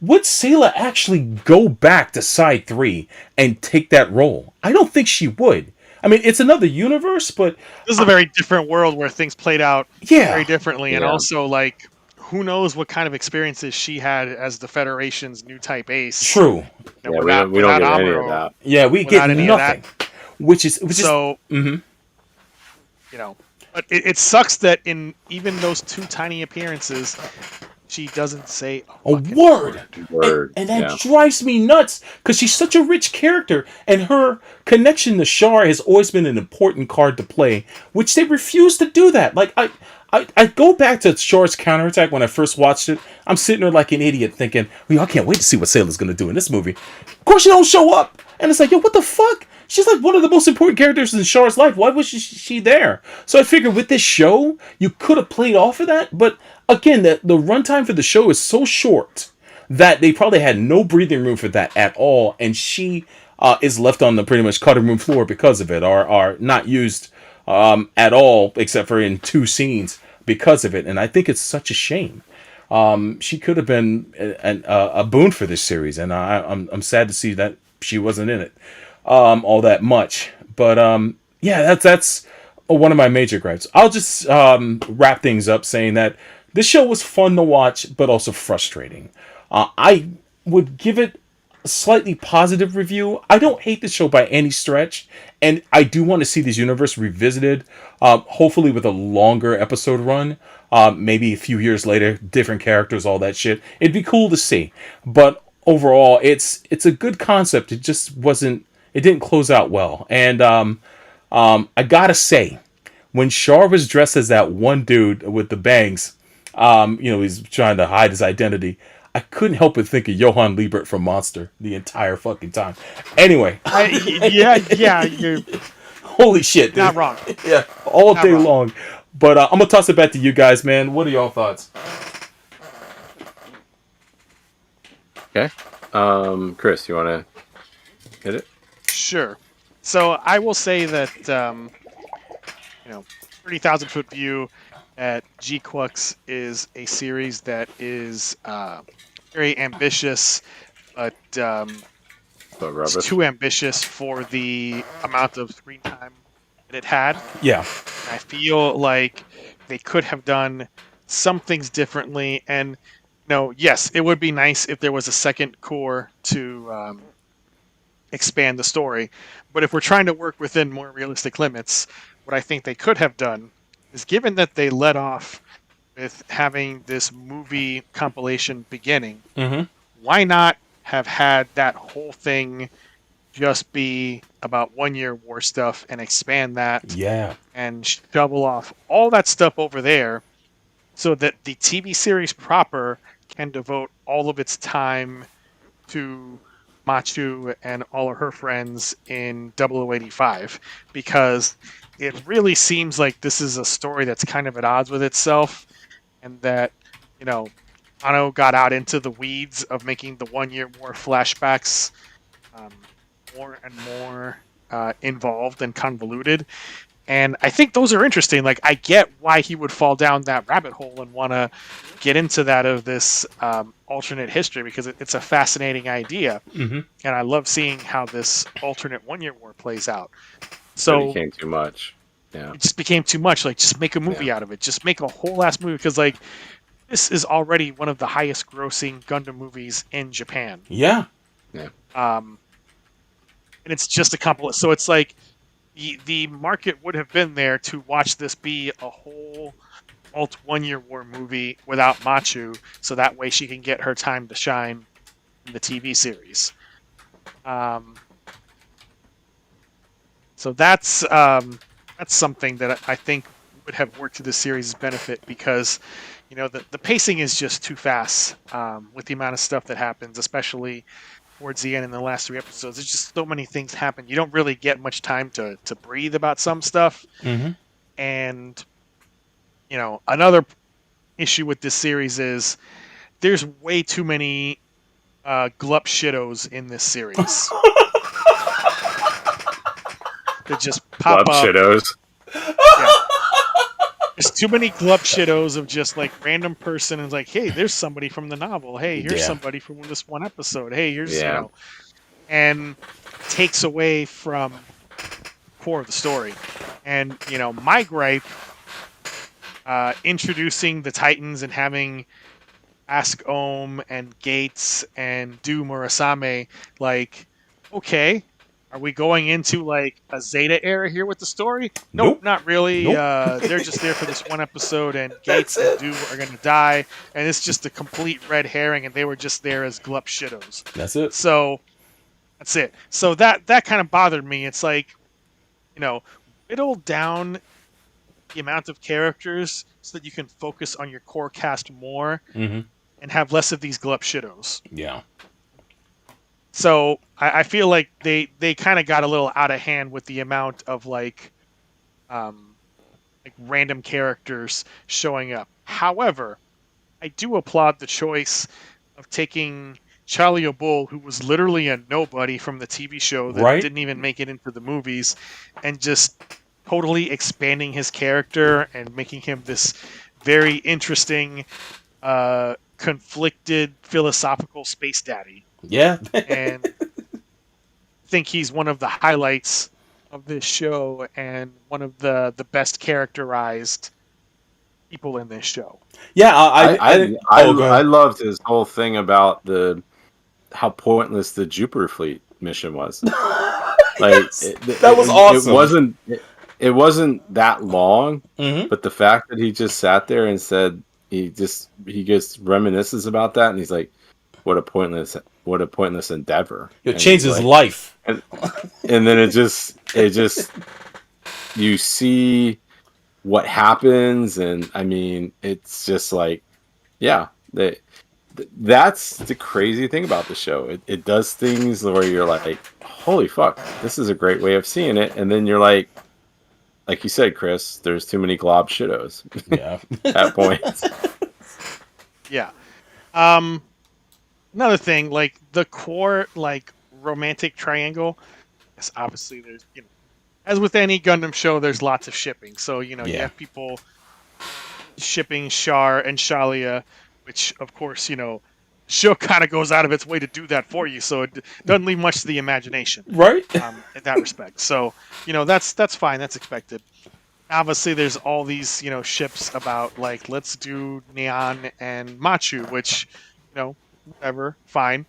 would Sayla actually go back to Side 3 and take that role? I don't think she would. I mean, it's another universe, but... This is a very different world where things played out very differently. And also, like, who knows what kind of experiences she had as the Federation's new type ace. True. You know, yeah, we don't get any of that. Yeah, we get nothing. Which is you know, but it sucks that in even those 2 tiny appearances, she doesn't say a word. And that yeah. drives me nuts because she's such a rich character, and her connection to Char has always been an important card to play, which they refuse to do that. Like I go back to Char's counterattack when I first watched it. I'm sitting there like an idiot thinking, well, I can't wait to see what Sayla's gonna do in this movie. Of course, she don't show up, and it's like, yo, what the fuck? She's like one of the most important characters in Char's life. Why was she there? So I figured with this show, you could have played off of that. But again, the runtime for the show is so short that they probably had no breathing room for that at all. And she is left on the pretty much cutting room floor because of it, or not used at all, except for in 2 scenes because of it. And I think it's such a shame. She could have been a boon for this series. And I'm sad to see that she wasn't in it. All that much, but yeah, that's one of my major gripes. I'll just wrap things up saying that this show was fun to watch, but also frustrating. I would give it a slightly positive review. I don't hate the show by any stretch, and I do want to see this universe revisited, hopefully with a longer episode run. Maybe a few years later, different characters, all that shit. It'd be cool to see, but overall, it's a good concept. It just wasn't. It didn't close out well. And I gotta say, when Char was dressed as that one dude with the bangs, he's trying to hide his identity, I couldn't help but think of Johann Liebert from Monster the entire fucking time. Anyway. You're holy shit, dude. Not wrong. Yeah, all day long. But I'm going to toss it back to you guys, man. What are y'all thoughts? Okay. Chris, you want to hit it? Sure. So I will say that, 30,000 foot view at G-Quux is a series that is very ambitious, but it's too ambitious for the amount of screen time that it had. Yeah. I feel like they could have done some things differently. And, yes, it would be nice if there was a second core to expand the story. But if we're trying to work within more realistic limits, what I think they could have done is, given that they let off with having this movie compilation beginning, why not have had that whole thing just be about 1 year war stuff and expand that and shovel off all that stuff over there so that the TV series proper can devote all of its time to MAHQ and all of her friends in 0085, because it really seems like this is a story that's kind of at odds with itself, and that, Ano got out into the weeds of making the 1 year war flashbacks more and more involved and convoluted. And I think those are interesting. Like, I get why he would fall down that rabbit hole and want to get into that of this alternate history, because it's a fascinating idea. And I love seeing how this alternate 1 year war plays out. So it became too much. Yeah. It just became too much. Like, just make a movie out of it. Just make a whole ass movie, because like this is already one of the highest grossing Gundam movies in Japan. Yeah. And it's just a couple. So it's like the market would have been there to watch this be a whole alt 1 Year War movie without MAHQ, so that way she can get her time to shine in the TV series. So that's something that I think would have worked to the series' benefit, because the pacing is just too fast with the amount of stuff that happens, especially towards the end in the last 3 episodes. There's just so many things happen. You don't really get much time to breathe about some stuff. Mm-hmm. And another issue with this series is there's way too many glup shittos in this series. That just pop Club up. shittos. Yeah. There's too many glup shittos of just like random person, and it's like, hey, there's somebody from the novel. Hey, here's somebody from this one episode. Hey, here's and takes away from core of the story. And my gripe, introducing the Titans and having Ask Ohm and Gates and Do Murasame, like, okay, are we going into like a Zeta era here with the story? Nope, not really. Nope. They're just there for this one episode, and Gates and Do are going to die, and it's just a complete red herring, and they were just there as glup shittos. That's it. So that's it. So that kind of bothered me. It's like, whittle down the amount of characters so that you can focus on your core cast more, mm-hmm. and have less of these glup shittos. Yeah. So I feel like they kind of got a little out of hand with the amount of like random characters showing up. However, I do applaud the choice of taking Charlie O'Bull, who was literally a nobody from the TV show that didn't even make it into the movies, and just totally expanding his character and making him this very interesting, conflicted, philosophical space daddy. Yeah. And I think he's one of the highlights of this show and one of the best characterized people in this show. Yeah, I loved his whole thing about how pointless the Jupiter fleet mission was. Like that was awesome. It wasn't that long, mm-hmm. but the fact that he just sat there and said he just reminisces about that, and he's like, what a pointless endeavor. It changed his life. And then it just you see what happens, and I mean, it's just like, that's the crazy thing about the show. It does things where you're like, holy fuck, this is a great way of seeing it, and then you're like you said, Chris, there's too many glob shittos. Yeah. At point. Yeah. Another thing, like the core, like romantic triangle. Yes, obviously there's, as with any Gundam show, there's lots of shipping. So you have people shipping Char and Shalia, which of course show kind of goes out of its way to do that for you. So it doesn't leave much to the imagination, right? In that respect. So that's fine. That's expected. Obviously, there's all these ships about like, let's do Neon and MAHQ, which whatever, fine.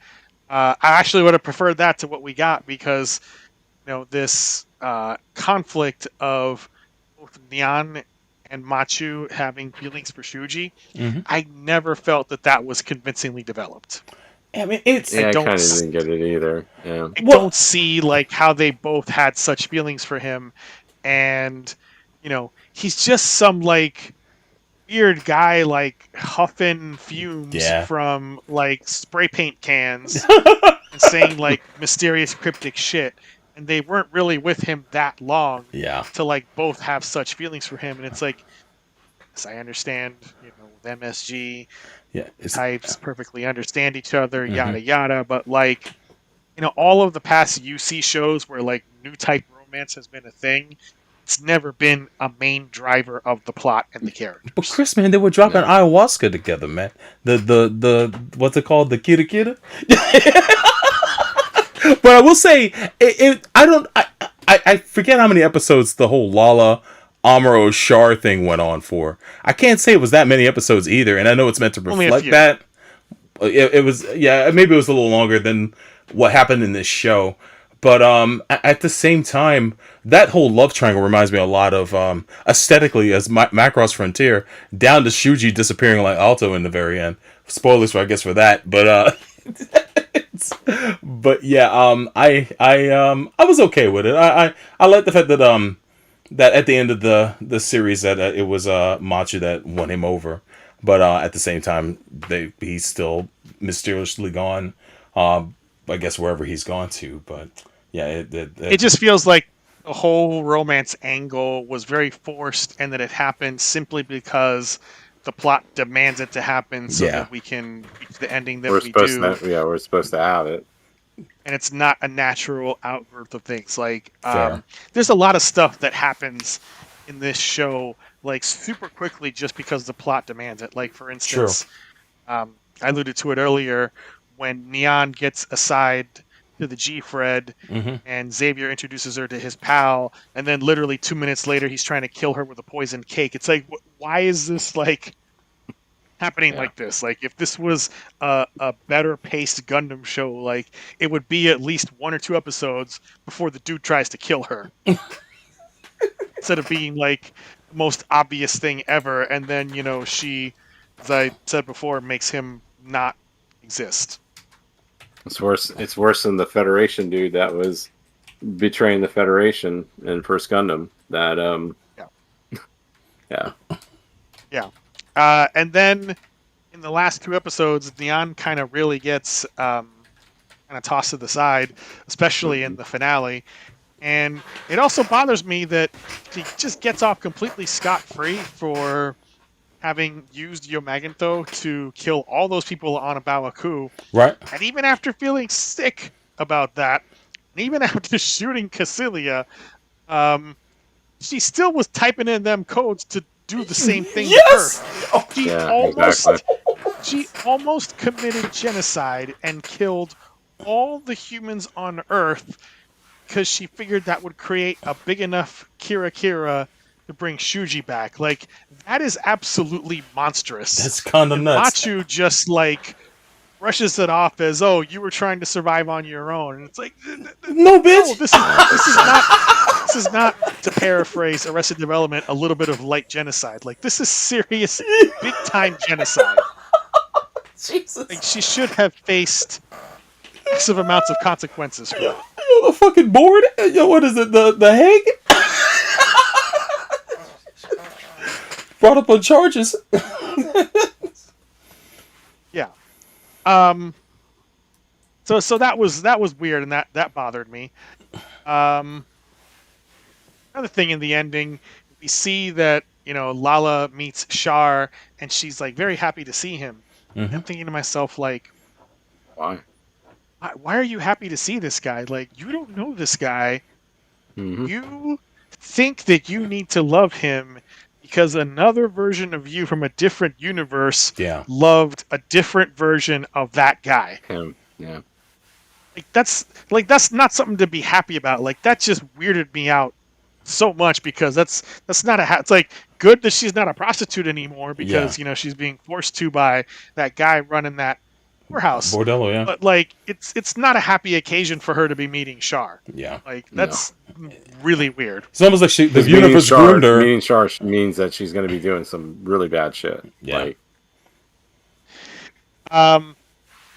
I actually would have preferred that to what we got, because this conflict of both Neon and MAHQ having feelings for Shuji, mm-hmm. I never felt that was convincingly developed. I mean, I kind of didn't get it either. Yeah. I don't see like how they both had such feelings for him, and he's just some like weird guy like huffing fumes from like spray paint cans and saying like mysterious cryptic shit, and they weren't really with him that long to like both have such feelings for him. And it's like, yes, I understand with MSG types perfectly understand each other, mm-hmm. yada yada, but like all of the past UC shows where like new type romance has been a thing, it's never been a main driver of the plot and the characters. But Chris, man, they were dropping ayahuasca together, man. The what's it called? The kira kira. But I will say, I forget how many episodes the whole Lala Amuro Char thing went on for. I can't say it was that many episodes either, and I know it's meant to Only a reflect few. that. It was, yeah, maybe it was a little longer than what happened in this show. But at the same time, that whole love triangle reminds me a lot of aesthetically as Macross Frontier, down to Shuji disappearing like Alto in the very end. Spoilers, I guess, for that. But but yeah, I was okay with it. I like the fact that that at the end of the series that it was Machu that won him over. But at the same time, he's still mysteriously gone. I guess wherever he's gone to. But yeah, It just feels like the whole romance angle was very forced, and that it happened simply because the plot demands it to happen, so that we can reach the ending that we do. We're supposed to have it. And it's not a natural outgrowth of things. Like, Fair. there's a lot of stuff that happens in this show, like super quickly, just because the plot demands it. Like, for instance, I alluded to it earlier when Neon gets aside to the G-Fred, and Xavier introduces her to his pal, and then literally 2 minutes later, he's trying to kill her with a poisoned cake. It's like, why is this like happening like this? Like, if this was a better paced Gundam show, like, it would be at least 1 or 2 episodes before the dude tries to kill her. Instead of being like the most obvious thing ever, and then, you know, she, as I said before, makes him not exist. It's worse. It's worse than the Federation dude that was betraying the Federation in First Gundam. That yeah. And then in the last 2 episodes, Neon kind of really gets kind of tossed to the side, especially in the finale. And it also bothers me that she just gets off completely scot-free for having used Yomagantho to kill all those people on a MAHQ. Right. And even after feeling sick about that, and even after shooting Cassilia, she still was typing in them codes to do the same thing Yes! to her. She almost committed genocide and killed all the humans on Earth because she figured that would create a big enough Kira to bring Shuji back. Like, that is absolutely monstrous. That's kind of nuts. Machu just like brushes it off as, oh, you were trying to survive on your own. And it's like, No, bitch. no, this is not, to paraphrase Arrested Development, a little bit of light genocide. Like, this is serious, big time genocide. Jesus. Like, she should have faced massive amounts of consequences for it. Yo, the fucking board. Yo, what is it? The Hague? Brought up on charges. Yeah. So that was weird, and that bothered me. Another thing in the ending, we see that, you know, Lala meets Char, and she's like very happy to see him. I'm thinking to myself, like, Why? why are you happy to see this guy? Like, you don't know this guy. You think that you need to love him because another version of you from a different universe loved a different version of that guy. Him. Yeah. Like that's not something to be happy about. Like, that just weirded me out so much, because that's not it's like good that she's not a prostitute anymore, because you know, she's being forced to by that guy running that warehouse. Bordello, yeah. But like, it's not a happy occasion for her to be meeting Char. Yeah. Like, that's really weird. It's almost like the universe groomed her. Meeting Char means that she's going to be doing some really bad shit. Yeah. Like,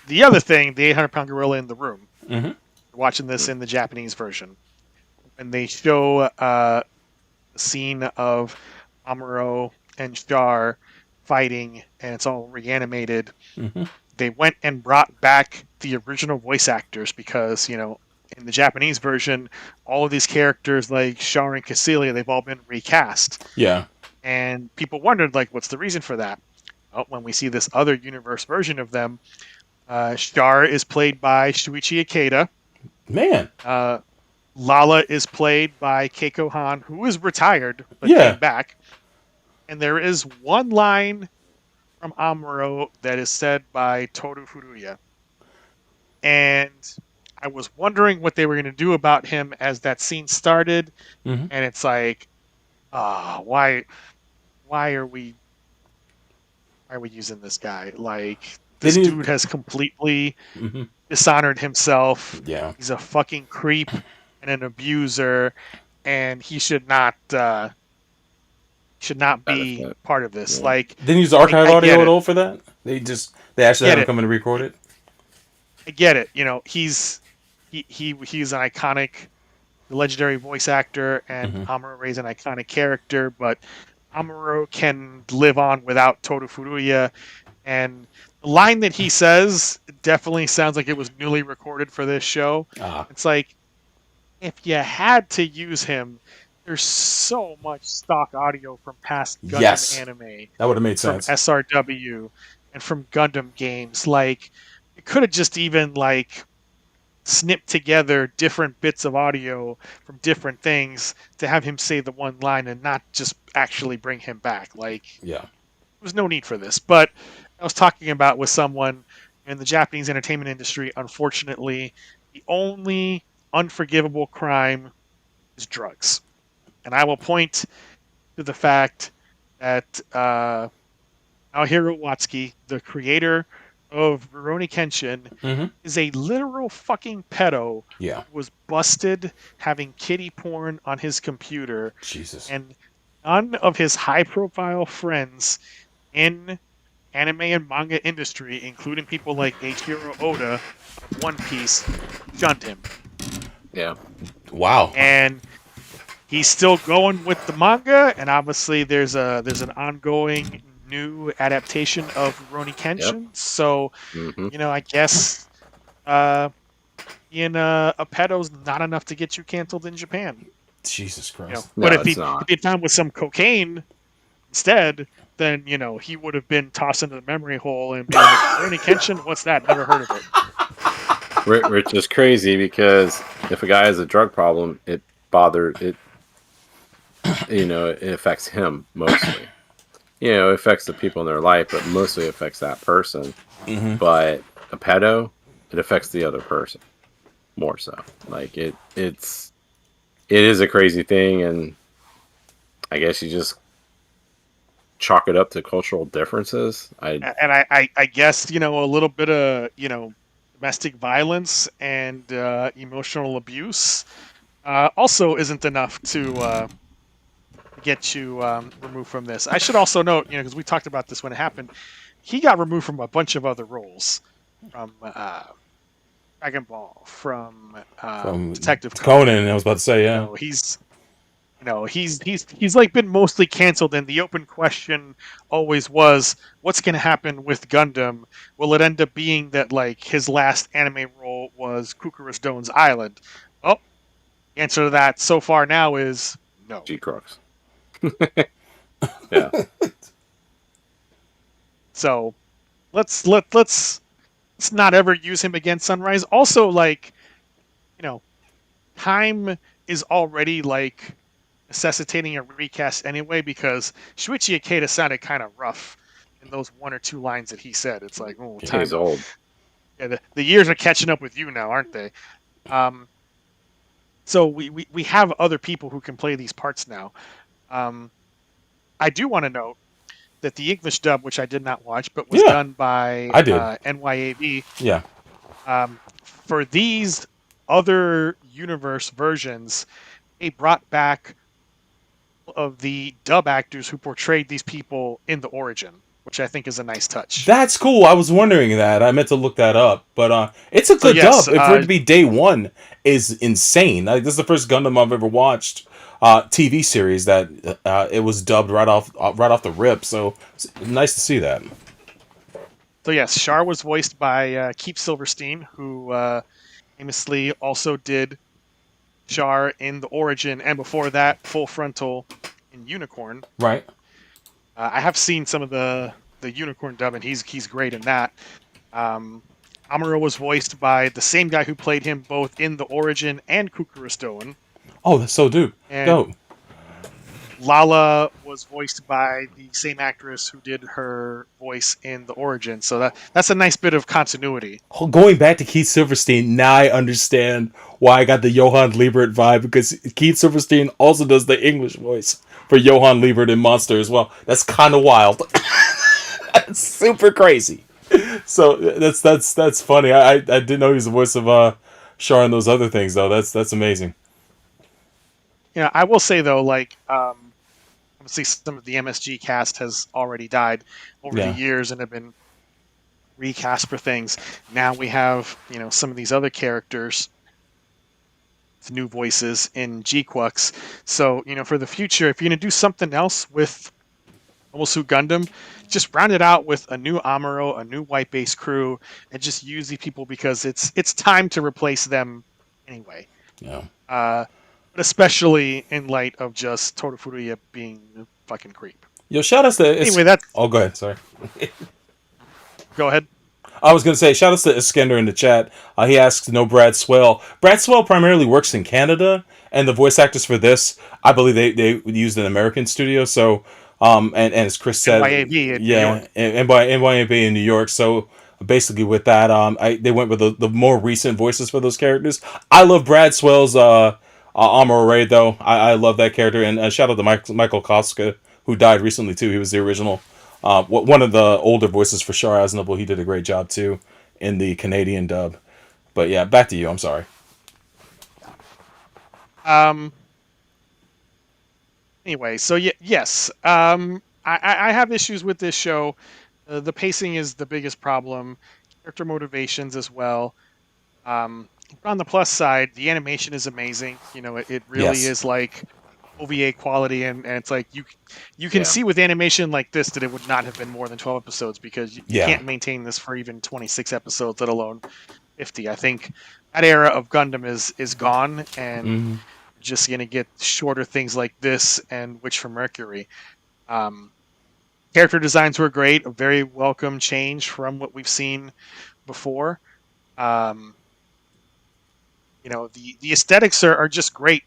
The other thing, the 800-pound gorilla in the room. Mm-hmm. Watching this in the Japanese version, when they show a scene of Amuro and Char fighting, and it's all reanimated. They went and brought back the original voice actors, because, you know, in the Japanese version, all of these characters like Char and Cassilia, they've all been recast. Yeah. And people wondered, like, what's the reason for that? Well, when we see this other universe version of them, Char is played by Shuichi Ikeda. Man. Lala is played by Keiko Han, who is retired but came back. And there is one line from Amuro that is said by Toru Furuya. And I was wondering what they were going to do about him as that scene started. And it's like, Why are we using this guy? Like, this Didn't you- dude has completely Mhm. dishonored himself. Yeah. He's a fucking creep and an abuser, and he should not be Benefit. part of this. Yeah. Like, Didn't use archive I audio get at it. all for that. They actually Get had him it. come in and record it. I get it. You know, he's an iconic, legendary voice actor, and Mhm. Amuro Ray's an iconic character, but Amuro can live on without Toru Furuya. And the line that he says definitely sounds like it was newly recorded for this show. Ah. It's like, if you had to use him, there's so much stock audio from past Gundam Yes. anime, That would have made from sense. SRW, and from Gundam games. Like, it could have just even like snipped together different bits of audio from different things to have him say the one line and not just actually bring him back. Like, Yeah. there was no need for this. But I was talking about with someone in the Japanese entertainment industry. Unfortunately, the only unforgivable crime is drugs, and I will point to the fact that Naohiro Watsuki, the creator of Rurouni Kenshin, Mhm. is a literal fucking pedo. Yeah. Who was busted having kiddie porn on his computer, Jesus. and none of his high-profile friends in anime and manga industry, including people like Eiichiro Oda of One Piece, shunned him. Yeah. Wow. And he's still going with the manga, and obviously there's an ongoing new adaptation of Rurouni Kenshin. So, Mm-hmm. you know, I guess being a pedo's not enough to get you canceled in Japan. Jesus You know, Christ. but No, if it's not. he'd found with some cocaine instead, then, you know, he would have been tossed into the memory hole and been like, Rurouni Kenshin, what's that? Never heard of it. Which is crazy because if a guy has a drug problem, it affects him mostly. You know, it affects the people in their life, but mostly affects that person. Mhm. But a pedo, it affects the other person more so. Like it is a crazy thing, and I guess you just chalk it up to cultural differences. And I guess, you know, a little bit of, you know, domestic violence and emotional abuse also isn't enough to get you removed from this. I should also note, you know, because we talked about this when it happened, he got removed from a bunch of other roles, from Dragon Ball, from Detective Conan, I was about to say, yeah. He's like been mostly canceled, and the open question always was, what's going to happen with Gundam? Will it end up being that like his last anime role was Kukuru's Doan's Island? Well, the answer to that so far now is no. G-Quux. Yeah. So let's not ever use him against Sunrise. Also, like, you know, time is already like necessitating a recast anyway, because Shuichi Ikeda sounded kind of rough in those one or two lines that he said. It's like, oh, time. He's old. Yeah, the years are catching up with you now, aren't they? So we have other people who can play these parts now. I do want to note that the English dub, which I did not watch, but was done by I did. NYAV. Yeah. For these other universe versions, they brought back of the dub actors who portrayed these people in the origin, which I think is a nice touch. That's cool. I was wondering that. I meant to look that up, but it's a good yes, dub. For it to be day one is insane. Like, this is the first Gundam I've ever watched TV series that it was dubbed right off the rip. So it's nice to see that. So yes, Char was voiced by Keith Silverstein, who famously also did Char in the Origin, and before that, Full Frontal in Unicorn. Right. I have seen some of the Unicorn dub, and he's great in that. Amuro was voiced by the same guy who played him both in the Origin and Kukuru's Doan. Oh, that's so dope. And Lala was voiced by the same actress who did her voice in the Origin, so that's a nice bit of continuity. Going back to Keith Silverstein, now I understand why I got the Johann Liebert vibe, because Keith Silverstein also does the English voice for Johann Liebert in Monster as well. That's kind of wild. That's super crazy. So that's funny. I didn't know he was the voice of Char and those other things though. That's amazing. Yeah, I will say though, like obviously some of the MSG cast has already died over the years and have been recast for things. Now we have, some of these other characters with new voices in G-Quux. So, for the future, if you're going to do something else with Mobile Suit Gundam, just round it out with a new Amuro, a new white base crew, and just use these people because it's time to replace them anyway. Yeah. But especially in light of just Toru Furuya being a fucking creep. Yo, shout outs to Anyway, that's... Oh, go ahead. Sorry. Go ahead. I was going to say, shout outs to Iskender in the chat. He asks, no Brad Swell. Brad Swell primarily works in Canada, and the voice actors for this, I believe they used an American studio. So, and as Chris said, NYAB in New York. And by NYAB in New York. So basically, with that, they went with the more recent voices for those characters. I love Brad Swell's Amuro Ray, though. I love that character, and shout out to Michael Koska, who died recently too. He was the original. One of the older voices for Char Aznavour. He did a great job too in the Canadian dub. But yeah, back to you. I'm sorry. Anyway, so yes. I have issues with this show. The pacing is the biggest problem. Character motivations as well. On the plus side, the animation is amazing. It really is like OVA quality, and it's like you can see with animation like this that it would not have been more than 12 episodes because you can't maintain this for even 26 episodes, let alone 50. I think that era of Gundam is gone, and just gonna get shorter things like this and Witch from Mercury. Character designs were great, a very welcome change from what we've seen before. The aesthetics are just great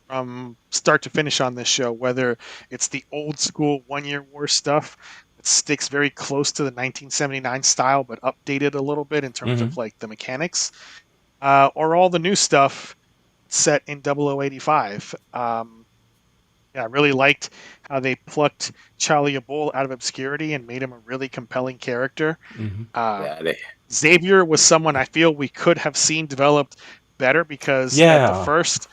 from start to finish on this show, whether it's the old school 1 Year War stuff that sticks very close to the 1979 style but updated a little bit in terms of like the mechanics, or all the new stuff set in 0085. I really liked how they plucked Charlie Abul out of obscurity and made him a really compelling character. Xavier was someone I feel we could have seen developed better because at the first,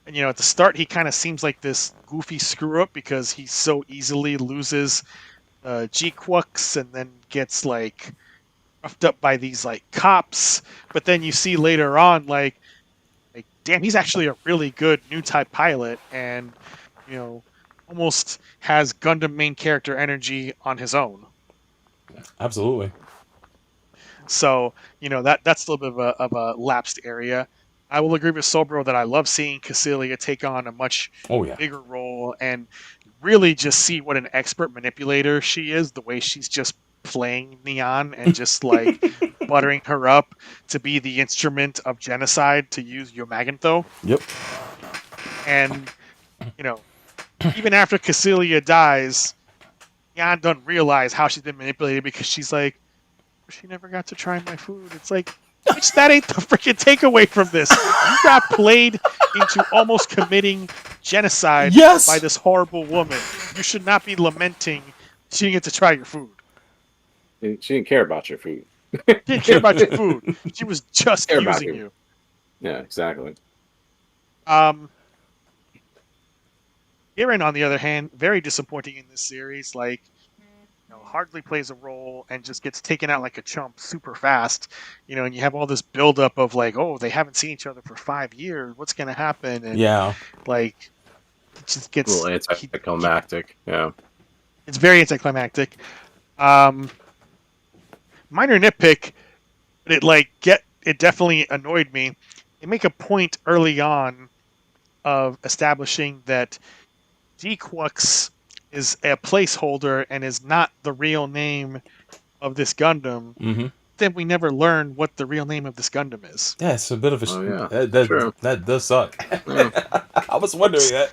at the start, he kind of seems like this goofy screw up because he so easily loses G-Quux and then gets like roughed up by these like cops. But then you see later on, like damn, he's actually a really good new type pilot, and almost has Gundam main character energy on his own. Absolutely. So that's a little bit of a lapsed area. I will agree with Sobro that I love seeing Cassilia take on a much bigger role and really just see what an expert manipulator she is, the way she's just playing Neon and just like buttering her up to be the instrument of genocide, to use Yomagantho. Yep. And, even after Cassilia dies, Neon doesn't realize how she's been manipulated because she's like, she never got to try my food. It's like, bitch, that ain't the freaking takeaway from this. You got played into almost committing genocide by this horrible woman. You should not be lamenting she didn't get to try your food. She didn't care about your food. She didn't care about your food. She was just using you. Yeah, exactly. Eren, on the other hand, very disappointing in this series. Like, hardly plays a role and just gets taken out like a chump super fast. And you have all this buildup of like, oh, they haven't seen each other for 5 years. What's going to happen? And like, it just gets a little anticlimactic. Yeah, it's very anticlimactic. Minor nitpick, but it definitely annoyed me. They make a point early on of establishing that G-Quux is a placeholder and is not the real name of this Gundam. Then we never learn what the real name of this Gundam is. Yeah, it's a bit of a... that does suck. I was wondering that.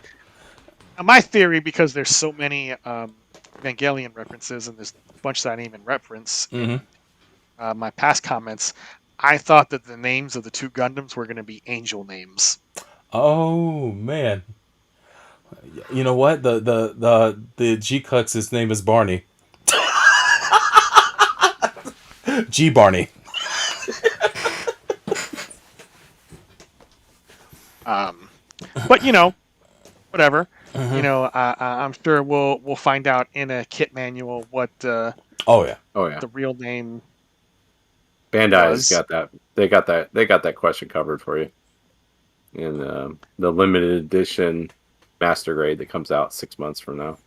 Now, my theory, because there's so many Evangelion references and there's a bunch that I didn't even reference in my past comments, I thought that the names of the two Gundams were going to be angel names. Oh, man. You know what? The G-Quux, his name is Barney. G Barney. But whatever. I'm sure we'll find out in a kit manual what Oh yeah. the real name Bandai's was. got that. They got that question covered for you. In the limited edition master grade that comes out 6 months from now.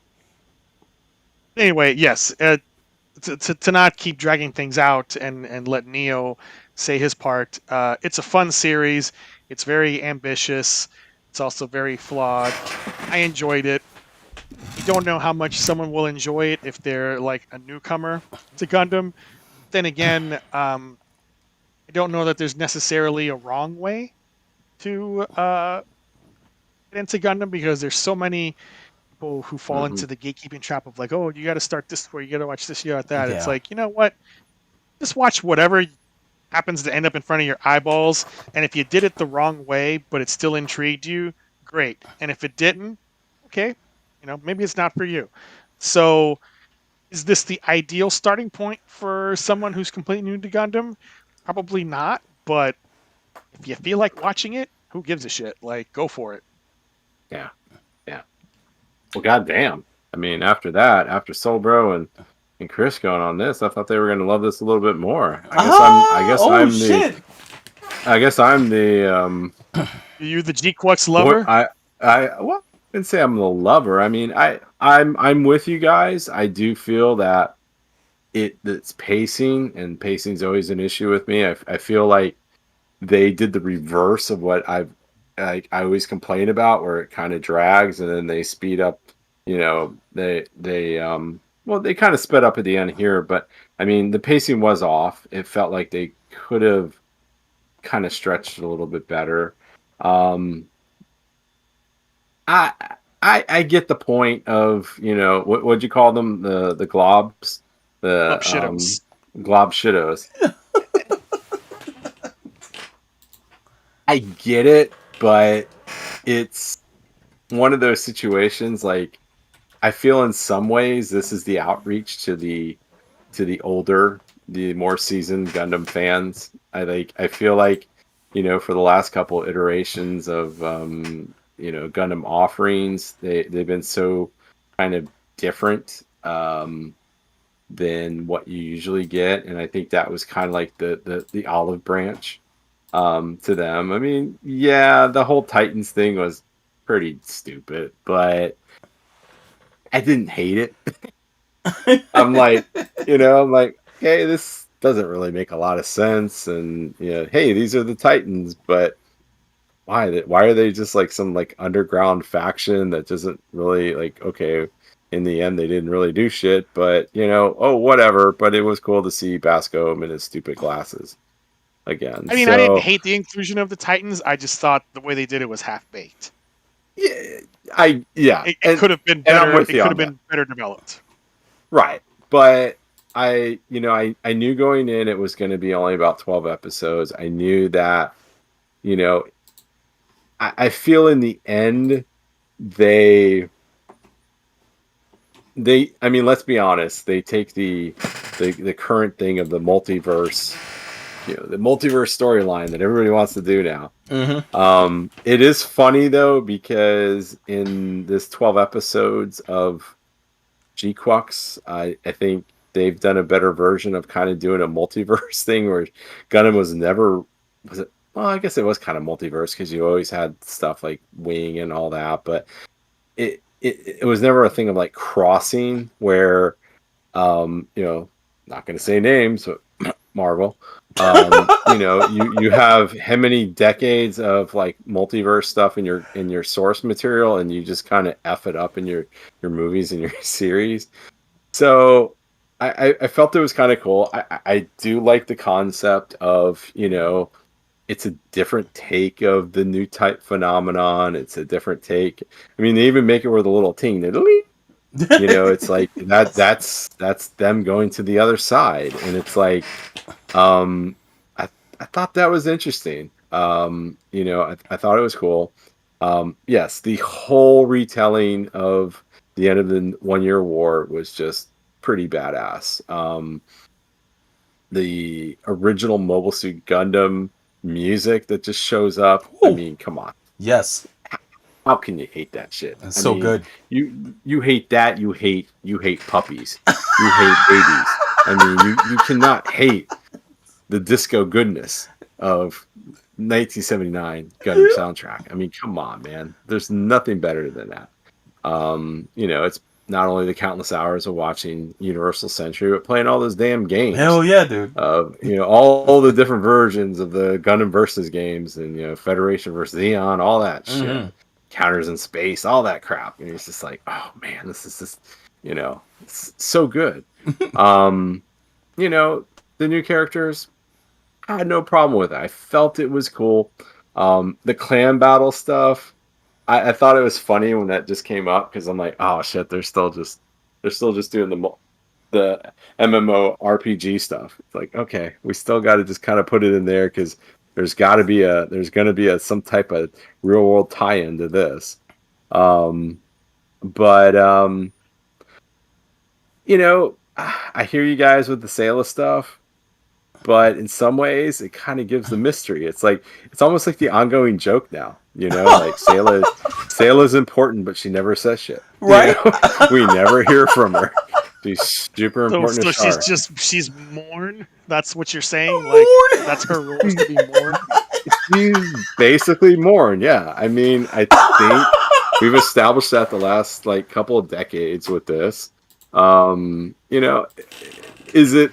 Anyway, yes. To not keep dragging things out and let Neo say his part. It's a fun series. It's very ambitious. It's also very flawed. I enjoyed it. You don't know how much someone will enjoy it if they're like a newcomer to Gundam. Then again, I don't know that there's necessarily a wrong way to get into Gundam, because there's so many people who fall into the gatekeeping trap of like, oh, you got to start this before you got to watch this, you got that. Yeah. It's like, you know what? Just watch whatever happens to end up in front of your eyeballs, and if you did it the wrong way but it still intrigued you, great. And if it didn't, okay, maybe it's not for you. So is this the ideal starting point for someone who's completely new to Gundam? Probably not, but if you feel like watching it, who gives a shit? Like, go for it. Yeah. Well, goddamn. I mean, after Solbro and Chris going on this, I thought they were going to love this a little bit more. I guess I'm the Are you the G-Quux lover? I didn't say I'm the lover. I mean, I'm with you guys. I do feel that it's pacing, and pacing's always an issue with me. I feel like they did the reverse of what I always complain about, where it kind of drags and then they speed up. They kind of sped up at the end here, but I mean, the pacing was off. It felt like they could have kind of stretched it a little bit better. I get the point of, what'd you call them? The globs? The Globshitos. Globshitos. I get it, but it's one of those situations, like, I feel in some ways this is the outreach to the older, the more seasoned Gundam fans. I feel like, for the last couple iterations of Gundam offerings, they've been so kind of different than what you usually get, and I think that was kind of like the olive branch to them. I mean, yeah, the whole Titans thing was pretty stupid, but I didn't hate it. I'm like, hey, this doesn't really make a lot of sense, and hey, these are the Titans, but why are they just like some like underground faction that doesn't really, like, okay, in the end they didn't really do shit, but oh, whatever. But it was cool to see Basco in his stupid glasses again. I mean, I didn't hate the inclusion of the Titans. I just thought the way they did it was half baked. It could have been better. It could have been better developed. Right, but I knew going in it was going to be only about 12 episodes. I knew that, I feel in the end I mean, let's be honest, they take the current thing of the multiverse, the multiverse storyline that everybody wants to do now. Mm-hmm. It is funny though, because in this 12 episodes of G-Quux, I think they've done a better version of kind of doing a multiverse thing, where Gundam was it? Well, I guess it was kind of multiverse because you always had stuff like Wing and all that, but it was never a thing of like crossing where, not going to say names, but Marvel, you have how many decades of like multiverse stuff in your source material, and you just kind of F it up in your movies and your series. So I felt it was kind of cool. I do like the concept of, it's a different take of the new type phenomenon. It's a different take. I mean, they even make it where the little ting, it's like that's them going to the other side, and it's like, I thought that was interesting. I thought it was cool. Yes, the whole retelling of the end of the 1 Year War was just pretty badass. The original Mobile Suit Gundam music that just shows up. I Ooh. mean, come on. Yes. How can you hate that shit? It's I so mean, good. You hate that. You hate puppies. You hate babies. I mean, you cannot hate the disco goodness of 1979 Gundam soundtrack. I mean, come on, man. There's nothing better than that. It's not only the countless hours of watching Universal Century, but playing all those damn games. Hell yeah, dude. All the different versions of the Gundam versus games and, Federation versus Eon, all that shit. Counters in space, all that crap. And it's just like, oh man, this is just, it's so good. The new characters, I had no problem with it. I felt it was cool. The clan battle stuff, I thought it was funny when that just came up because I'm like, oh shit, they're still just doing the MMO RPG stuff. It's like, okay, we still got to just kind of put it in there because there's going to be some type of real world tie-in to this. I hear you guys with the Sayla stuff, but in some ways it kind of gives the mystery. It's almost like the ongoing joke now, like Sayla's important, but she never says shit. Right. We never hear from her. She's super important. So to she's Morn. That's what you're saying. Like that's her role is to be Morn. She's basically Morn. Yeah. I mean, I think we've established that the last couple of decades with this. Is it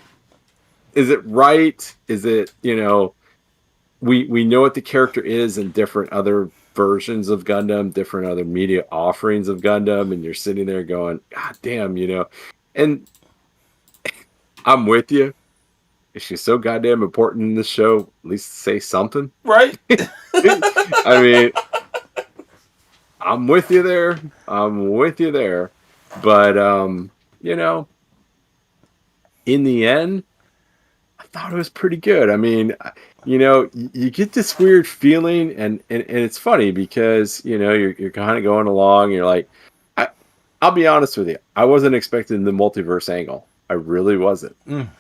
right? Is it we know what the character is in different other versions of Gundam, different other media offerings of Gundam, and you're sitting there going, God damn, and I'm with you. If she's so goddamn important in this show, at least say something. Right. I mean, I'm with you there. But in the end, I thought it was pretty good. I mean, you get this weird feeling, and it's funny because you're kind of going along. You're like, I'll be honest with you, I wasn't expecting the multiverse angle. I really wasn't.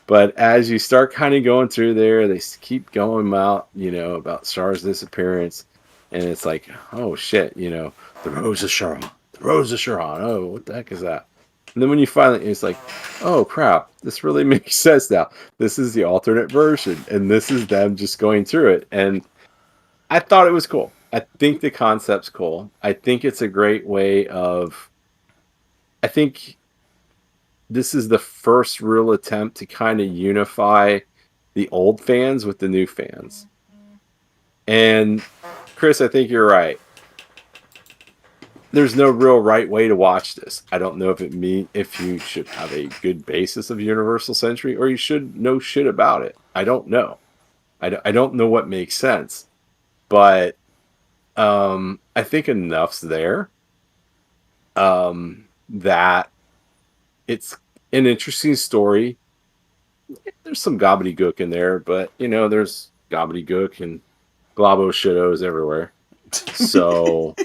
But as you start kind of going through there, they keep going out, about Char's disappearance, and it's like, oh shit, the Rose of Sharon. Oh, what the heck is that? And then when you finally, it's like, oh crap, this really makes sense now. This is the alternate version, and this is them just going through it. And I thought it was cool. I think the concept's cool. I think it's a great way of, I think this is the first real attempt to kind of unify the old fans with the new fans. And Chris, I think you're right. There's no real right way to watch this. I don't know if you should have a good basis of Universal Century or you should know shit about it. I don't know. I don't know what makes sense. But I think enough's there that it's an interesting story. There's some gobbledygook in there, but there's gobbledygook and globo shitos everywhere. So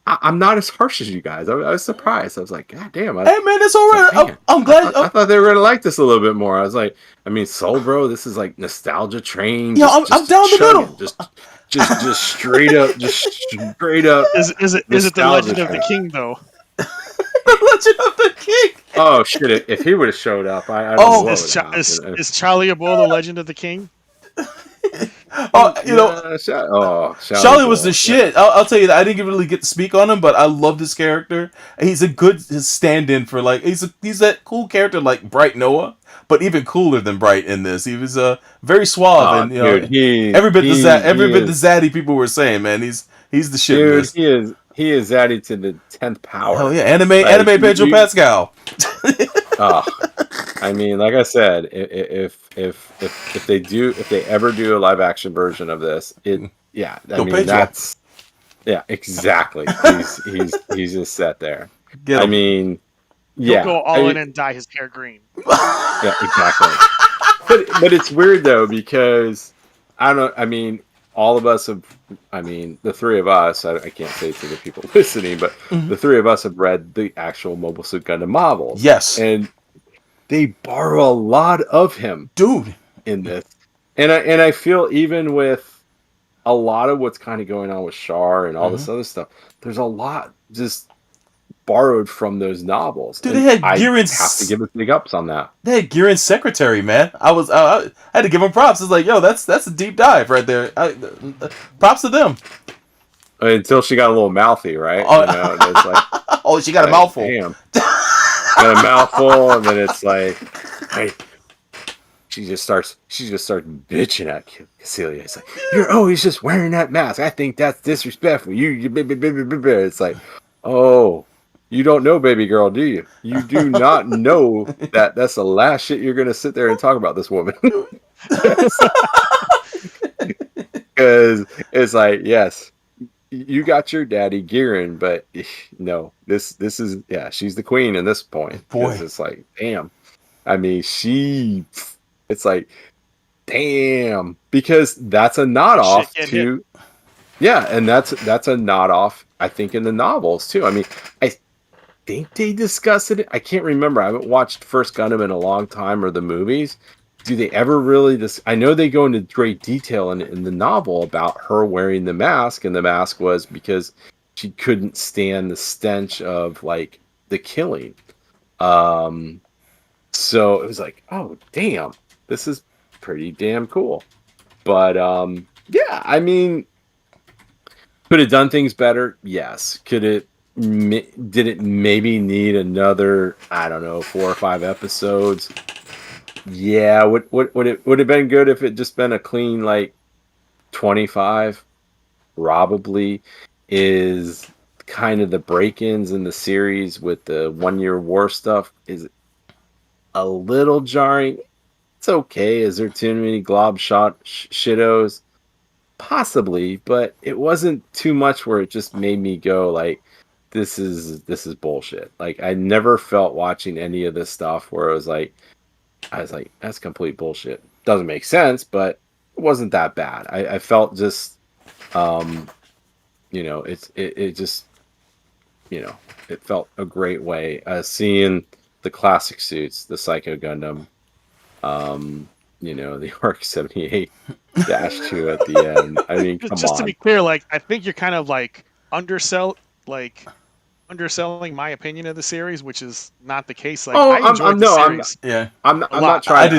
I'm not as harsh as you guys. I was surprised. I was like, God damn. Hey man, it's all right. Like, I'm glad. I thought they were gonna like this a little bit more. I was like, I mean, Soul Bro, this is like nostalgia train. Yeah, I'm down the middle. Just straight up. Is it the Legend of the King though? The Legend of the King. Oh shit! If he would have showed up, I don't know what is Charlie Abo the Legend of the King? Charlie was the shit. I'll tell you that I didn't really get to speak on him, but I love this character. He's a good stand-in for he's that cool character like Bright Noah, but even cooler than Bright in this. He was very suave and every bit the zaddy people were saying. Man, he's the shit. Dude, he is zaddy to the 10th power. Oh yeah, anime Pedro Pascal. I mean, like I said, if they ever do a live action version of this, exactly. He's just set there. I mean, He'll go all in and dye his hair green. Yeah, exactly. But it's weird though because I don't know. I mean, all of us have, I mean, the three of us, I can't say to the people listening, but the three of us have read the actual Mobile Suit Gundam novels. Yes. And they borrow a lot of him. Dude. In this. And I feel even with a lot of what's kind of going on with Char and all this other stuff, there's a lot just borrowed from those novels. Dude, they had I Giran's... have to give it big ups on that. They had Giran's secretary, man. I had to give him props. It's like, yo, that's a deep dive right there. Props to them. Until she got a little mouthy, right? Oh, you know, it's like, oh, she got a mouthful. Damn. Got a mouthful, and then it's like, hey, she just starts bitching at Celia. It's like, you're always just wearing that mask. I think that's disrespectful. It's like, oh, you don't know, baby girl, do you? You do not know that that's the last shit you're gonna sit there and talk about this woman. Because it's like, yes, you got your daddy Giran, but no, this is, yeah, she's the queen in this point. Boy, it's like, damn. I mean, it's like, damn, because that's a nod off to, yeah, and that's a nod off, I think, in the novels too. I mean, I think they discuss it. I can't remember. I haven't watched First Gundam in a long time, or the movies. Do they ever really I know they go into great detail in the novel about her wearing the mask, and the mask was because she couldn't stand the stench of like the killing. So it was like, oh damn, this is pretty damn cool. But yeah, I mean, could have done things better? Yes. Did it maybe need another, I don't know, 4 or 5 episodes? Yeah, would it have been good if it just been a clean like 25? Probably. Is kind of the break-ins in the series with the 1 Year War stuff is a little jarring. It's okay. Is there too many glob shot shittos? Possibly, but it wasn't too much where it just made me go like, this is bullshit. Like, I never felt watching any of this stuff where I was like, that's complete bullshit. Doesn't make sense, but it wasn't that bad. I felt just, you know, it just, you know, it felt a great way. Seeing the classic suits, the Psycho Gundam, you know, the Arc 78-2 at the end. I mean, come just on. To be clear, like, I think you're kind of like underselling my opinion of the series, which is not the case. Like, I enjoyed the series. I'm not trying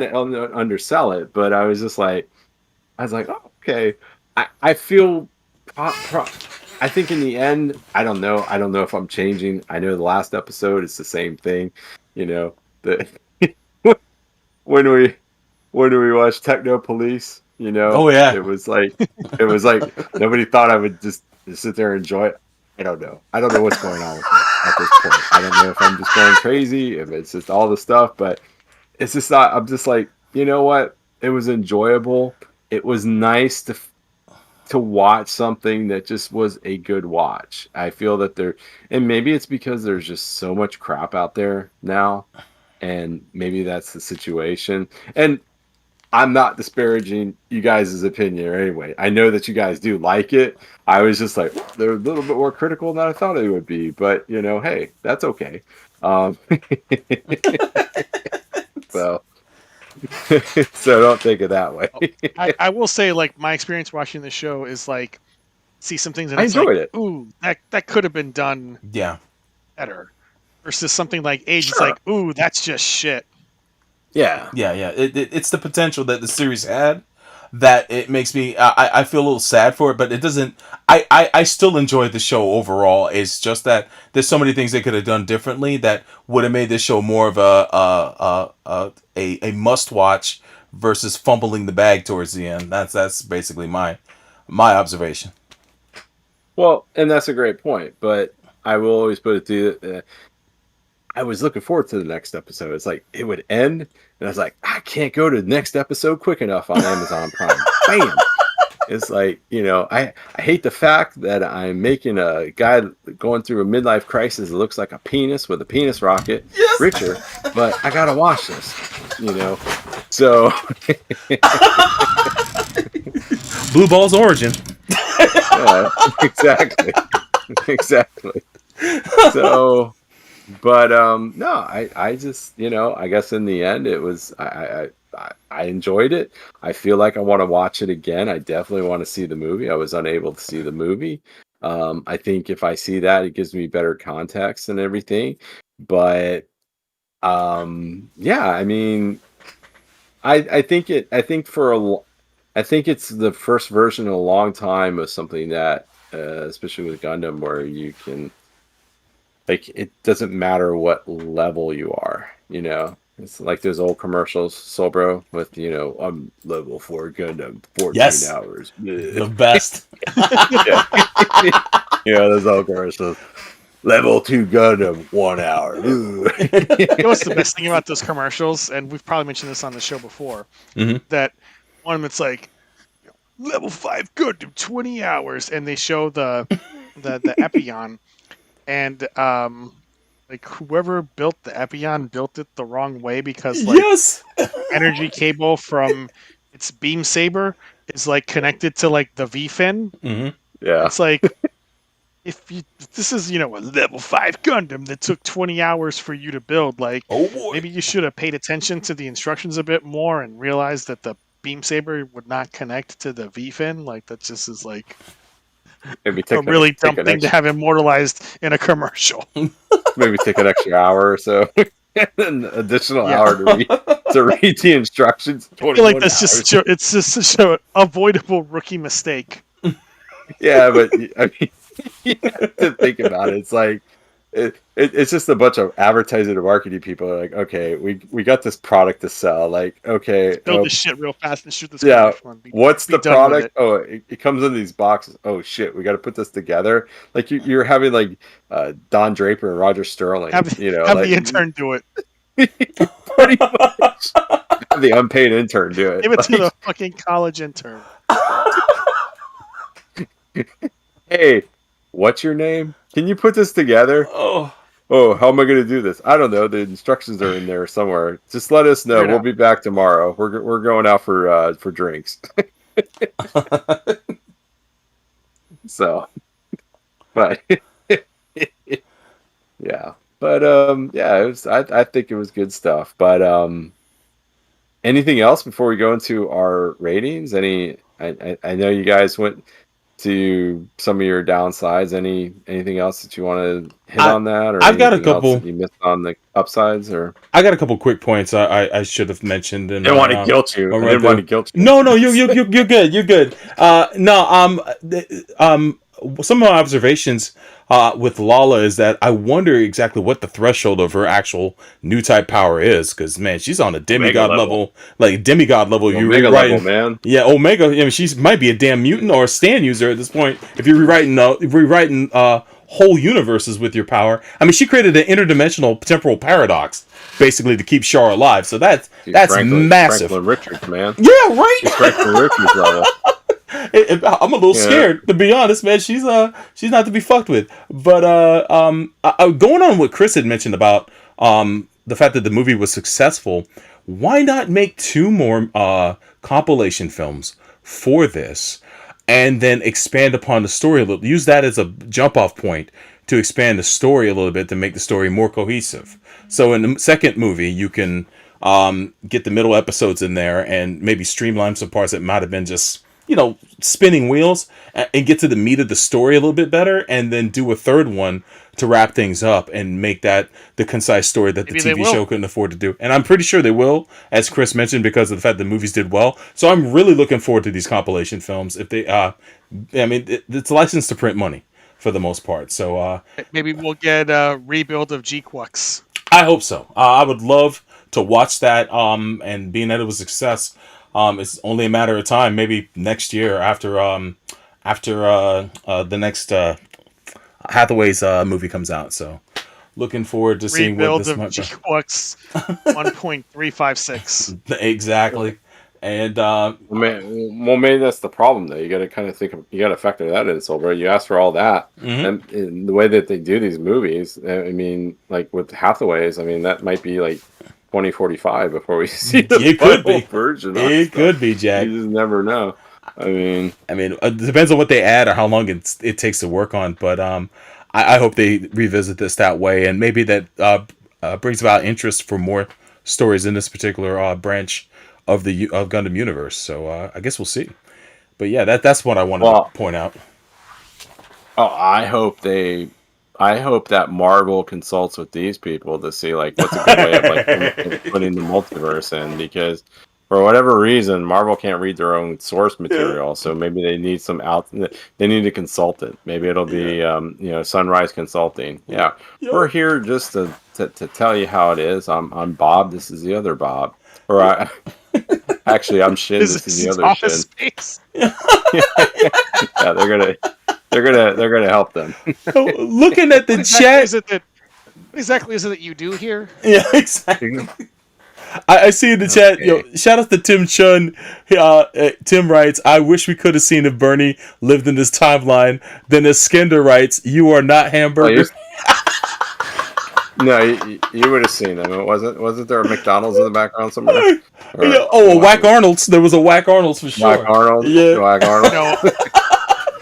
to undersell it, but I was like, oh, okay. I feel, I think in the end, I don't know if I'm changing. I know the last episode is the same thing, you know. When we watched Techno Police, you know, oh yeah, it was like nobody thought I would just sit there and enjoy it. I don't know what's going on with me at this point. I don't know if I'm just going crazy, if it's just all the stuff, but it's just not. I'm just like, you know what? It was enjoyable. It was nice to watch something that just was a good watch. I feel that and maybe it's because there's just so much crap out there now, and maybe that's the situation. And I'm not disparaging you guys' opinion anyway. I know that you guys do like it. I was just like, they're a little bit more critical than I thought they would be, but you know, hey, that's okay. So don't think of that way. I will say, like, my experience watching the show is like, see some things and I it's enjoyed like, it. Ooh, that could have been done better. Versus something like Age, it's like, ooh, that's just shit. Yeah. It's the potential that the series had that it makes me. I feel a little sad for it, but it doesn't. I still enjoyed the show overall. It's just that there's so many things they could have done differently that would have made this show more of a must watch versus fumbling the bag towards the end. That's basically my observation. Well, and that's a great point, but I will always put it to you. I was looking forward to the next episode. It's like it would end, and I was like, I can't go to the next episode quick enough on Amazon Prime. Bam! It's like, you know, I hate the fact that I'm making a guy going through a midlife crisis that looks like a penis with a penis rocket richer, but I gotta watch this, you know. So Blue Ball's origin. Yeah, exactly. Exactly. So, but no, I just, I guess in the end it was I enjoyed it. I feel like I want to watch it again. I definitely want to see the movie. I was unable to see the movie. I think if I see that, it gives me better context and everything. But yeah, I mean, I think it's the first version in a long time of something that, especially with Gundam, where you can, like, it doesn't matter what level you are. It's like those old commercials, Sobro, with I'm level 4 Gundam, 14 Yes. hours. The best. Yeah. Those old commercials. Level 2 Gundam, 1 hour. You know what's the best thing about those commercials? And we've probably mentioned this on the show before. That one of them, it's like level 5 Gundam, 20 hours, and they show the Epion, and like whoever built the Epion built it the wrong way because like Yes. energy cable from its beam saber is like connected to like the V fin. Mm-hmm. Yeah. It's like if this is a level 5 Gundam that took 20 hours for you to build, like maybe you should have paid attention to the instructions a bit more and realized that the beam saber would not connect to the V fin. Like that just is like Maybe a really dumb thing to have immortalized in a commercial. Maybe take an extra hour or so. An additional hour to read the instructions. I feel like that's it's just such an avoidable rookie mistake. Yeah, but I mean, you have to think about it. It's like it's just a bunch of advertising and marketing people are like, okay, we got this product to sell. Like, okay, build this shit real fast and shoot this. Yeah, what's the product? Oh, it comes in these boxes. Oh shit, we got to put this together. Like you're having like Don Draper and Roger Sterling. Have the intern do it. Pretty much. Have the unpaid intern do it. Give it to the fucking college intern. Hey, what's your name? Can you put this together? Oh, how am I going to do this? I don't know. The instructions are in there somewhere. Just let us know. We'll be back tomorrow. We're going out for drinks. So, but yeah, but yeah, it was. I think it was good stuff. But anything else before we go into our ratings? I know you guys went to some of your downsides. Anything else that you want to hit on that, or I've got a couple you missed on the upsides, or I got a couple quick points I should have mentioned. And I didn't want to guilt you. I didn't want to guilt you. No, you're good. You're good. Some of my observations with Lala is that I wonder exactly what the threshold of her actual new type power is, because man, she's on a demigod level. Like demigod level. You're rewriting, man. Yeah, Omega. I mean, she might be a damn mutant or a stand user at this point. If you're rewriting whole universes with your power. I mean, she created an interdimensional temporal paradox basically to keep Char alive. So that's massive. Franklin Richards, man. Yeah, right. She's Franklin Richards level. I'm a little scared, to be honest, man. She's not to be fucked with. But going on what Chris had mentioned about the fact that the movie was successful, why not make 2 more compilation films for this, and then expand upon the story a little? Use that as a jump-off point to expand the story a little bit to make the story more cohesive. So in the second movie, you can get the middle episodes in there and maybe streamline some parts that might have been just spinning wheels, and get to the meat of the story a little bit better, and then do a third one to wrap things up and make that the concise story that the TV show couldn't afford to do. And I'm pretty sure they will, as Chris mentioned, because of the fact the movies did well. So I'm really looking forward to these compilation films. If they, it's licensed to print money for the most part. So maybe we'll get a rebuild of G-Quux. I hope so. I would love to watch that. And being that it was a success, it's only a matter of time. Maybe next year after the next Hathaway's movie comes out. So looking forward to seeing what this might be. G-Quux 1.356. Exactly. And maybe that's the problem though. You got to kind of you got to factor that in. So, bro, you ask for all that, and the way that they do these movies, I mean, like with Hathaway's, I mean, that might be like 2045 before we see the It could final be. version. It could be, Jack. You just never know. I mean, it depends on what they add or how long it takes to work on. But I hope they revisit this that way, and maybe that brings about interest for more stories in this particular branch of the Gundam universe. So I guess we'll see. But yeah, that's what I wanted to point out. Oh, I hope that Marvel consults with these people to see like what's a good way of like putting the multiverse in, because for whatever reason Marvel can't read their own source material, so maybe they need they need a consultant. Maybe it'll be Sunrise Consulting. Yeah, we're here just to tell you how it is. I'm Bob. This is the other Bob. Or actually, I'm Shin. This is the other Office Shin. Space. Yeah, they're gonna help them. Looking at the What chat, exactly is it that you do here? yeah, exactly. I see in the chat, shout out to Tim Chun. Tim writes, I wish we could have seen if Bernie lived in this timeline. Then as Skender writes, you are not hamburger. No, you would have seen them. Wasn't there a McDonald's in the background somewhere? A Whack Arnold's. There was a Whack Arnold's for sure. Whack Arnold. Yeah. Whack Arnold.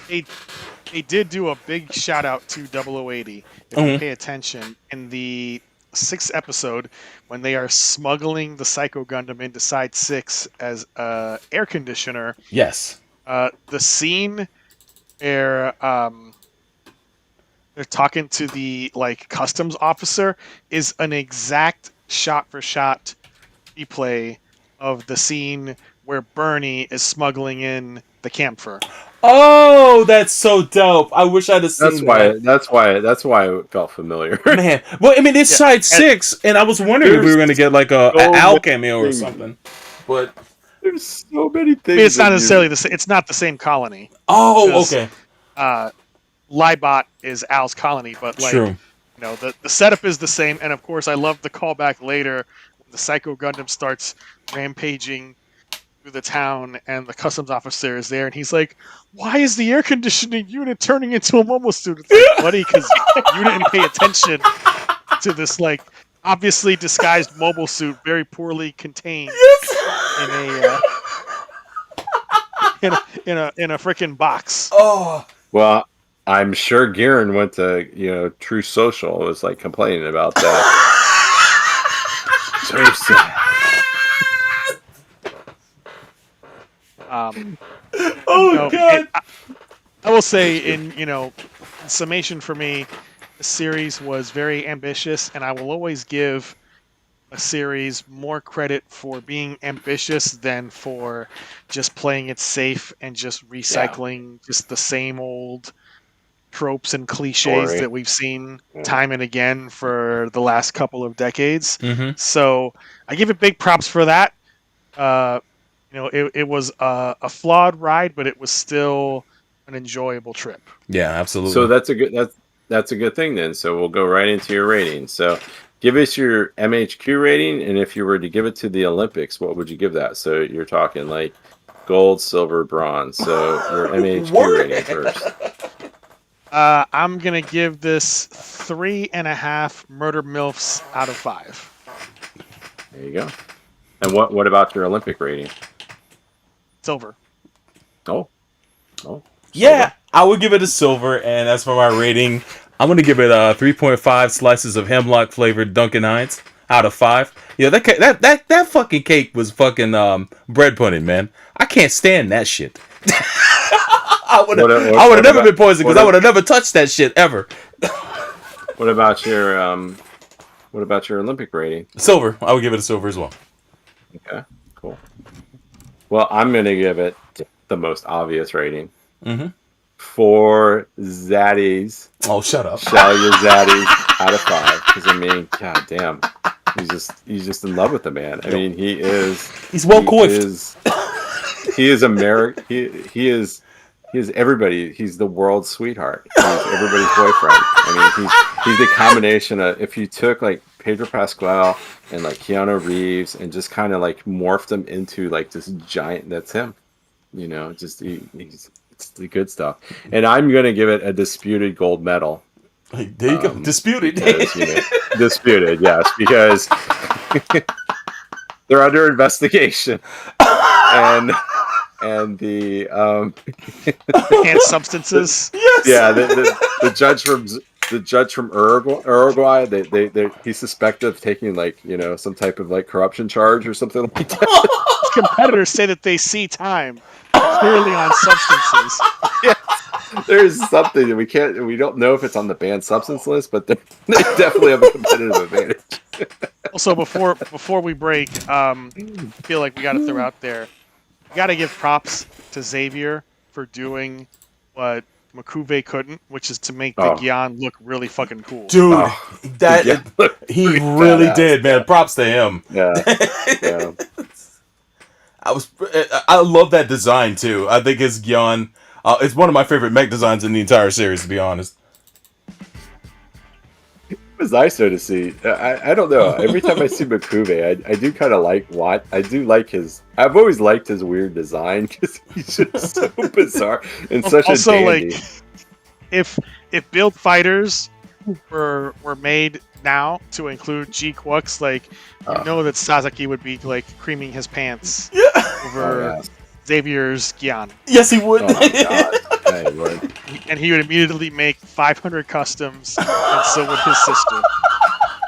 They did do a big shout out to 0080. If you pay attention in the 6th episode, when they are smuggling the Psycho Gundam into Side 6 as air conditioner. Yes. The scene where they're talking to the customs officer is an exact shot for shot replay of the scene where Bernie is smuggling in the camphor. Oh, that's so dope! I wish I'd have seen that. That's why it felt familiar. Man, well, I mean, it's Side 6, and I was wondering if we were going to get like a Al cameo or something. But there's so many things. I mean, it's not necessarily the same. It's not the same colony. Oh, okay. Libot is Al's colony, but True. The setup is the same, and of course, I love the callback later when the Psycho Gundam starts rampaging through the town, and the customs officer is there, and he's like, "Why is the air conditioning unit turning into a mobile suit?" It's like, buddy, because you didn't pay attention to this obviously disguised mobile suit, very poorly contained in a freaking box. Oh. Well, I'm sure Garen went to True Social and was complaining about that. God! I will say, in summation for me, the series was very ambitious, and I will always give a series more credit for being ambitious than for just playing it safe and just recycling just the same old tropes and cliches that we've seen time and again for the last couple of decades. So I give it big props for that. It was a flawed ride, but it was still an enjoyable trip. Yeah, absolutely. So that's a good thing then. So we'll go right into your rating. So give us your MAHQ rating, and if you were to give it to the Olympics, what would you give that? So you're talking gold, silver, bronze. So your MAHQ rating first. I'm gonna give this 3.5 murder milfs out of 5. There you go. And what about your Olympic rating? Silver. Oh. Yeah, I would give it a silver, and as for my rating, I'm gonna give it 3.5 slices of hemlock flavored Dunkin' Hines out of 5. Yeah, that fucking cake was fucking bread pudding, man. I can't stand that shit. I would have never been poisoned because I would have never touched that shit ever. What about your Olympic rating? Silver. I would give it a silver as well. Okay, cool. Well, I'm gonna give it the most obvious rating. 4 zaddies. Oh, shut up. Shall your zaddies out of 5? Because god damn, he's just in love with the man. I mean, he's well coiffed. He is American. He is everybody. He's the world's sweetheart. He's everybody's boyfriend. I mean, he's the combination of, if you took Pedro Pascal and Keanu Reeves and just kind of morphed them into this giant. That's him. Just it's the good stuff. And I'm gonna give it a disputed gold medal. There you go. Disputed. Because, disputed, yes, because they're under investigation, and the And substances. Yes. yeah, the judge from Uruguay, he's suspected of taking like some type of like corruption charge or something like that. Competitors say that they see time clearly on substances. There's something that we don't know if it's on the banned substance list, but they definitely have a competitive advantage. Also, before we break, I feel like we got to throw out there, we got to give props to Xavier for doing what MAHQ couldn't, which is to make the Gyan look really fucking cool. Dude, he really did, man. Props to him. Yeah. I love that design too. I think his Gyan, it's one of my favorite mech designs in the entire series, to be honest. It was nice though to see. I don't know. Every time I see MAHQ, I do kind of like I do like his. I've always liked his weird design because he's just so bizarre and such a dandy. Like, if build fighters were made now to include G-Quux, like you know that Sasaki would be like creaming his pants over Xavier's Gyan. Yes, he would. Oh my God. Yeah, he would. And he would immediately make 500 customs, and so would his sister.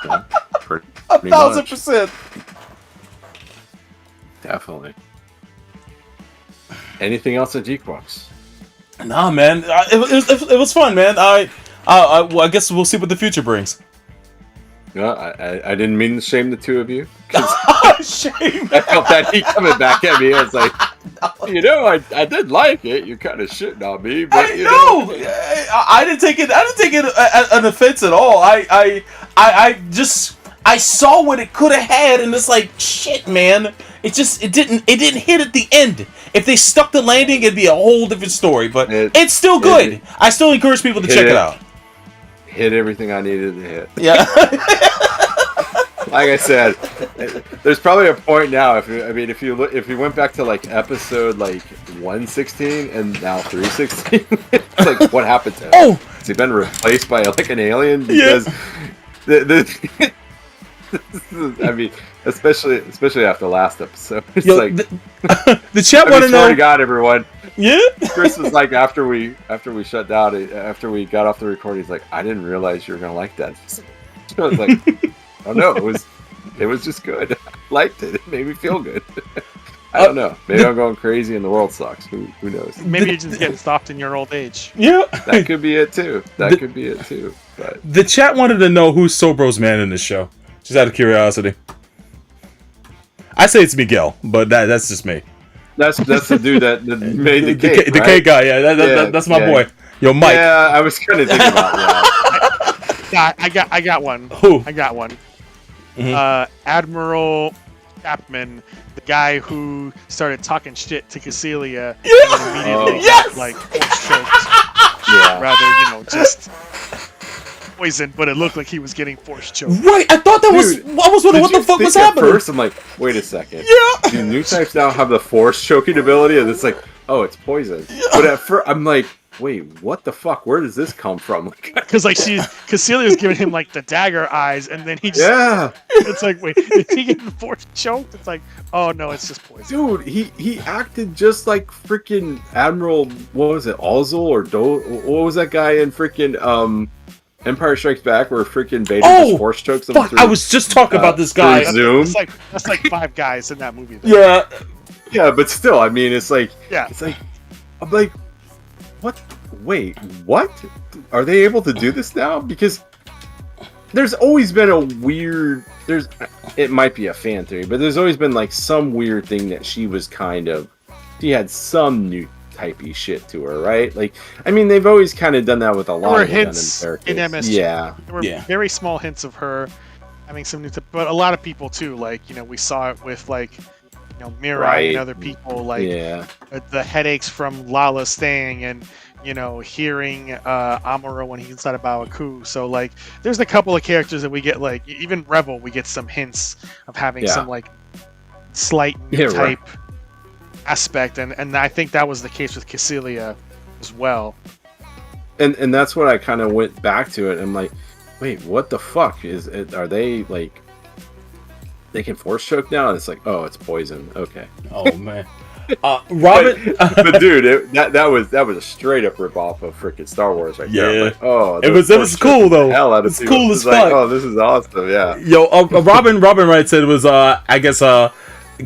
Yeah, pretty 1,000%. Definitely. Anything else at G-Quux? Nah, man. It was fun, man. Well, I guess we'll see what the future brings. No, I didn't mean to shame the two of you. Shame. I felt that he coming back at me. I was like, I did like it. You're kind of shitting on me, but I didn't take it. I didn't take it an offense at all. I saw what it could have had, and it's like, shit, man. It didn't hit at the end. If they stuck the landing, it'd be a whole different story. But it's still good. I still encourage people to check it out. Hit everything I needed to hit. Yeah. Like I said, there's probably a point now. If you went back to like episode like 116 and now 316, it's like what happened to him? Oh, has he been replaced by like an alien? Because I mean, especially after last episode, it's the chat want to know. Swear to God, everyone. Yeah. Chris was like after we shut down, after we got off the recording, he's like, I didn't realize you were gonna like that. So I was like, oh no, it was just good. I liked it. It made me feel good. I don't know. Maybe I'm going crazy and the world sucks. Who knows? Maybe you're just getting soft in your old age. Yeah. That could be it too. Could be it too. But the chat wanted to know who's Sobro's man in this show. Just out of curiosity. I say it's Miguel, but that's just me. That's the dude that made the cake, the cake guy. Yeah, that's my boy. Yo, Mike. Yeah, I was kind of thinking about that. Yeah, I got one. Who? I got one. Mm-hmm. Admiral Chapman, the guy who started talking shit to Cecilia Yeah. and immediately like force choked. Yeah. Rather, just poisoned, but it looked like he was getting force choked. Right, I thought that was. I was wondering what the fuck was happening. First, I'm like, wait a second. Yeah. Do new types now have the force choking ability? And it's like, oh, it's poison. Yeah. But at first, I'm like, wait, what the fuck? Where does this come from? Because Cecilia's giving him like the dagger eyes, and then he just it's like, wait, is he getting force choked? It's like, oh no, it's just poison. Dude, he acted just like freaking Admiral. What was it, Ozzel or what was that guy in freaking Empire Strikes Back where freaking Vader just force chokes him? Fuck! I was just talking about this guy. Zoom. That's like 5 guys in that movie. Though. Yeah, but still, I mean, it's like, I'm like, what? Wait, what? Are they able to do this now? Because there's always been a weird. It might be a fan theory, but there's always been like some weird thing that she had some new typey shit to her, right? Like, I mean, they've always kind of done that with a lot of hints in MSG. Yeah, there were very small hints of her having some new, but a lot of people too. Like, we saw it with like, Mira and other people. Like, the headaches from Lala's thing, and hearing Amuro when he's inside of MAHQ. So like, there's a couple of characters that we get, like even Rebel, we get some hints of having some like slight new type aspect, and I think that was the case with Cecilia as well. And that's what I kind of went back to it. I'm like, wait, what the fuck are they like? they can force choke now, and it's like, oh, it's poison. Okay. Oh man. Robin, but dude, that was a straight up rip off of freaking Star Wars right there. Like, oh, it was cool though. Hell out of it's cool as fuck. Like, oh, this is awesome. Yeah. Yo, Robin Wright said it was I guess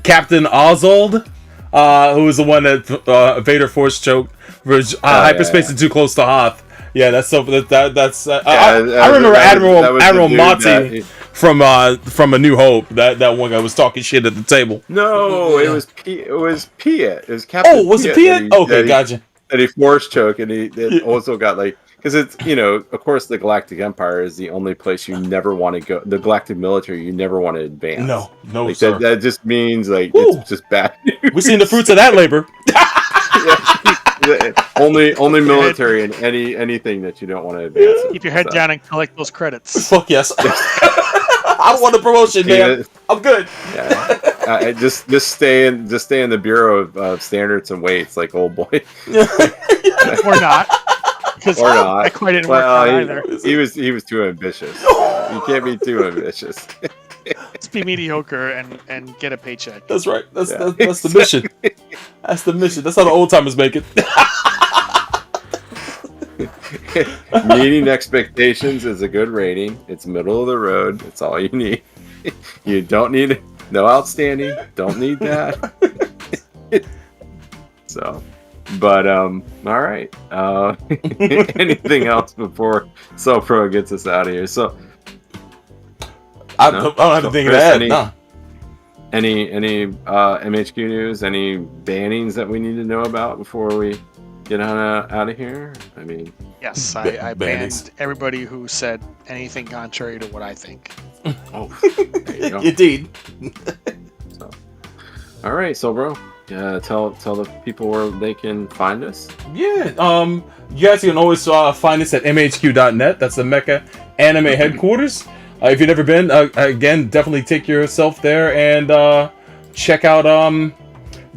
Captain Oswald, who was the one that Vader force choked for hyperspace and too close to Hoth. Yeah, that's so. That's. I remember Admiral Monty from A New Hope. That one guy was talking shit at the table. No, it was Piet. It was Captain. Oh, was it Piet? Okay, gotcha. That he force choked, and he also got like, because it's, of course the Galactic Empire is the only place you never want to go. The Galactic Military, you never want to advance. No, like, sir. That just means like it's just bad news. We've seen the fruits of that labor. only military and anything that you don't want to advance. Keep your head down and collect those credits. Fuck yes. I want a promotion, man. I'm good. Yeah. Just stay in the Bureau of Standards and Weights, like old boy. Or not. Or not. That quite didn't work out either. He was too ambitious. You can't be too ambitious. Let's be mediocre and get a paycheck. That's right. That's the mission. That's the mission. That's how the old timers make it. Meeting expectations is a good rating. It's middle of the road. It's all you need. You don't need no outstanding. Don't need that. So, but all right. Anything else before SoPro gets us out of here? So. I don't have anything to add. Any MHQ news? Any bannings that we need to know about before we get out of here? I mean, yes, I banned everybody who said anything contrary to what I think. Oh, there you go. Indeed. So, all right, so bro, tell the people where they can find us. Yeah, you guys can always find us at MAHQ.net. That's the Mecha anime headquarters. If you've never been, again, definitely take yourself there and check out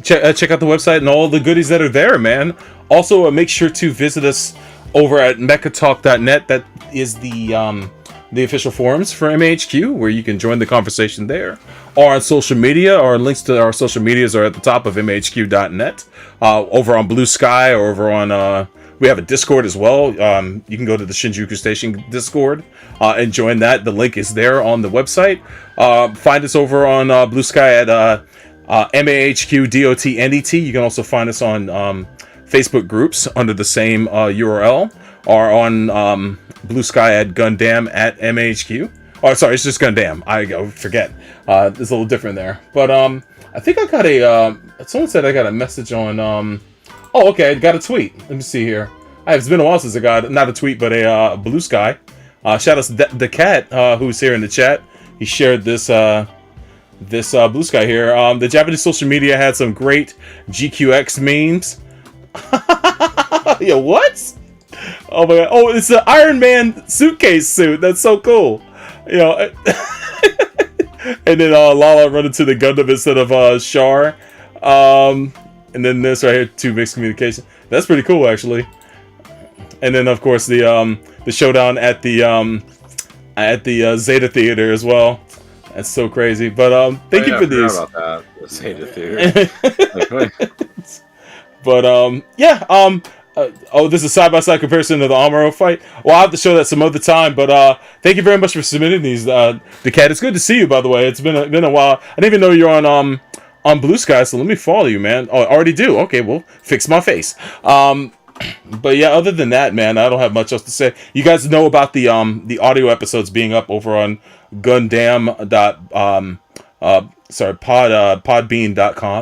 check out the website and all the goodies that are there, man. Also, make sure to visit us over at mechatalk.net. That is the official forums for MAHQ, where you can join the conversation there. Or on social media, our links to our social medias are at the top of MAHQ.net. Over on Blue Sky, or over on we have a Discord as well. You can go to the Shinjuku Station Discord and join that. The link is there on the website. Find us over on Blue Sky at MAHQ.net. You can also find us on Facebook groups under the same URL, or on Blue Sky at Gundam at MAHQ. Oh, sorry, it's just Gundam. I forget. It's a little different there. But I think I got someone said I got a message on... Oh, okay, I got a tweet. Let me see here. It's been a while since I got, not a tweet, but a Blue Sky. Shout out to the cat who's here in the chat. He shared this Blue Sky here. The Japanese social media had some great GQX memes. Yeah, what? Oh my god. Oh, it's an Iron Man suitcase suit. That's so cool. And then Lala run into the Gundam instead of Char. And then this right here, 2 mixed communication. That's pretty cool, actually. And then, of course, the showdown at the Zeta Theater as well. That's so crazy. But thank you for these. About that. The Zeta Theater. But yeah. This is side-by-side comparison of the Amuro fight. Well, I'll have to show that some other time. But thank you very much for submitting these. The cat. It's good to see you, by the way. It's been a while. I didn't even know you're on Blue Sky, so let me follow you, man. Oh, I already do. Okay, well, fix my face. But yeah, other than that, man, I don't have much else to say. You guys know about the audio episodes being up over on podbean.com.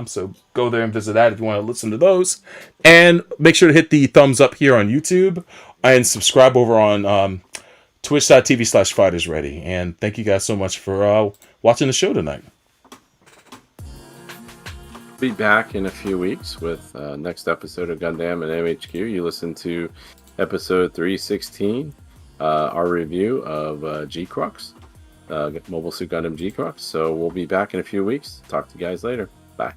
So go there and visit that if you want to listen to those. And make sure to hit the thumbs up here on YouTube and subscribe over on twitch.tv/FightersReady. And thank you guys so much for watching the show tonight. Be back in a few weeks with next episode of Gundam and MHQ. You listen to episode 316, our review of G-Quux, Mobile Suit Gundam G-Quux. So we'll be back in a few weeks. Talk to you guys later. Bye.